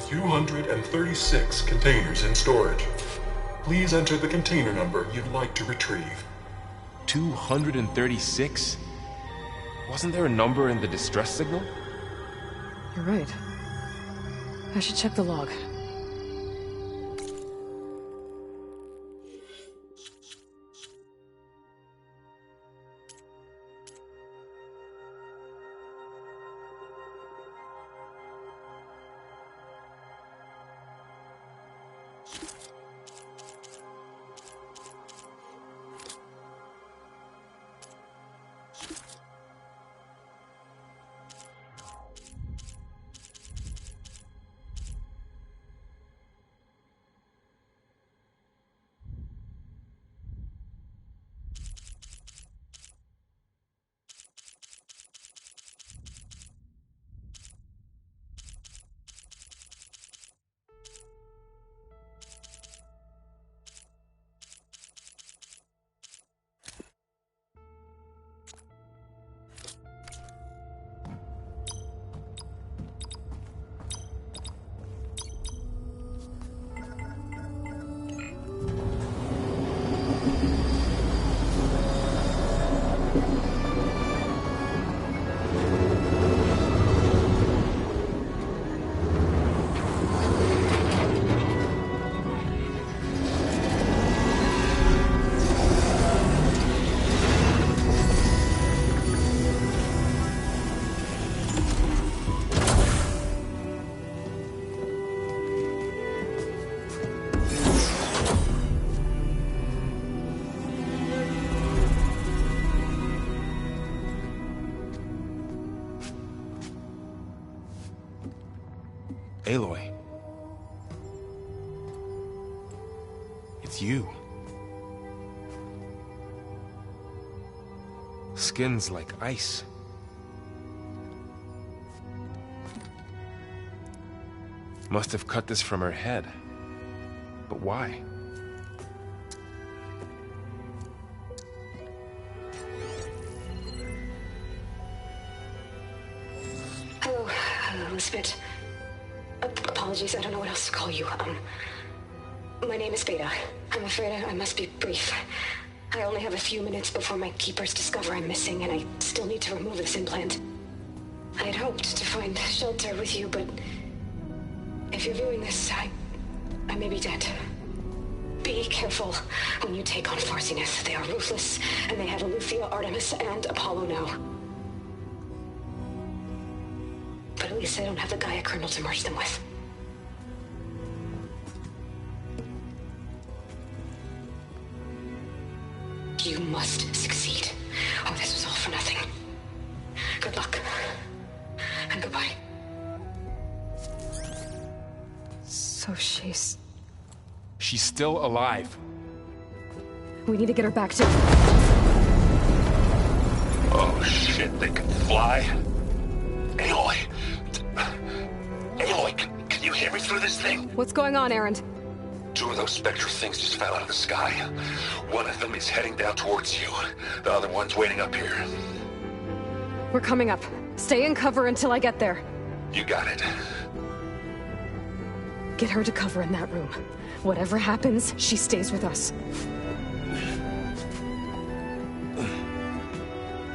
$236 containers in storage. Please enter the container number you'd like to retrieve. 236? Wasn't there a number in the distress signal? You're right. I should check the log. Aloy. It's you. Skin's like ice. Must have cut this from her head. But why? Hello, Misfit. Apologies, I don't know what else to call you. My name is Beta. I'm afraid I must be brief. I only have a few minutes before my keepers discover I'm missing, and I still need to remove this implant. I had hoped to find shelter with you, but if you're viewing this, I may be dead. Be careful when you take on Far Zenith. They are ruthless, and they have Aletheia, Artemis, and Apollo now. But at least I don't have the Gaia kernel to merge them with. You must succeed, or this was all for nothing. Good luck. And goodbye. So she's... She's still alive. We need to get her back to... Oh shit, they can fly? Aloy! Aloy, can you hear me through this thing? What's going on, Erend? 2 of those spectral things just fell out of the sky. One of them is heading down towards you. The other one's waiting up here. We're coming up. Stay in cover until I get there. You got it. Get her to cover in that room. Whatever happens, she stays with us.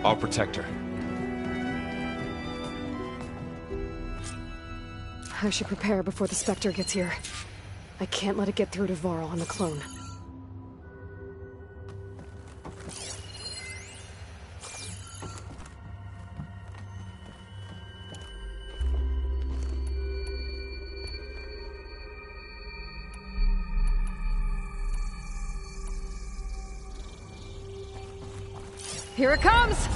I'll protect her. I should prepare before the Spectre gets here. I can't let it get through to Varl and the clone. Here it comes!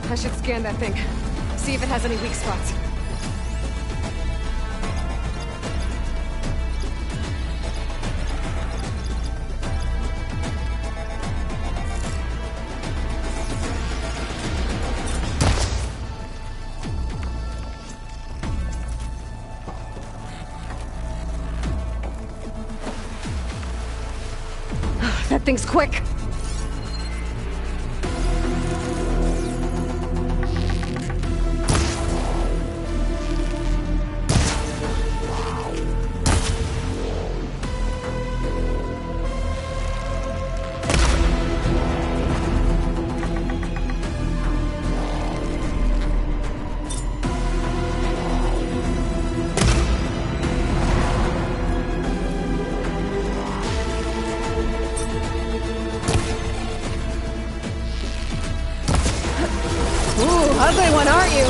I should scan that thing. See if it has any weak spots. That thing's quick! Ugly one, aren't you?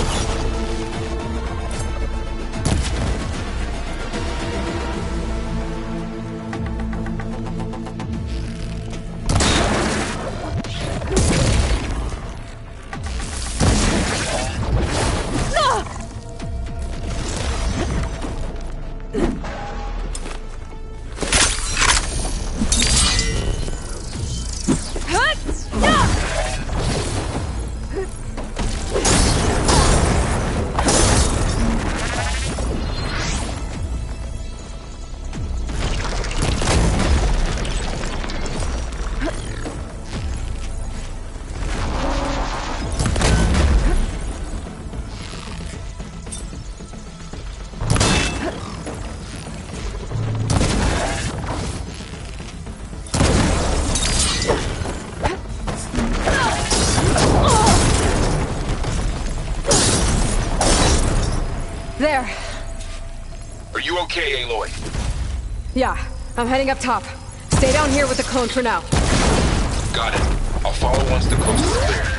There. Are you okay, Aloy? Yeah, I'm heading up top. Stay down here with the clone for now. Got it. I'll follow once the coast is clear.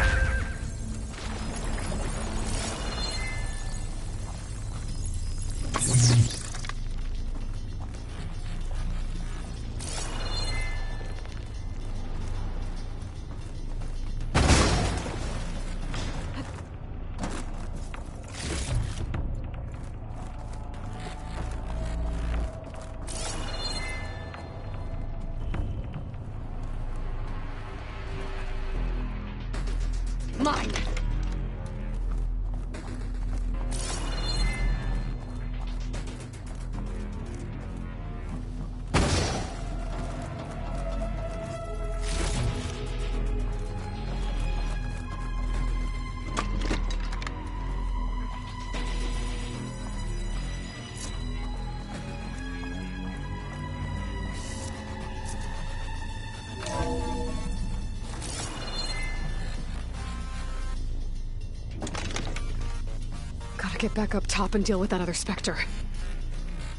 Gotta get back up top and deal with that other Spectre.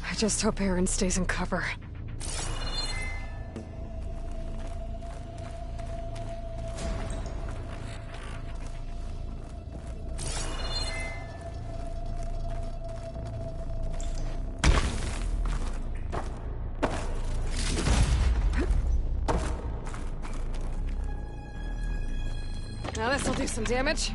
I just hope Aaron stays in cover. Now this'll do some damage.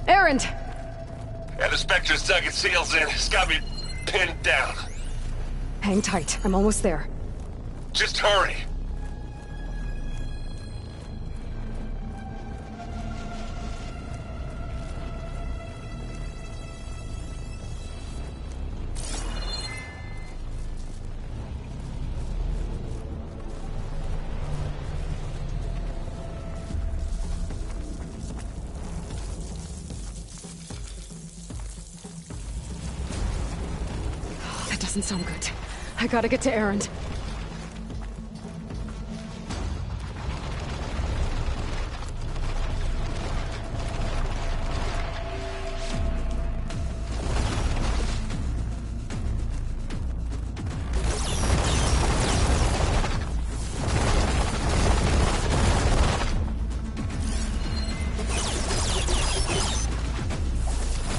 Erend! Yeah, the Spectre's dug its heels in. It's got me pinned down. Hang tight. I'm almost there. Just hurry. Doesn't sound good. I gotta get to Erend.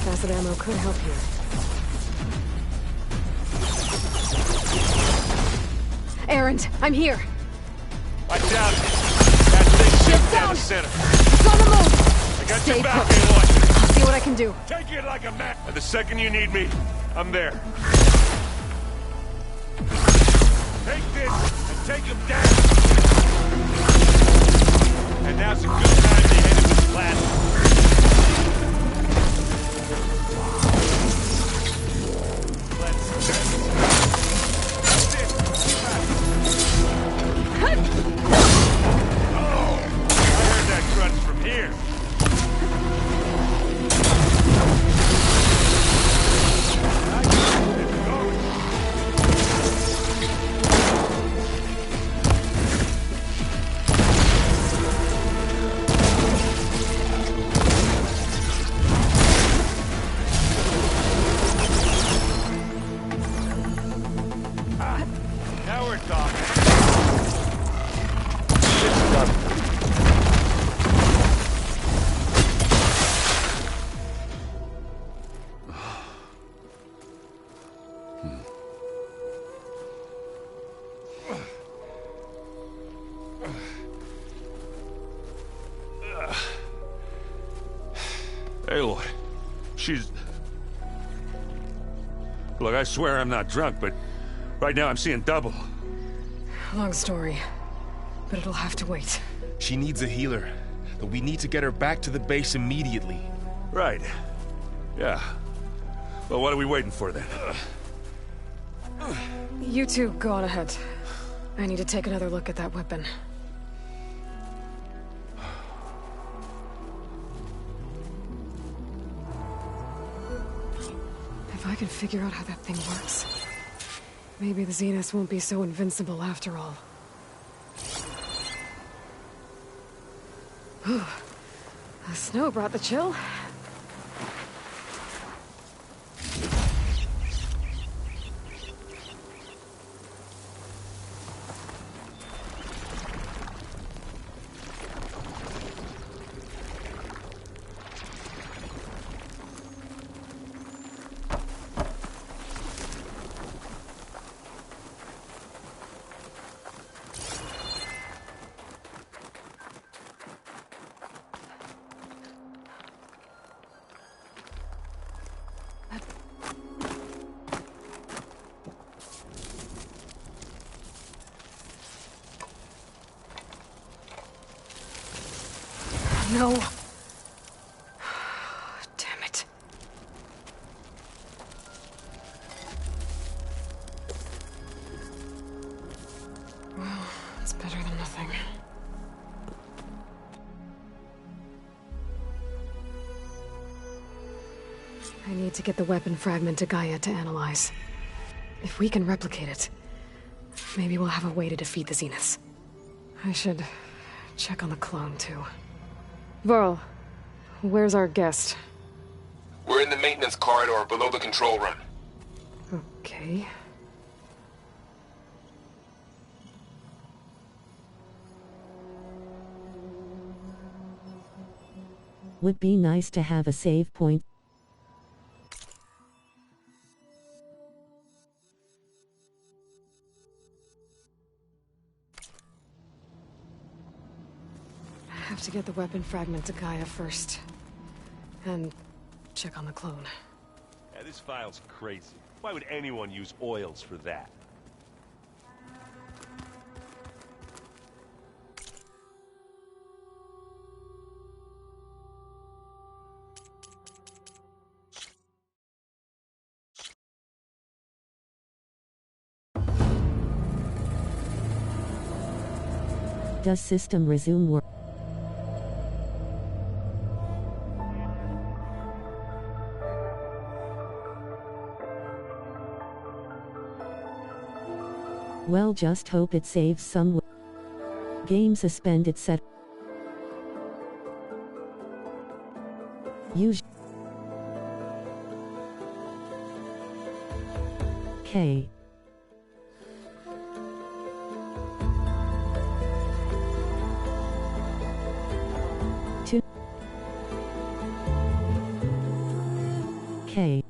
Acid ammo could help here. Erend, I'm here. Watch out. That thing shipped down the center. It's on the move. I got Stay your back, put. Aloy. I'll see what I can do. Take it like a man. And the second you need me, I'm there. Take this and take him down. And now's a good time to hit him with plasma. Now we're talking. It's done. Aloy. She's... Look, I swear I'm not drunk, but right now I'm seeing double. Long story, but it'll have to wait. She needs a healer, but we need to get her back to the base immediately. Right. Yeah. Well, what are we waiting for then? You two go on ahead. I need to take another look at that weapon. If I can figure out how that thing works, maybe the Zenith won't be so invincible after all. Whew. The snow brought the chill. No. Damn it. Well, it's better than nothing. I need to get the weapon fragment to Gaia to analyze. If we can replicate it, maybe we'll have a way to defeat the Zeniths. I should check on the clone, too. Varl, where's our guest? We're in the maintenance corridor below the control room. Okay. Would be nice to have a save point. I have to get the weapon fragment to Gaia first. And check on the clone. Yeah, this file's crazy. Why would anyone use oils for that? Does system resume work? Well, just hope it saves some. Game suspended set. Use. K. K.